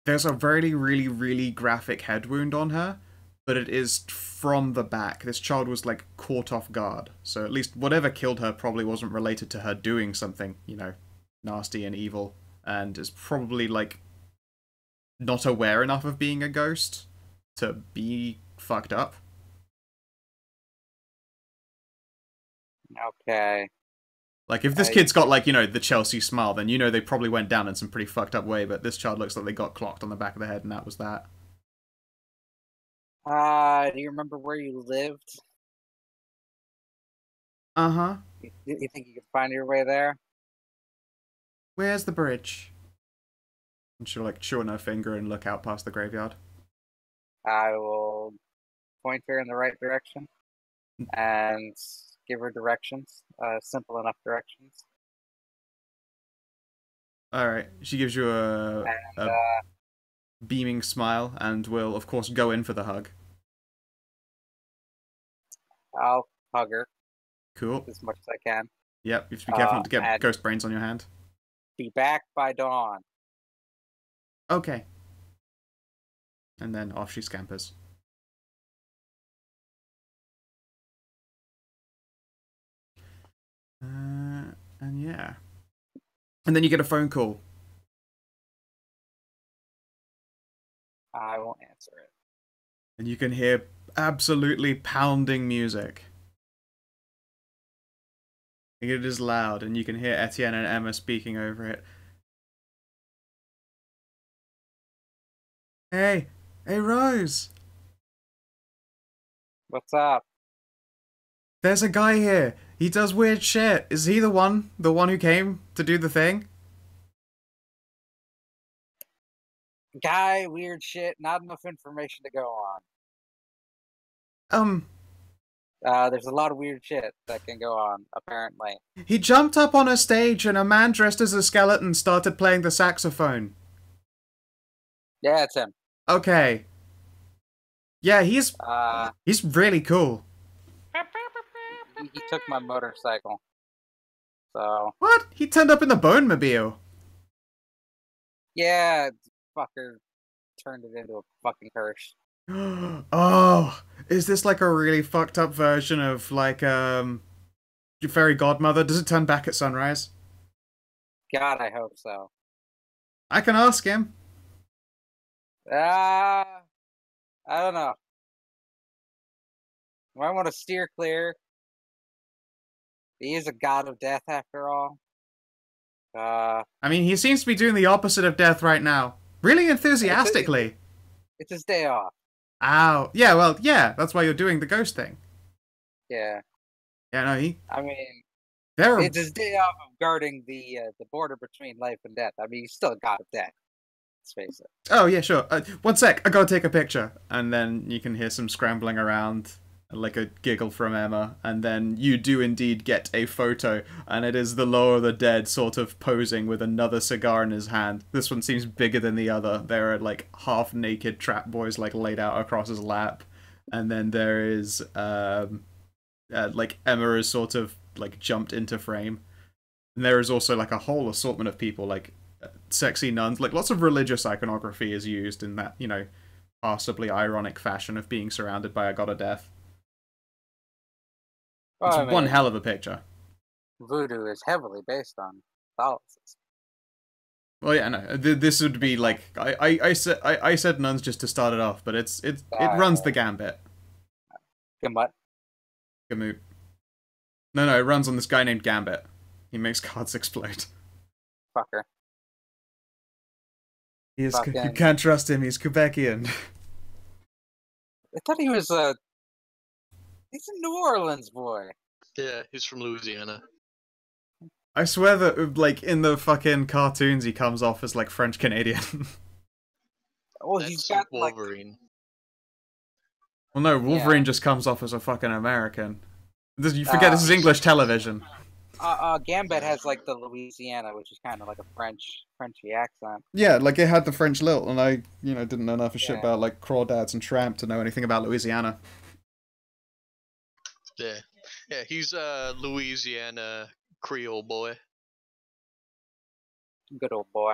S2: there's a very, really, really graphic head wound on her, but it is from the back. This child was like caught off guard, so at least whatever killed her probably wasn't related to her doing something, you know, nasty and evil, and is probably like not aware enough of being a ghost to be fucked up.
S4: Okay.
S2: Like, if this kid's got, like, you know, the Chelsea smile, then you know they probably went down in some pretty fucked up way, but this child looks like they got clocked on the back of the head, and that was that.
S4: Do you remember where you lived?
S2: Uh-huh.
S4: You think you could find your way there?
S2: Where's the bridge? And she'll, like, chew on her finger and look out past the graveyard.
S4: I will point her in the right direction and give her directions. Simple enough directions.
S2: Alright, she gives you a beaming smile and will, of course, go in for the hug.
S4: I'll hug her.
S2: Cool.
S4: As much as I can.
S2: Yep, you have to be careful not to get ghost brains on your hand.
S4: Be back by dawn.
S2: Okay. And then off she scampers. And yeah. And then you get a phone call.
S4: I won't answer it.
S2: And you can hear absolutely pounding music. It is loud, and you can hear Etienne and Emma speaking over it. Hey Rose!
S4: What's up?
S2: There's a guy here. He does weird shit. Is he the one who came to do the thing?
S4: Guy, weird shit, not enough information to go
S2: on.
S4: There's a lot of weird shit that can go on, apparently.
S2: He jumped up on a stage and a man dressed as a skeleton started playing the saxophone.
S4: Yeah, it's him.
S2: Okay. Yeah, he's really cool.
S4: He took my motorcycle. So.
S2: What? He turned up in the Bone-mobile.
S4: Yeah, fucker turned it into a fucking curse.
S2: Oh, is this like a really fucked up version of like your fairy godmother? Does it turn back at sunrise?
S4: God, I hope so.
S2: I can ask him.
S4: I don't know. I want to steer clear. He is a god of death after all.
S2: I mean, he seems to be doing the opposite of death right now. Really enthusiastically.
S4: It's his day off.
S2: Ow. Yeah, well, yeah, that's why you're doing the ghost thing.
S4: Yeah.
S2: Yeah, no,
S4: I mean, it's his day off of guarding the border between life and death. I mean, he's still a god of death. Let's face it.
S2: Oh, yeah, sure. 1 sec, I gotta take a picture. And then you can hear some scrambling around. like a giggle from Emma, and then you do indeed get a photo, and it is the Lord of the Dead sort of posing with another cigar in his hand. This one seems bigger than the other. There are like half-naked trap boys like laid out across his lap, and then there is like Emma is sort of like jumped into frame, and there is also like a whole assortment of people like sexy nuns, like lots of religious iconography is used in that, you know, possibly ironic fashion of being surrounded by a god of death. It's one hell of a picture.
S4: Voodoo is heavily based on Catholicism.
S2: Well, yeah, no. This would be like I said nuns just to start it off, but it runs the gambit.
S4: Gamut.
S2: Gamut. No, it runs on this guy named Gambit. He makes cards explode.
S4: Fucker.
S2: You can't trust him. He's Quebecian.
S4: I thought he was he's a New Orleans boy.
S1: Yeah, he's from Louisiana.
S2: I swear that, like, in the fucking cartoons, he comes off as, like, French-Canadian.
S4: Well,
S1: That's
S4: he's got,
S1: Wolverine.
S2: Well, no, Wolverine just comes off as a fucking American. You forget this is English television.
S4: Gambit has, like, the Louisiana, which is kind of like a Frenchy accent.
S2: Yeah, like, it had the French lilt, and I, you know, didn't know enough of shit about, like, Crawdads and Tramp to know anything about Louisiana.
S1: Yeah. Yeah, he's a Louisiana Creole boy.
S4: Good old boy.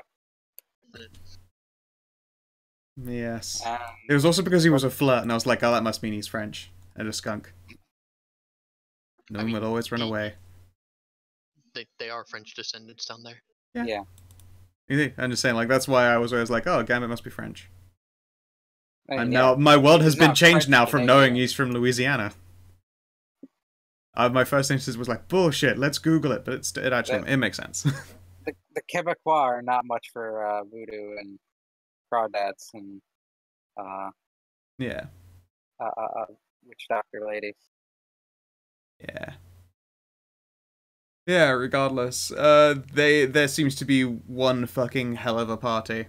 S2: Yes. It was also because he was a flirt, and I was like, oh, that must mean he's French. And a skunk. No one will always run away.
S1: They are French descendants down there.
S4: Yeah.
S2: I'm just saying, like, that's why I was always like, oh, Gambit must be French. And
S4: yeah.
S2: now my world has been changed
S4: French
S2: now from
S4: Canadian.
S2: knowing he's from Louisiana. My first instinct was like, bullshit, let's Google it, but it actually it makes sense.
S4: The Quebecois are not much for voodoo and crawdads and
S2: Yeah.
S4: witch doctor ladies.
S2: Yeah. Yeah, regardless. There seems to be one fucking hell of a party.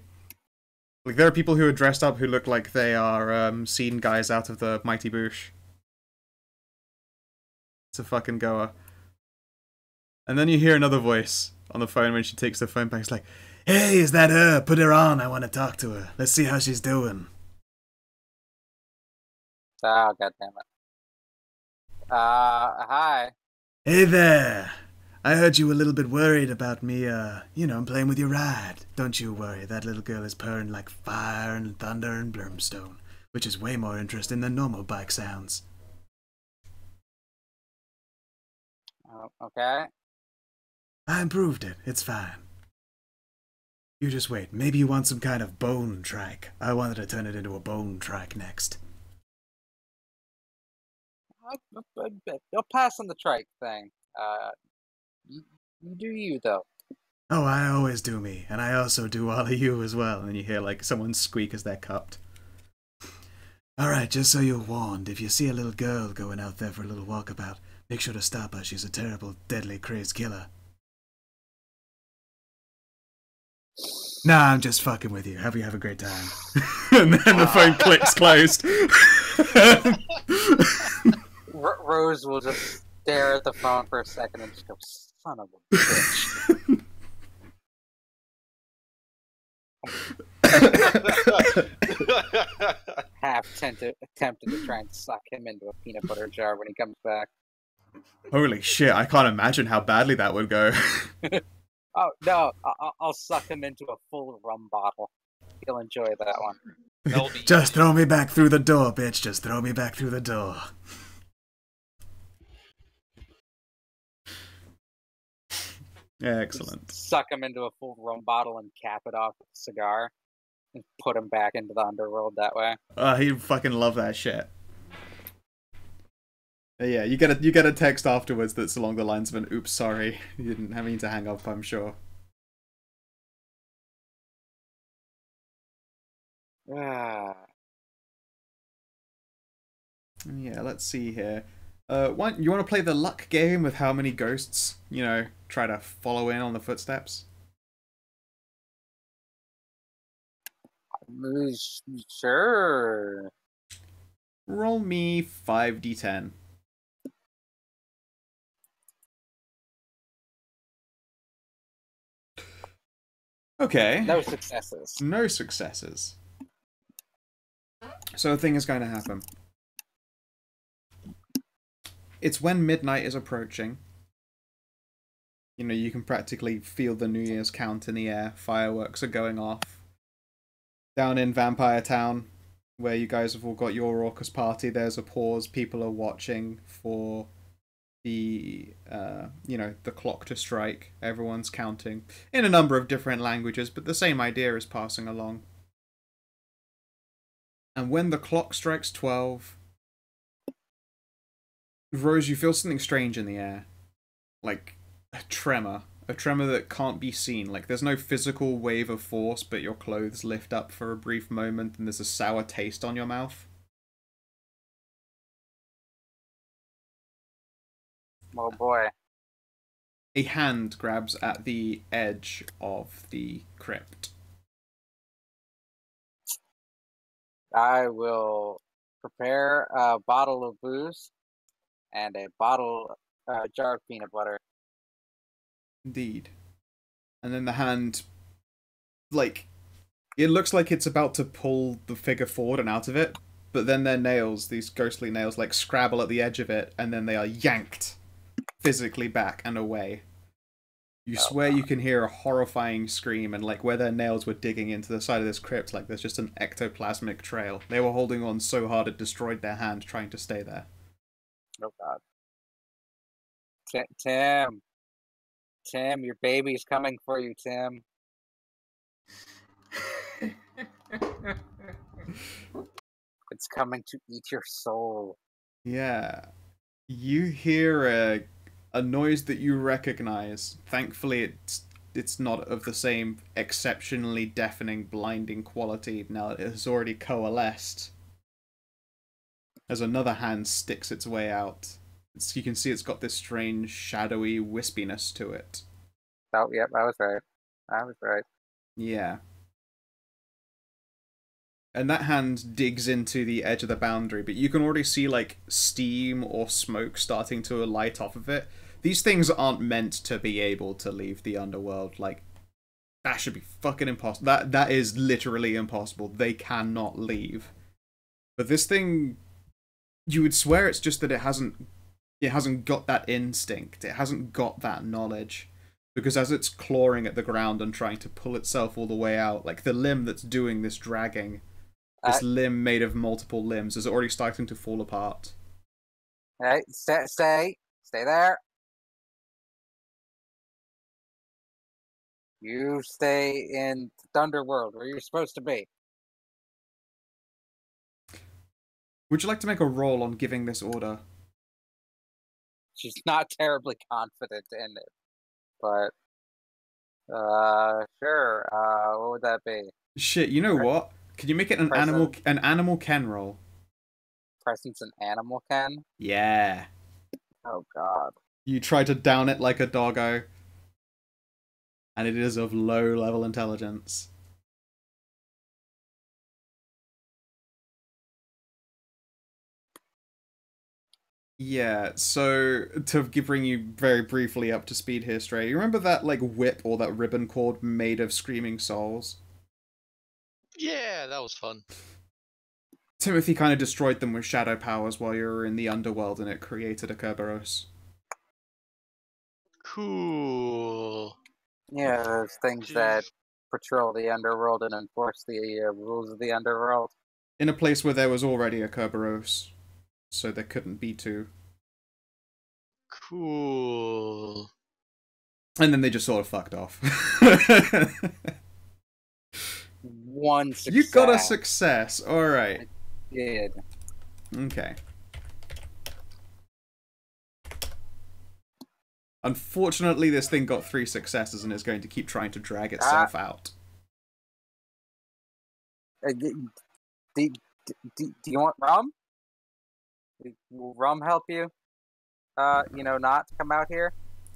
S2: Like, there are people who are dressed up who look like they are scene guys out of the Mighty Boosh. It's a fucking goer. And then you hear another voice on the phone when she takes the phone back. It's like, hey, is that her? Put her on. I want to talk to her. Let's see how she's doing.
S4: Oh, goddammit. Hi.
S2: Hey there. I heard you were a little bit worried about me, playing with your ride. Don't you worry. That little girl is purring like fire and thunder and brimstone, which is way more interesting than normal bike sounds.
S4: Okay.
S2: I improved it. It's fine. You just wait. Maybe you want some kind of bone trike. I wanted to turn it into a bone trike next.
S4: I'll pass on the trike thing. You do you, though.
S2: Oh, I always do me, and I also do all of you as well. And you hear, like, someone squeak as they're cupped. Alright, just so you're warned, if you see a little girl going out there for a little walkabout, make sure to stop her. She's a terrible, deadly, crazed killer. Nah, I'm just fucking with you. Hope you have a great time. And then the phone clicks closed.
S4: Rose will just stare at the phone for a second and just go, son of a bitch. Half attempted to try and suck him into a peanut butter jar when he comes back.
S2: Holy shit, I can't imagine how badly that would go.
S4: Oh, no, I'll suck him into a full rum bottle. He'll enjoy that one.
S2: Just throw me back through the door, bitch. Just throw me back through the door. Excellent.
S4: Suck him into a full rum bottle and cap it off with a cigar. And put him back into the underworld that way.
S2: He'd fucking love that shit. Yeah, you get a text afterwards that's along the lines of an "oops, sorry." You didn't have to hang up, I'm sure.
S4: Ah.
S2: Yeah, let's see here. You want to play the luck game with how many ghosts, try to follow in on the footsteps?
S4: Sure.
S2: Roll me 5d10. Okay.
S4: No successes.
S2: No successes. So a thing is going to happen. It's when midnight is approaching. You know, you can practically feel the New Year's count in the air. Fireworks are going off. Down in Vampire Town, where you guys have all got your raucous party, there's a pause. People are watching for the, the clock to strike. Everyone's counting in a number of different languages, but the same idea is passing along. And when the clock strikes 12, Rose, you feel something strange in the air. Like a tremor. A tremor that can't be seen. Like there's no physical wave of force, but your clothes lift up for a brief moment and there's a sour taste on your mouth.
S4: Oh boy.
S2: A hand grabs at the edge of the crypt.
S4: I will prepare a bottle of booze and a jar of peanut butter.
S2: Indeed. And then the hand, like, it looks like it's about to pull the figure forward and out of it, but then their nails, these ghostly nails, like, scrabble at the edge of it, and then they are yanked physically back and away. You swear you can hear a horrifying scream, and like where their nails were digging into the side of this crypt, like there's just an ectoplasmic trail. They were holding on so hard it destroyed their hand trying to stay there.
S4: Oh god. Tim, your baby's coming for you, Tim. It's coming to eat your soul.
S2: Yeah. You hear a noise that you recognize. Thankfully, it's not of the same exceptionally deafening, blinding quality now that it has already coalesced. As another hand sticks its way out. You can see it's got this strange, shadowy wispiness to it.
S4: Oh, yep, I was right.
S2: Yeah. And that hand digs into the edge of the boundary, but you can already see, like, steam or smoke starting to light off of it. These things aren't meant to be able to leave the underworld. Like, that should be fucking impossible. That is literally impossible. They cannot leave. But this thing, you would swear it's just that it hasn't got that instinct. It hasn't got that knowledge. Because as it's clawing at the ground and trying to pull itself all the way out, like the limb that's doing this dragging, this limb made of multiple limbs, is already starting to fall apart.
S4: Hey, stay there. You stay in Thunderworld where you're supposed to be.
S2: Would you like to make a roll on giving this order?
S4: She's not terribly confident in it, but sure. What would that be?
S2: Shit, you know what? Can you make it an animal Ken roll?
S4: Presence and animal Ken?
S2: Yeah.
S4: Oh god.
S2: You try to down it like a doggo, and it is of low level intelligence. Yeah, so to bring you very briefly up to speed here, Stray, you remember that like whip or that ribbon cord made of screaming souls?
S1: Yeah, that was fun.
S2: Timothy kind of destroyed them with shadow powers while you were in the underworld, and it created a Kerberos.
S1: Cool.
S4: Yeah, those things that patrol the underworld and enforce the rules of the underworld.
S2: In a place where there was already a Kerberos, so there couldn't be two.
S1: Cool.
S2: And then they just sort of fucked off.
S4: One success.
S2: You got a success. All right.
S4: I did.
S2: Okay. Unfortunately, this thing got 3 successes and is going to keep trying to drag itself out.
S4: Do you want rum? Will rum help you? Not to come out here?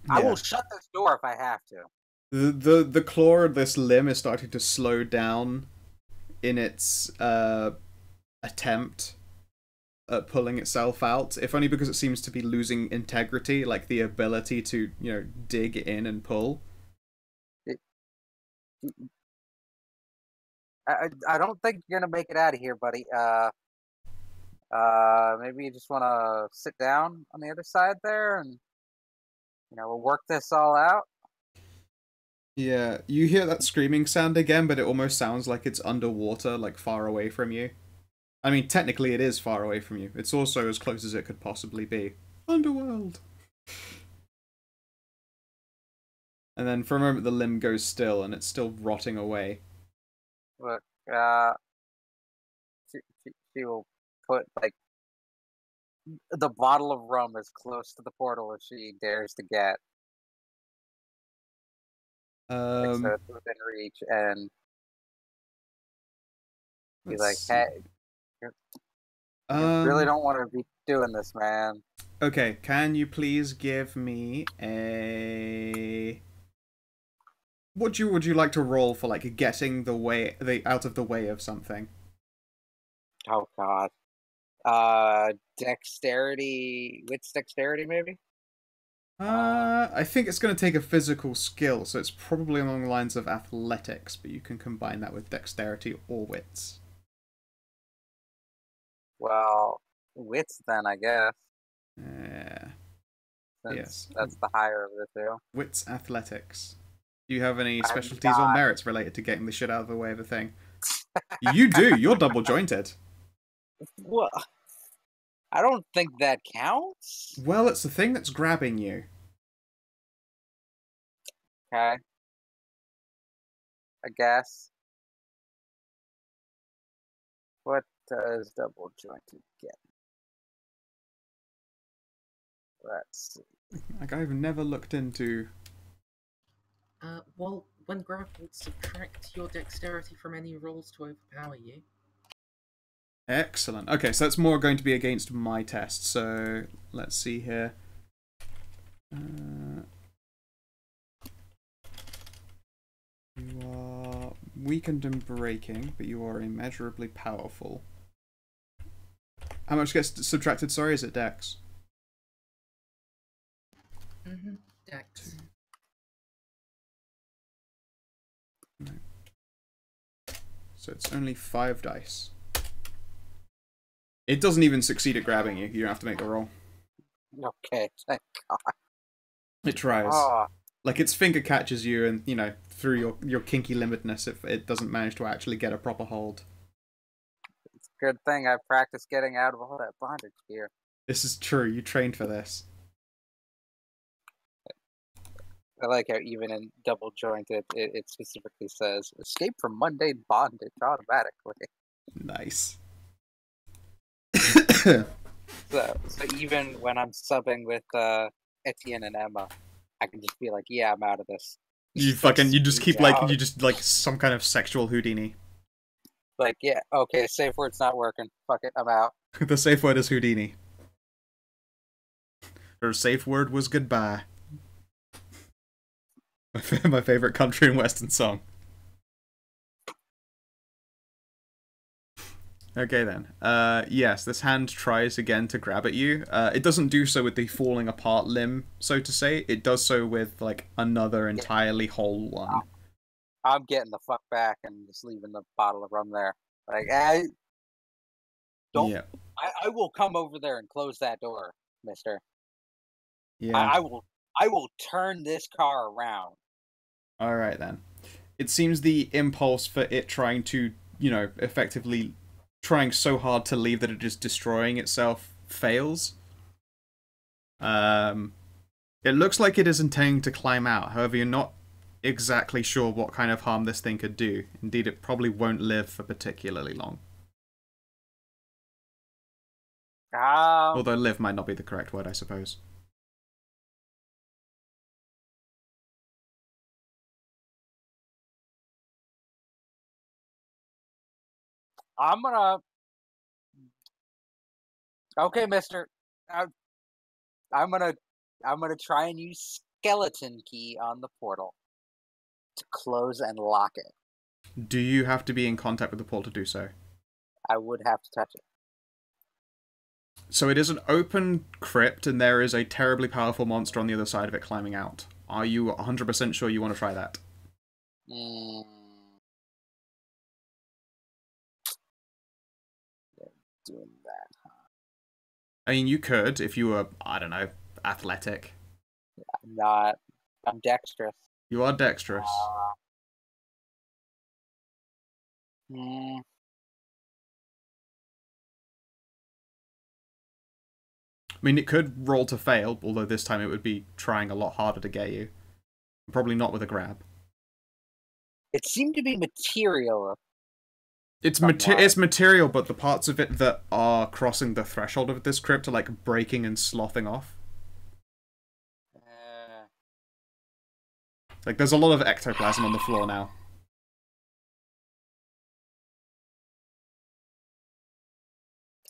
S4: Yeah. I will shut this door if I have to.
S2: The claw of this limb is starting to slow down in its attempt at pulling itself out, if only because it seems to be losing integrity, like the ability to, dig in and pull.
S4: I don't think you're gonna make it out of here, buddy. Maybe you just want to sit down on the other side there, and we'll work this all out.
S2: Yeah, you hear that screaming sound again, but it almost sounds like it's underwater, like far away from you. I mean, technically it is far away from you. It's also as close as it could possibly be. Underworld! And then for a moment the limb goes still, and it's still rotting away.
S4: Look, she will put, like, the bottle of rum as close to the portal as she dares to get. So it's within reach, and be like, hey, you really don't want to be doing this, man.
S2: Okay, can you please give me a... Would you like to roll for, like, getting out of the way of something?
S4: Oh, God. Dexterity... Wits dexterity, maybe?
S2: I think it's going to take a physical skill, so it's probably along the lines of athletics, but you can combine that with dexterity or wits.
S4: Well, wits then, I guess.
S2: Yeah.
S4: Yes. That's the higher of the two.
S2: Wits, athletics. Do you have any specialties or merits related to getting the shit out of the way of a thing? You do! You're double jointed.
S4: Well, I don't think that counts.
S2: Well, it's the thing that's grabbing you.
S4: Okay. I guess. What does double jointed get? Let's see.
S2: Like, I've never looked into...
S5: Well, when grappled, subtract your dexterity from any rolls to overpower you.
S2: Excellent. Okay, so that's more going to be against my test. So, let's see here. You are weakened and breaking, but you are immeasurably powerful. How much gets subtracted? Sorry, is it dex?
S5: Dex.
S2: No. So it's only 5 dice. It doesn't even succeed at grabbing you. You don't have to make the roll.
S4: Okay, thank God.
S2: It tries.
S4: Oh.
S2: Like, its finger catches you, and, through your kinky limitedness, it doesn't manage to actually get a proper hold.
S4: It's a good thing I practiced getting out of all that bondage gear.
S2: This is true. You trained for this.
S4: I like how even in double jointed, it specifically says, escape from mundane bondage automatically.
S2: Nice.
S4: So even when I'm subbing with Etienne and Emma, I can just be like, yeah, I'm out of this.
S2: You just keep like some kind of sexual Houdini.
S4: Like, yeah, okay, safe word's not working. Fuck it, I'm out.
S2: The safe word is Houdini. Her safe word was goodbye. My favorite country and western song. Okay then. Yes, this hand tries again to grab at you. It doesn't do so with the falling apart limb, so to say. It does so with, like, another entirely whole one.
S4: I'm getting the fuck back and just leaving the bottle of rum there. Like, I will come over there and close that door, mister.
S2: Yeah.
S4: I will turn this car around.
S2: Alright then. It seems the impulse for it trying to, effectively trying so hard to leave that it is destroying itself fails. It looks like it is intending to climb out. However, you're not exactly sure what kind of harm this thing could do. Indeed, it probably won't live for particularly long. Although live might not be the correct word, I suppose.
S4: I'm gonna... Okay, mister. I'm gonna try and use skeleton key on the portal to close and lock it.
S2: Do you have to be in contact with the portal to do so?
S4: I would have to touch it.
S2: So it is an open crypt, and there is a terribly powerful monster on the other side of it climbing out. Are you 100% sure you want to try that?
S4: Mm. Doing that.
S2: I mean, you could if you were, I don't know, athletic.
S4: I'm not. I'm dexterous.
S2: You are dexterous.
S4: Mm.
S2: I mean, it could roll to fail, although this time it would be trying a lot harder to get you. Probably not with a grab.
S4: It seemed to be material.
S2: It's
S4: somewhat.
S2: it's material, but the parts of it that are crossing the threshold of this crypt are like breaking and sloughing off. Like there's a lot of ectoplasm on the floor now.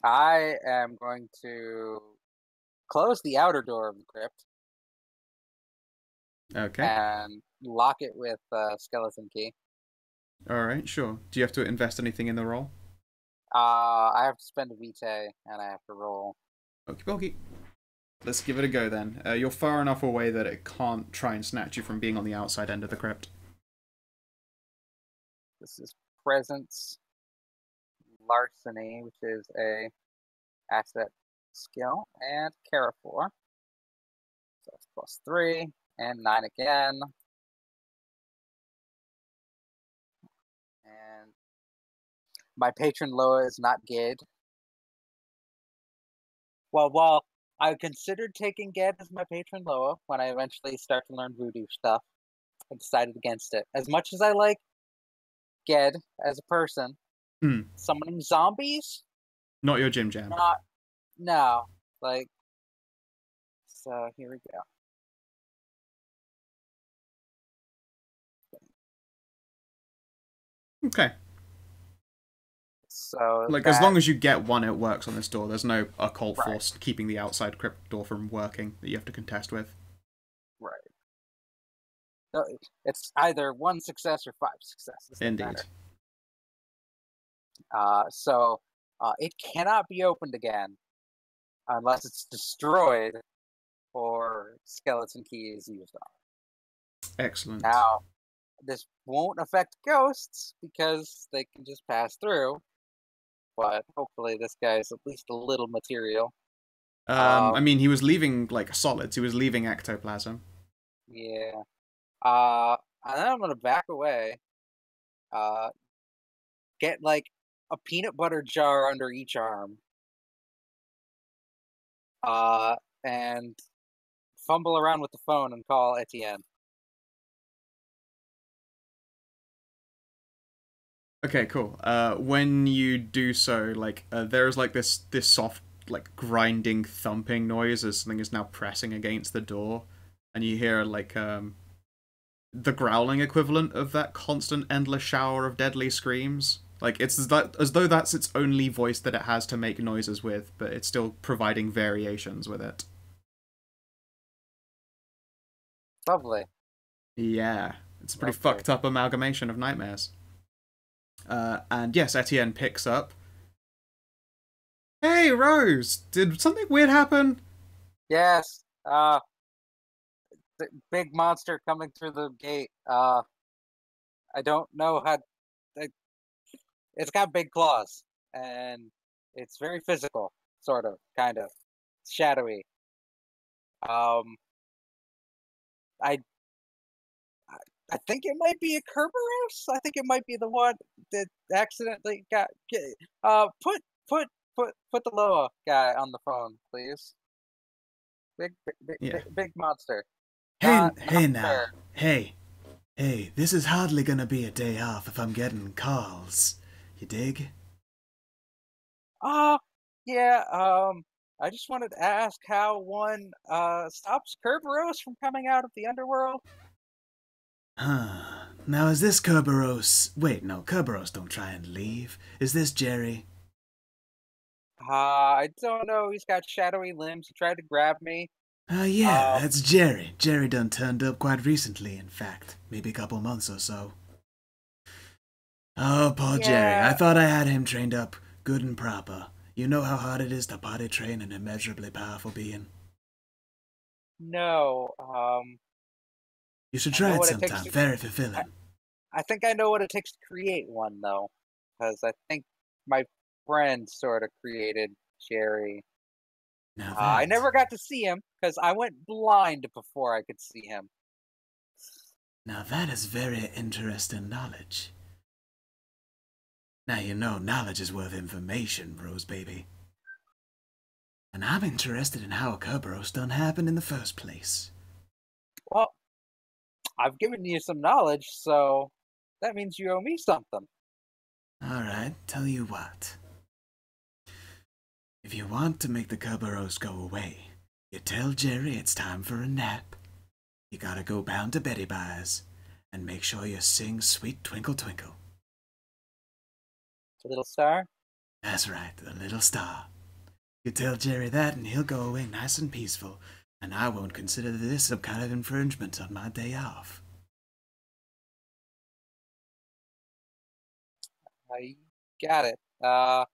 S4: I am going to close the outer door of the crypt
S2: Okay.
S4: and lock it with a skeleton key.
S2: Alright, sure. Do you have to invest anything in the roll?
S4: I have to spend a vitae and I have to roll.
S2: Okie dokie. Let's give it a go then. You're far enough away that it can't try and snatch you from being on the outside end of the crypt.
S4: This is presence larceny, which is a asset skill, and Carafor. So it's +3 and 9 again. And my patron Loa is not Gid. Well, while I considered taking Ged as my patron Loa when I eventually start to learn voodoo stuff, I decided against it. As much as I like Ged as a person, summoning zombies?
S2: Not your Jim Jam.
S4: No. Like, so here we go.
S2: Okay.
S4: So
S2: like as long as you get one, it works on this door. There's no occult force keeping the outside crypt door from working that you have to contest with.
S4: Right. So it's either 1 success or 5 successes.
S2: Indeed.
S4: So it cannot be opened again unless it's destroyed or skeleton key is used on it.
S2: Excellent.
S4: Now, this won't affect ghosts because they can just pass through. But hopefully this guy's at least a little material.
S2: I mean, he was leaving, like, solids. He was leaving ectoplasm.
S4: Yeah. And then I'm gonna back away. Get, like, a peanut butter jar under each arm. And fumble around with the phone and call Etienne.
S2: Okay, cool. When you do so, like, there's like this soft, like, grinding, thumping noise as something is now pressing against the door, and you hear like the growling equivalent of that constant, endless shower of deadly screams. Like it's as though that's its only voice that it has to make noises with, but it's still providing variations with it.
S4: Lovely.
S2: Yeah, it's a pretty fucked up amalgamation of nightmares. And yes, Etienne picks up. Hey, Rose! Did something weird happen?
S4: Yes. The big monster coming through the gate. I don't know how. It's got big claws, and it's very physical, sort of, kind of, shadowy. I think it might be a Kerberos. I think it might be the one that accidentally got. Put the Loa guy on the phone, please. Big monster.
S6: Hey now. Hey, this is hardly gonna be a day off if I'm getting calls. You dig?
S4: Yeah, I just wanted to ask how one stops Kerberos from coming out of the underworld.
S6: Huh. Now is this Kerberos? Wait, no, Kerberos don't try and leave. Is this Jerry?
S4: I don't know. He's got shadowy limbs. He tried to grab me.
S6: Yeah, that's Jerry. Jerry done turned up quite recently, in fact. Maybe a couple months or so. Oh, poor Jerry. I thought I had him trained up good and proper. You know how hard it is to potty train an immeasurably powerful being?
S4: No,
S6: You should
S4: I
S6: try
S4: know
S6: it
S4: what it takes
S6: sometime.
S4: to.
S6: Very fulfilling.
S4: I think I know what it takes to create one, though, because I think my friend sort of created Jerry.
S6: Now
S4: I
S6: that...
S4: never got to see him because I went blind before I could see him.
S6: Now that is very interesting knowledge. Now you know knowledge is worth information, Rose baby. And I'm interested in how a Kerberos done happened in the first place.
S4: Well, I've given you some knowledge, so that means you owe me something.
S6: Alright, tell you what. If you want to make the Kerberos go away, you tell Jerry it's time for a nap. You gotta go bound to Betty Buyers, and make sure you sing Sweet Twinkle Twinkle.
S4: The little star?
S6: That's right, the little star. You tell Jerry that and he'll go away nice and peaceful, and I won't consider this some kind of infringement on my day off.
S4: I got it. I'll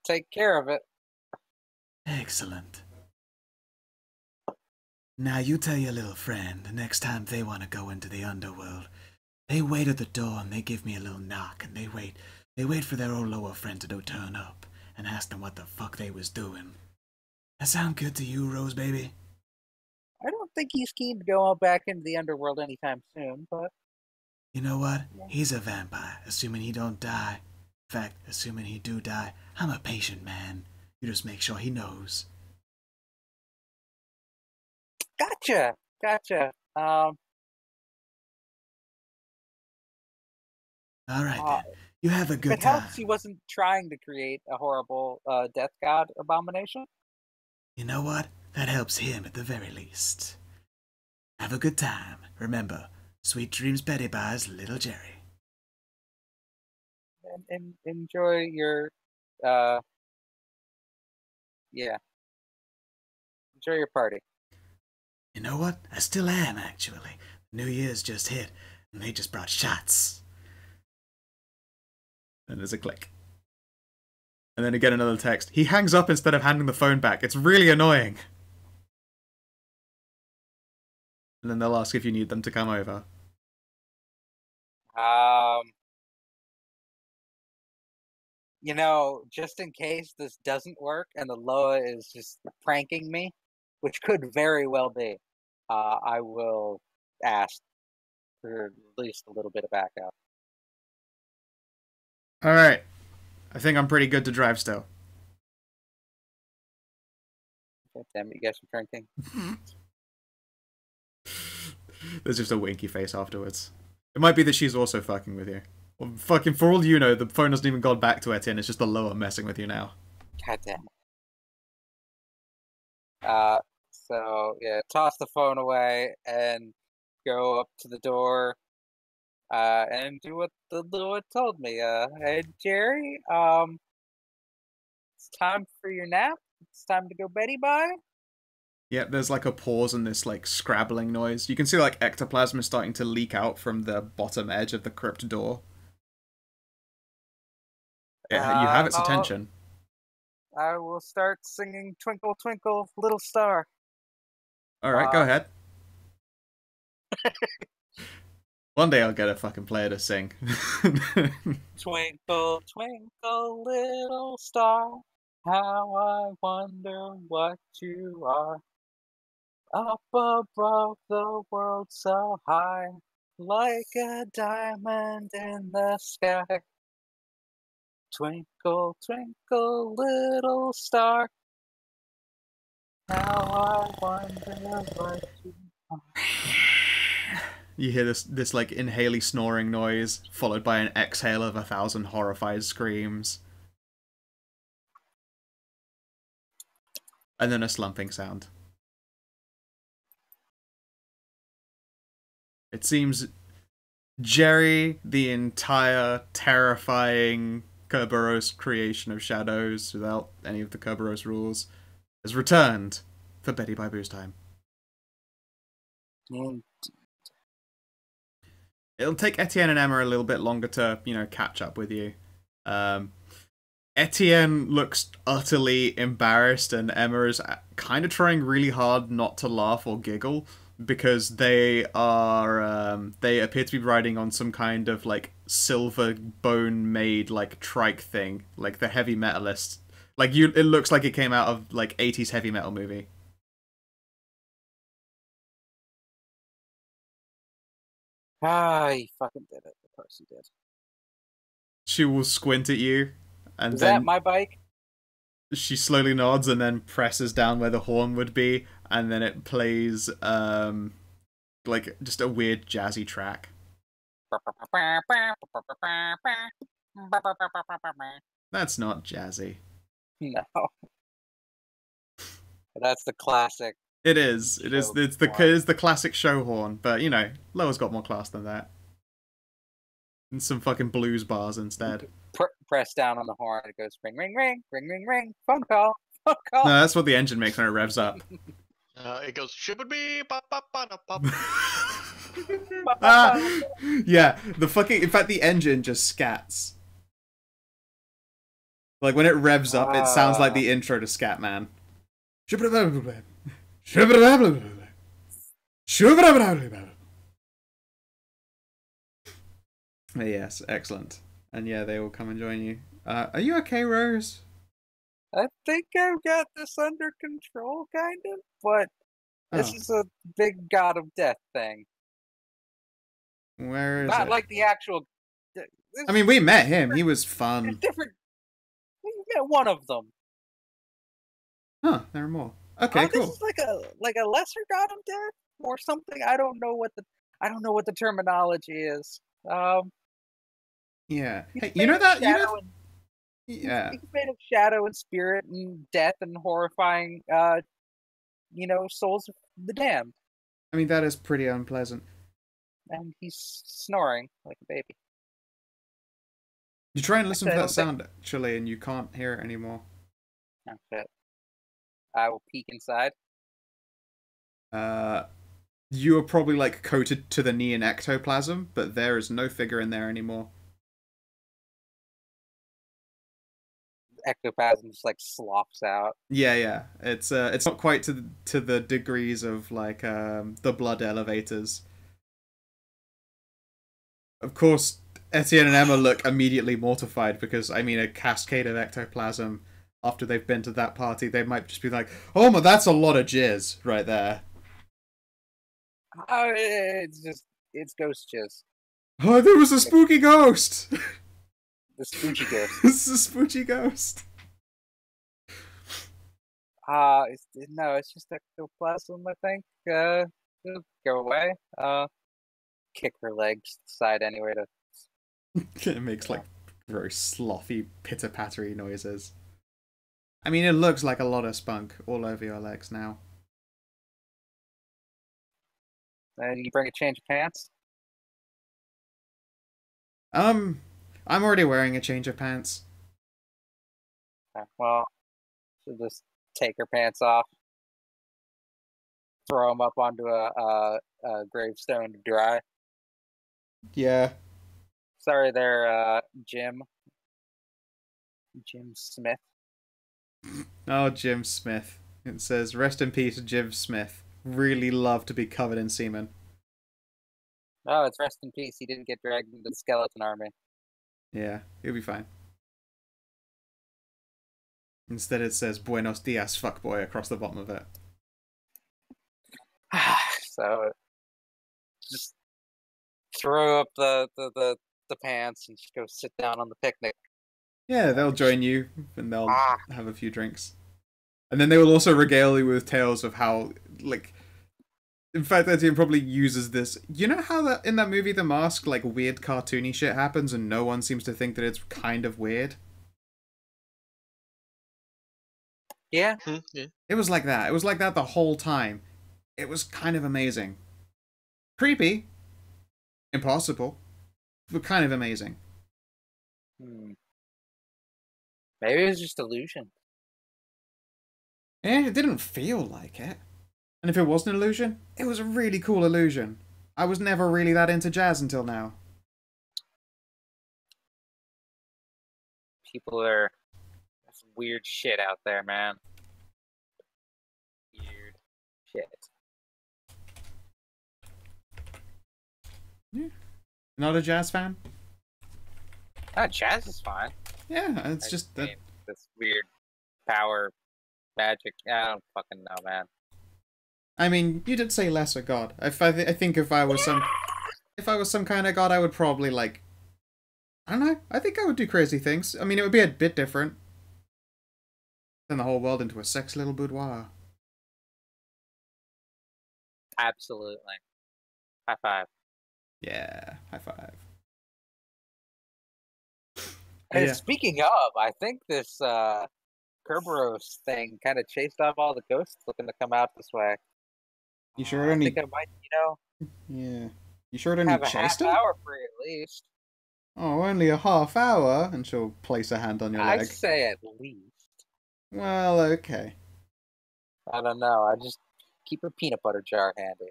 S4: take care of it.
S6: Excellent. Now you tell your little friend the next time they want to go into the underworld, they wait at the door and they give me a little knock and they wait. They wait for their old lower friend to turn up and ask them what the fuck they was doing. That sound good to you, Rose baby?
S4: I don't think he's keen to go back into the underworld anytime soon, but
S6: You know what? He's a vampire, assuming he don't die. In fact, assuming he do die, I'm a patient man. You just make sure he knows.
S4: gotcha.
S6: Alright then. You have a
S4: If
S6: good
S4: it
S6: time.
S4: helps, he wasn't trying to create a horrible death god abomination.
S6: You know what? That helps him at the very least. Have a good time. Remember, sweet dreams Betty buys little Jerry.
S4: And enjoy your, yeah, enjoy your party.
S6: You know what? I still am, actually. New Year's just hit, and they just brought shots. And there's a click. And then again another text. He hangs up instead of handing the phone back. It's really annoying. And then they'll ask if you need them to come over.
S4: You know, just in case this doesn't work and the Loa is just pranking me, which could very well be, I will ask for at least a little bit of backup.
S2: Alright. I think I'm pretty good to drive still.
S4: God damn it, you guys are drinking.
S2: There's just a winky face afterwards. It might be that she's also fucking with you. Well, fucking, for all you know, the phone hasn't even gone back to Etienne, it's just the lower messing with you now.
S4: God damn it. So, yeah, toss the phone away and go up to the door and do what the Loa told me. Hey, Jerry, it's time for your nap. It's time to go Betty bye.
S2: Yep, there's like a pause and this like scrabbling noise. You can see like ectoplasm is starting to leak out from the bottom edge of the crypt door. Yeah, you have its attention.
S4: I will start singing Twinkle Twinkle Little Star.
S2: Alright, go ahead. One day I'll get a fucking player to sing.
S4: Twinkle, twinkle, little star, how I wonder what you are. Up above the world so high, like a diamond in the sky. Twinkle, twinkle, little star, how I wonder what you are.
S2: You hear this like inhaley snoring noise, followed by an exhale of 1,000 horrified screams. And then a slumping sound. It seems Jerry, the entire terrifying Kerberos creation of shadows without any of the Kerberos rules, has returned for Betty by Boo's time. It'll take Etienne and Emma a little bit longer to, catch up with you. Etienne looks utterly embarrassed, and Emma is kind of trying really hard not to laugh or giggle because they appear to be riding on some kind of like silver bone made like trike thing, like the heavy metalist. Like it looks like it came out of like 80s heavy metal movie.
S4: Ah, he fucking did it. Of course he did.
S2: She will squint at you, and
S4: Is
S2: then
S4: that my bike?
S2: she slowly nods and then presses down where the horn would be, and then it plays like just a weird jazzy track. That's not jazzy.
S4: No. That's the classic.
S2: It is. It is. It's the classic show horn, but you know, Loa's got more class than that. And some fucking blues bars instead.
S4: Press down on the horn. It goes ring, ring, ring, ring, ring, ring. Phone call. Phone call.
S2: No, that's what the engine makes when it revs up.
S1: It goes shibba pop pop pop pop.
S2: Yeah, the fucking. In fact, the engine just scats. Like when it revs up, it sounds like the intro to Scatman. Yes, excellent. And yeah, they will come and join you. Are you okay, Rose?
S4: I think I've got this under control, kind of, but this is a big god of death thing.
S2: Where is
S4: Not
S2: it?
S4: like the actual.
S2: I mean, we met him. He was fun.
S4: Different. We met one of them.
S2: Huh? There are more. Okay, cool.
S4: This is like a lesser god of death or something. I don't know what the terminology is.
S2: Yeah. Hey, you know that? Yeah.
S4: He's made of shadow and spirit and death and horrifying, souls of the damned.
S2: I mean, that is pretty unpleasant.
S4: And he's snoring like a baby.
S2: You try and listen for that sound, actually, and you can't hear it anymore.
S4: Oh, shit. I will peek inside.
S2: You are probably, like, coated to the knee in ectoplasm, but there is no figure in there anymore.
S4: Ectoplasm just, like, sloughs out.
S2: Yeah. It's not quite to the degrees of, like, the blood elevators. Of course, Etienne and Emma look immediately mortified because, I mean, a cascade of ectoplasm, after they've been to that party, they might just be like, oh, my, that's a lot of jizz right there.
S4: Oh, it's ghost jizz.
S2: Oh, there was a spooky ghost!
S4: The spooky ghost.
S2: This is a spooky ghost.
S4: It's just ectoplasm, I think. It'll go away. Kick her legs to the side anyway to...
S2: It makes, like, very slothy, pitter-pattery noises. I mean, it looks like a lot of spunk all over your legs now.
S4: You bring a change of pants?
S2: I'm already wearing a change of pants.
S4: Okay, well, she'll just take her pants off, throw them up onto a gravestone to dry.
S2: Yeah.
S4: Sorry there, Jim Smith.
S2: Oh, Jim Smith. It says, rest in peace, Jim Smith. Really love to be covered in semen.
S4: Oh, it's rest in peace. He didn't get dragged into the skeleton army.
S2: Yeah, he'll be fine. Instead it says, Buenos dias, fuckboy, across the bottom of it.
S4: So, just throw up the pants and just go sit down on the picnic.
S2: Yeah, they'll join you, and they'll have a few drinks. And then they will also regale you with tales of how, like... In fact, Etienne probably uses this... You know how that in that movie, The Mask, like, weird cartoony shit happens and no one seems to think that it's kind of weird?
S4: Yeah?
S1: Yeah.
S2: It was like that. It was like that the whole time. It was kind of amazing. Creepy. Impossible. But kind of amazing.
S4: Maybe it was just illusion.
S2: Yeah, it didn't feel like it. And if it was an illusion, it was a really cool illusion. I was never really that into jazz until now.
S4: People are That's weird shit out there, man. Weird shit.
S2: Yeah. Not a jazz fan?
S4: Jazz is fine.
S2: Yeah, it's
S4: I
S2: just that.
S4: mean, this weird power magic. I don't fucking know, man.
S2: I mean, you did say lesser god. I think if I was some kind of god, I would probably like. I don't know. I think I would do crazy things. I mean, it would be a bit different. Turn the whole world into a sex little boudoir.
S4: Absolutely. High five.
S2: Yeah, high five.
S4: And
S2: Yeah.
S4: speaking of, I think this Kerberos thing kind of chased off all the ghosts looking to come out this way.
S2: You sure it
S4: I
S2: only?
S4: think I might,
S2: Yeah. You sure it only
S4: have a
S2: chased
S4: half
S2: her?
S4: hour free at least.
S2: Oh, only a half hour, and she'll place a hand on your
S4: I'd
S2: leg.
S4: say at least.
S2: Well, okay.
S4: I don't know. I just keep a peanut butter jar handy.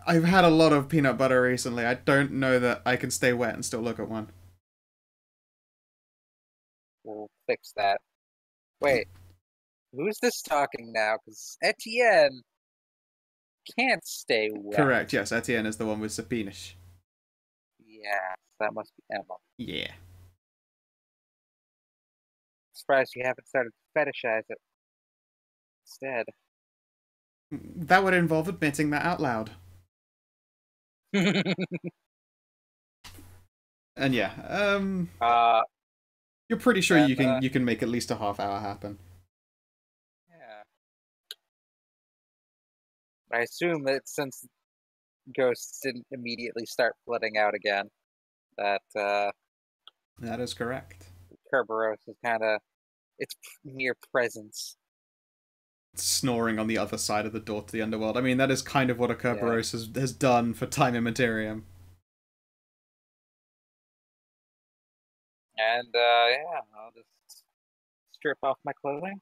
S2: I've had a lot of peanut butter recently. I don't know that I can stay wet and still look at one.
S4: We'll fix that. Wait, who's this talking now? Because Etienne can't stay wet.
S2: Correct, yes. Etienne is the one with Sapinish.
S4: Yeah, that must be Emma.
S2: Yeah.
S4: Surprised you haven't started to fetishize it instead.
S2: That would involve admitting that out loud. And yeah, you're pretty sure you can make at least a half hour happen.
S4: Yeah. I assume that since ghosts didn't immediately start flooding out again, that
S2: That is correct.
S4: Kerberos is kind of its mere presence.
S2: Snoring on the other side of the door to the underworld. I mean, that is kind of what a Kerberos has done for time immaterium.
S4: And yeah, I'll just strip off my clothing.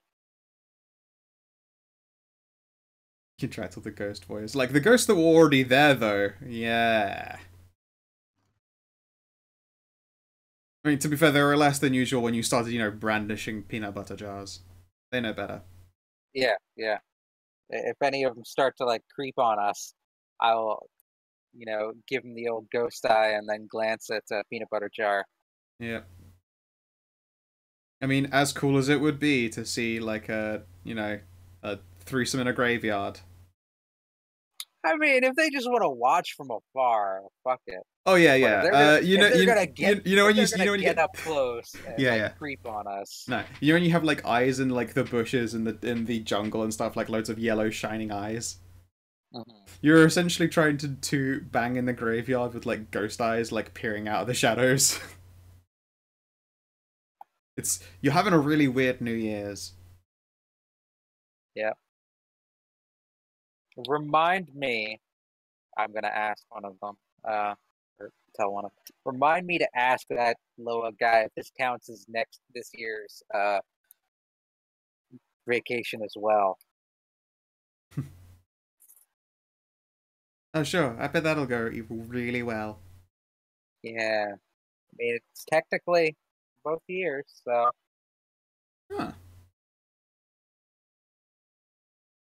S2: You can try till the ghost voice. Like, the ghosts that were already there, though. Yeah. I mean, to be fair, they were less than usual when you started, brandishing peanut butter jars. They know better.
S4: Yeah, yeah. If any of them start to, creep on us, I'll, give them the old ghost eye and then glance at a peanut butter jar.
S2: Yeah. I mean, as cool as it would be to see, a threesome in a graveyard.
S4: I mean, if they just want to watch from afar, fuck it.
S2: Oh yeah, yeah.
S4: When you get up close and creep on us.
S2: No, when you have eyes in the bushes in the jungle and stuff, loads of yellow shining eyes.
S4: Mm-hmm.
S2: You're essentially trying to bang in the graveyard with ghost eyes peering out of the shadows. You're having a really weird New Year's.
S4: Yeah. Remind me. I'm gonna ask one of them. Or tell one of them. Remind me to ask that Loa guy if this counts as this year's vacation as well.
S2: Oh sure, I bet that'll go really well.
S4: Yeah, I mean it's technically both years, so.
S2: Huh.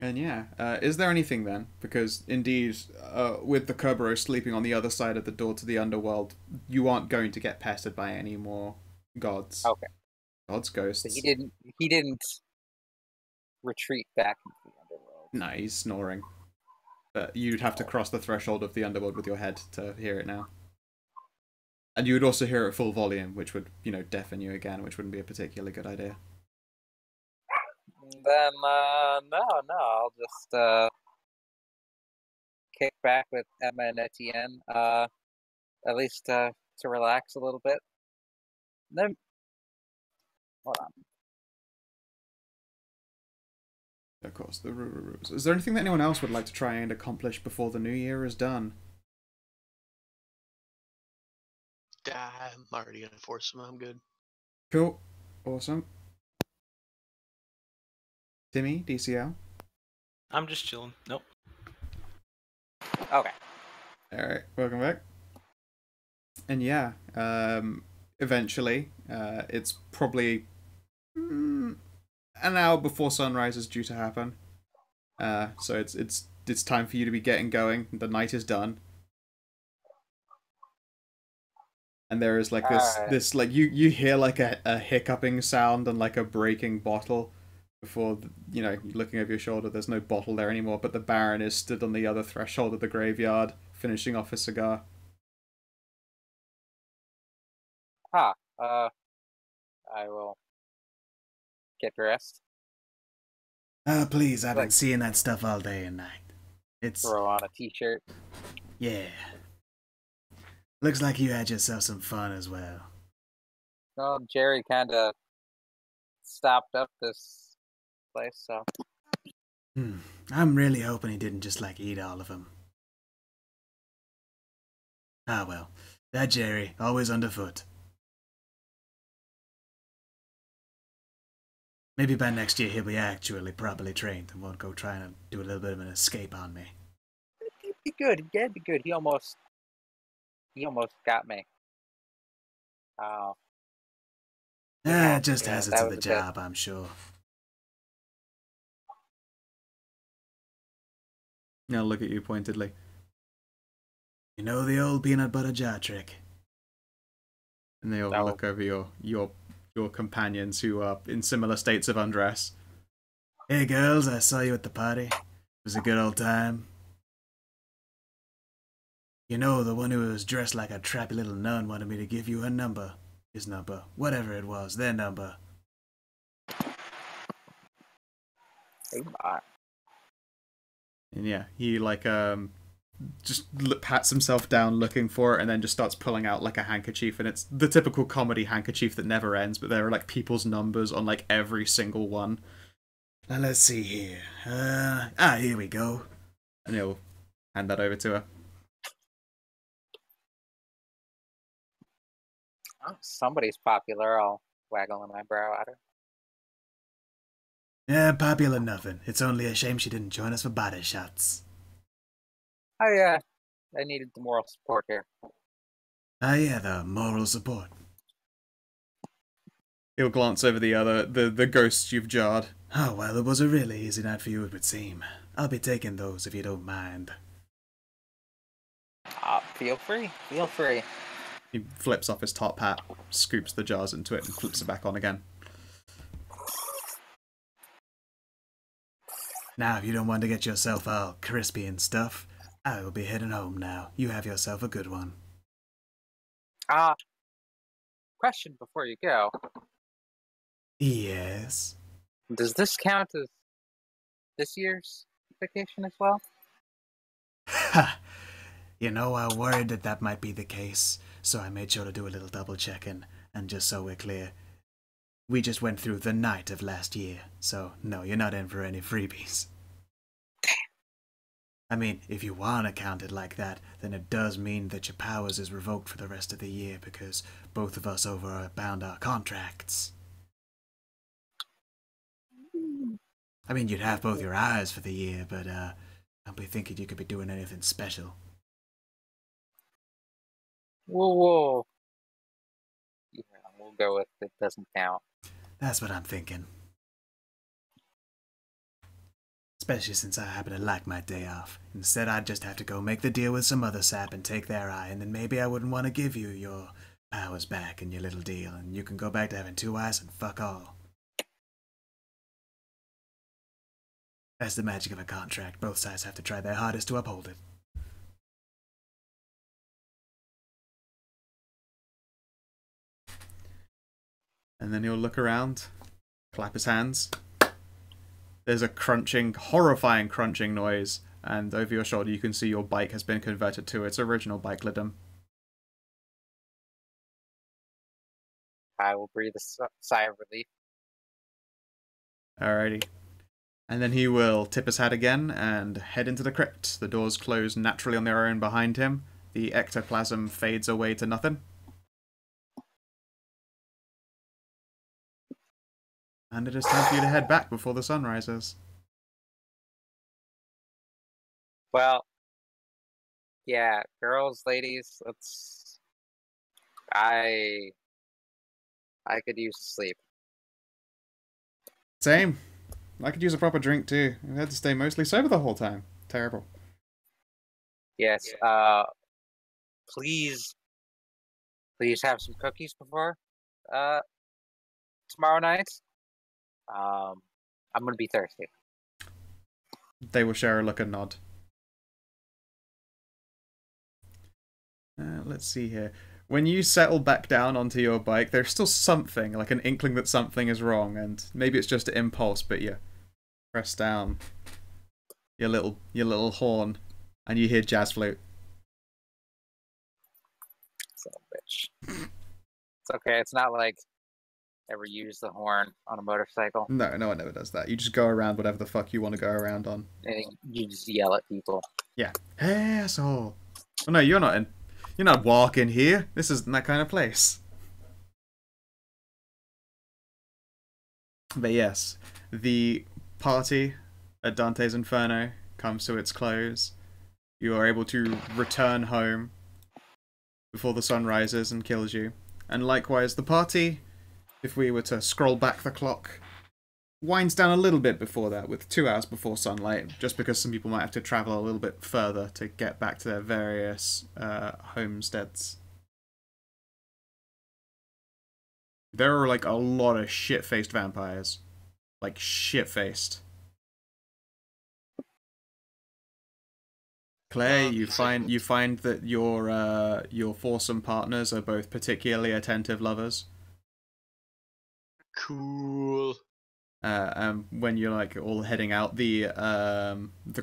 S2: And yeah, is there anything then? Because indeed, with the Kerberos sleeping on the other side of the door to the underworld, you aren't going to get pestered by any more gods.
S4: Okay.
S2: Gods, ghosts.
S4: So he didn't retreat back into the underworld.
S2: No, he's snoring. But you'd have to cross the threshold of the underworld with your head to hear it now. And you would also hear it at full volume, which would, deafen you again, which wouldn't be a particularly good idea.
S4: Then, no, I'll just, kick back with Emma and Etienne, at least, to relax a little bit. Then, hold on.
S2: Of course, the rules. Is there anything that anyone else would like to try and accomplish before the new year is done?
S1: I'm already gonna force them. I'm good.
S2: Cool. Awesome. Timmy, DCL?
S3: I'm just chilling. Nope.
S4: Okay.
S2: Alright, welcome back. And yeah, eventually. It's probably an hour before sunrise is due to happen. So it's time for you to be getting going. The night is done. And there is like
S4: Alright.
S2: this like you hear like a hiccuping sound and like a breaking bottle before you're looking over your shoulder. There's no bottle there anymore, but the Baron is stood on the other threshold of the graveyard finishing off his cigar.
S4: I will get dressed.
S6: Please, I've been
S4: Like,
S6: seeing that stuff all day and night. It's,
S4: throw on a t-shirt.
S6: yeah. Looks like you had yourself some fun as well.
S4: Well, Jerry kind of stopped up this place, so
S6: I'm really hoping he didn't just like eat all of them. Ah well, that Jerry, always underfoot. Maybe by next year he'll be actually properly trained and won't go trying to do a little bit of an escape on me.
S4: it'd be good. Yeah, it'd be good. He almost got me. Oh,
S6: Just
S4: yeah,
S6: as
S4: that
S6: to
S4: was
S6: the
S4: a bit.
S6: job, I'm sure.
S2: Now look at you pointedly.
S6: You know the old peanut butter jar trick.
S2: And they all
S4: No.
S2: look over your companions who are in similar states of undress.
S6: Hey girls, I saw you at the party. It was a good old time. You know, the one who was dressed like a trappy little nun wanted me to give you her number. His number. Whatever it was, their number.
S4: Hey, my.
S2: And yeah, he like just pats himself down looking for it and then just starts pulling out like a handkerchief, and it's the typical comedy handkerchief that never ends, but there are like people's numbers on like every single one.
S6: Now let's see here. Here we go.
S2: And he'll hand that over to her.
S4: Oh, somebody's popular. I'll waggle my brow at her.
S6: Yeah, popular nothing. It's only a shame she didn't join us for body shots.
S4: I needed the moral support here.
S6: Ah, yeah, the moral support.
S2: He'll glance over the ghosts you've jarred.
S6: Oh, well, it was a really easy night for you, it would seem. I'll be taking those if you don't mind.
S4: Feel free. Feel free.
S2: He flips off his top hat, scoops the jars into it, and flips it back on again.
S6: Now, if you don't want to get yourself all crispy and stuff, I will be heading home now. You have yourself a good one.
S4: Question before you go.
S6: Yes.
S4: Does this count as this year's vacation as well?
S6: Ha! You know, I worried that might be the case, so I made sure to do a little double checking. And just so we're clear, we just went through the night of last year, so no, you're not in for any freebies. I mean, if you want to count it like that, then it does mean that your powers is revoked for the rest of the year because both of us overbound our contracts. I mean, you'd have both your eyes for the year, but don't be thinking you could be doing anything special.
S4: Whoa. Yeah, we'll go with it doesn't count.
S6: That's what I'm thinking. Especially since I happen to like my day off. Instead, I'd just have to go make the deal with some other sap and take their eye, and then maybe I wouldn't want to give you your powers back and your little deal, and you can go back to having two eyes and fuck all. That's the magic of a contract. Both sides have to try their hardest to uphold it.
S2: And then he'll look around, clap his hands. There's a crunching, horrifying crunching noise, and over your shoulder you can see your bike has been converted to its original bike lidum.
S4: I will breathe a sigh of relief.
S2: Alrighty. And then he will tip his hat again and head into the crypt. The doors close naturally on their own behind him. The ectoplasm fades away to nothing. And it is time for you to head back before the sun rises.
S4: Well, yeah, girls, ladies, I could use sleep.
S2: Same. I could use a proper drink too. I had to stay mostly sober the whole time. Terrible.
S4: Yes. Please have some cookies before tomorrow night. I'm gonna be thirsty.
S2: They will share a look and nod. Let's see here. When you settle back down onto your bike, there's still something, like an inkling that something is wrong, and maybe it's just an impulse, but you press down your little horn, and you hear jazz flute.
S4: Son of a bitch. It's okay. It's not like ever use the horn on a motorcycle.
S2: No, no one ever does that. You just go around whatever the fuck you want to go around on.
S4: And you just yell at people.
S2: Yeah. Hey, asshole. Oh no, you're not walking here. This isn't that kind of place. But yes, the party at Dante's Inferno comes to its close. You are able to return home before the sun rises and kills you. And likewise, the party, if we were to scroll back the clock, winds down a little bit before that, with 2 hours before sunlight, just because some people might have to travel a little bit further to get back to their various homesteads. There are like a lot of shit-faced vampires. Like shit-faced. Claire, you find that your foursome partners are both particularly attentive lovers.
S1: Cool.
S2: When you're like all heading out, the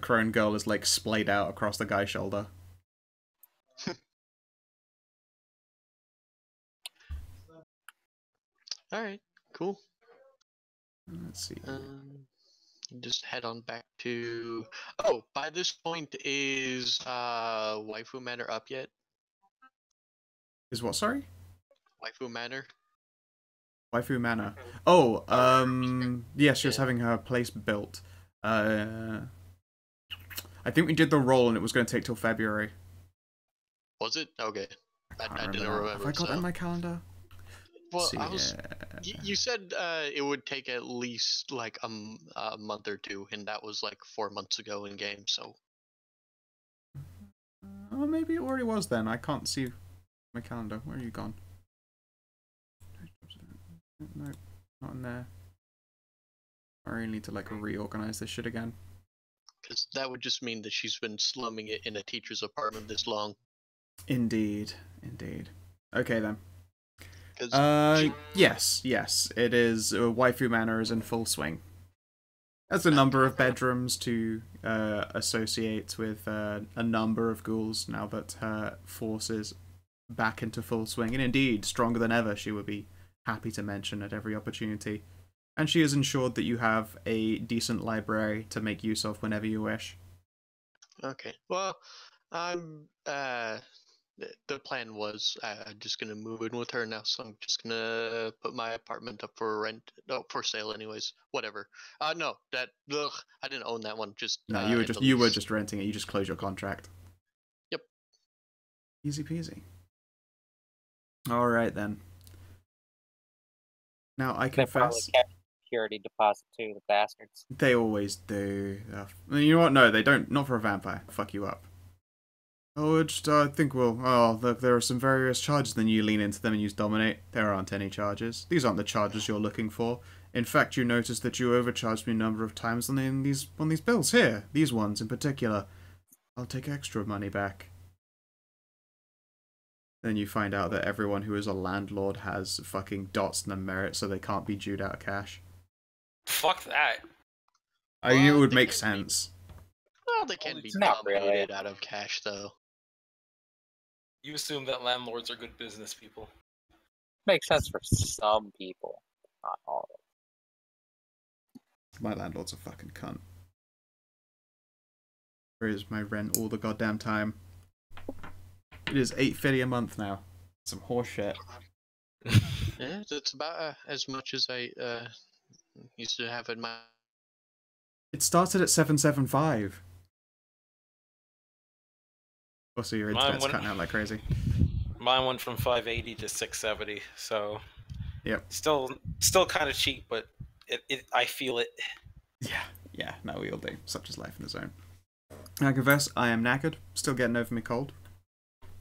S2: crone girl is like splayed out across the guy's shoulder.
S1: All right, cool.
S2: Let's see.
S1: Just head on back to. Oh, by this point, is Waifu Manor up yet?
S2: Is what? Sorry.
S1: Waifu Manor.
S2: Waifu Manor. Oh, yeah, she was having her place built. I think we did the roll and it was going to take till February.
S1: Was it? Okay. I didn't
S2: Have
S1: remember.
S2: I got that in my calendar?
S1: Well,
S2: See,
S1: you said it would take at least like a month or two, and that was like 4 months ago in game. So.
S2: Oh, maybe it already was then. I can't see my calendar. Where are you gone? No, not in there. I really need to like reorganize this shit again.
S1: Because that would just mean that she's been slumming it in a teacher's apartment this long.
S2: Indeed, indeed. Okay then. Yes, it is. Waifu Manor is in full swing. There's a number of bedrooms to associate with a number of ghouls now that her force is back into full swing, and indeed stronger than ever. She would be happy to mention at every opportunity. And she has ensured that you have a decent library to make use of whenever you wish.
S1: Okay. Well, I'm the plan was I'm just gonna move in with her now, so I'm just gonna put my apartment up for rent, no, for sale, anyways. Whatever. No, I didn't own that one. Just
S2: no, you were just renting it. You just closed your contract.
S1: Yep.
S2: Easy peasy. All right then. Now I confess.
S4: They probably kept security deposit too, the bastards.
S2: They always do. You know what? No, they don't. Not for a vampire. Fuck you up. Oh, I think we'll... Oh, look, there are some various charges. Then you lean into them and use Dominate. There aren't any charges. These aren't the charges you're looking for. In fact, you notice that you overcharged me a number of times on these bills. Here, these ones in particular. I'll take extra money back. Then you find out that everyone who is a landlord has fucking dots in their merit, so they can't be due out of cash.
S3: Fuck that.
S2: I knew it would make sense.
S1: Well, they can be
S4: Not
S1: dominated
S4: really.
S1: out of cash, though.
S3: You assume that landlords are good business people.
S4: Makes sense for some people, not all.
S2: My landlord's a fucking cunt. Raise my rent all the goddamn time. It is $8.50 a month now. Some horse shit.
S1: Yeah, it's about as much as I used to have in my.
S2: It started at $7.75. Also, your internet's cutting out like crazy.
S3: Mine went from 580 to 670, so
S2: Yep.
S3: Still kind of cheap, but I feel it.
S2: Yeah, no, we all do. Such is life in the zone. I confess, I am knackered, still getting over me cold.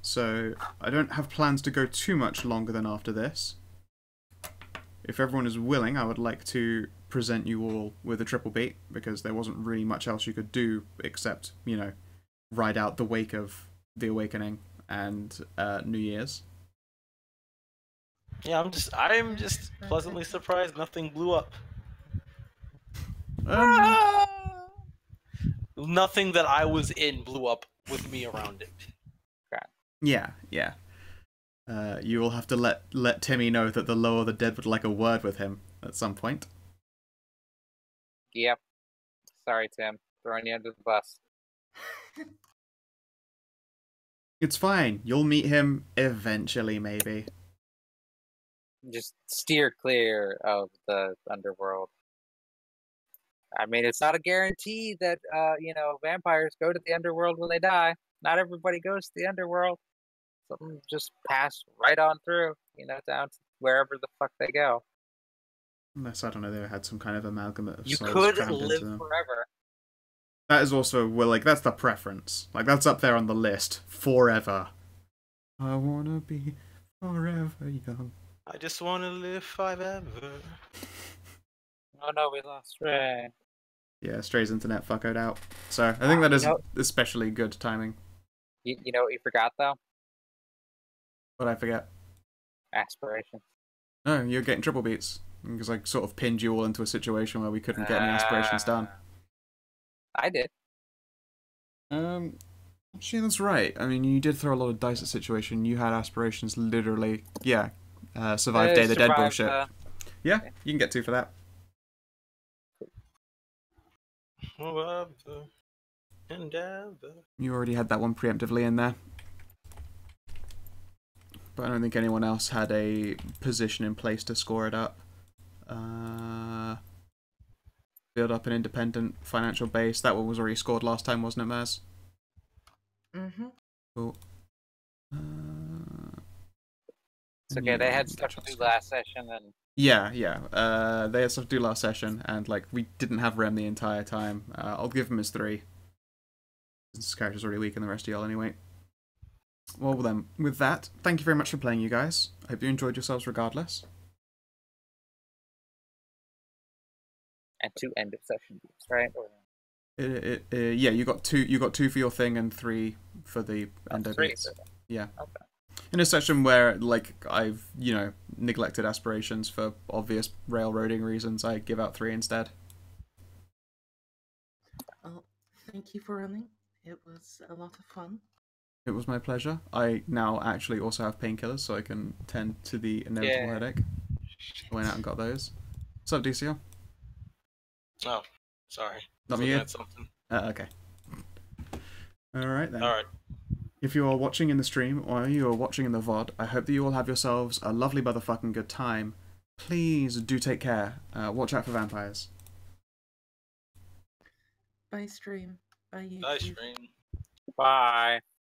S2: So, I don't have plans to go too much longer than after this. If everyone is willing, I would like to present you all with a triple beat, because there wasn't really much else you could do except, you know, ride out the wake of the Awakening and New Year's.
S3: Yeah, I'm just pleasantly surprised nothing blew up. Nothing that I was in blew up with me around it.
S2: Yeah. You will have to let Timmy know that the Lower the Dead would like a word with him at some point.
S4: Yep. Sorry, Tim. Throwing you under the bus.
S2: It's fine. You'll meet him eventually, maybe.
S4: Just steer clear of the underworld. I mean, it's not a guarantee that vampires go to the underworld when they die. Not everybody goes to the underworld. Some just pass right on through, down to wherever the fuck they go.
S2: Unless, I don't know, they had some kind of amalgamate of
S4: You
S2: souls
S4: could
S2: crammed
S4: live
S2: into them.
S4: forever.
S2: That is also, well, like, that's the preference. Like, that's up there on the list. Forever. I wanna be forever young.
S3: I just want to live forever.
S4: Oh no, we lost Ray.
S2: Yeah, Stray's internet fuckoed out. So, I think that is especially good timing.
S4: You know what you forgot, though?
S2: What I forget?
S4: Aspiration.
S2: No, you're getting triple beats. Because I sort of pinned you all into a situation where we couldn't get any aspirations done.
S4: I did.
S2: Actually, that's right. I mean, you did throw a lot of dice at situation. You had aspirations literally, survive Day of the Dead bullshit. Yeah, you can get 2 for that. You already had that one preemptively in there. But I don't think anyone else had a position in place to score it up. Build up an independent financial base. That one was already scored last time, wasn't it, Maz?
S5: Mm-hmm.
S2: Cool.
S4: It's okay, they had stuff to do last session, and...
S2: Yeah. They had stuff to do last session, and, like, we didn't have Rem the entire time. I'll give him his 3. This character's already weak in the rest of y'all anyway. Well then, with that, thank you very much for playing, you guys. I hope you enjoyed yourselves regardless.
S4: And 2 end of session beats, right?
S2: Yeah, you got 2. You got 2 for your thing and 3 for the endo beats. Yeah.
S4: Okay.
S2: In a session where, like, I've neglected aspirations for obvious railroading reasons, I give out 3 instead.
S5: Well, thank you for running. It was a lot of fun.
S2: It was my pleasure. I now actually also have painkillers, so I can tend to the inevitable headache. I went out and got those. What's up, DCL?
S3: Oh, sorry.
S2: Not me.
S3: Something.
S2: Okay. Alright then.
S3: Alright.
S2: If you are watching in the stream, or you are watching in the VOD, I hope that you all have yourselves a lovely motherfucking good time. Please do take care. Watch out for vampires.
S5: Bye, stream. Bye, YouTube.
S3: Bye, stream.
S4: Bye.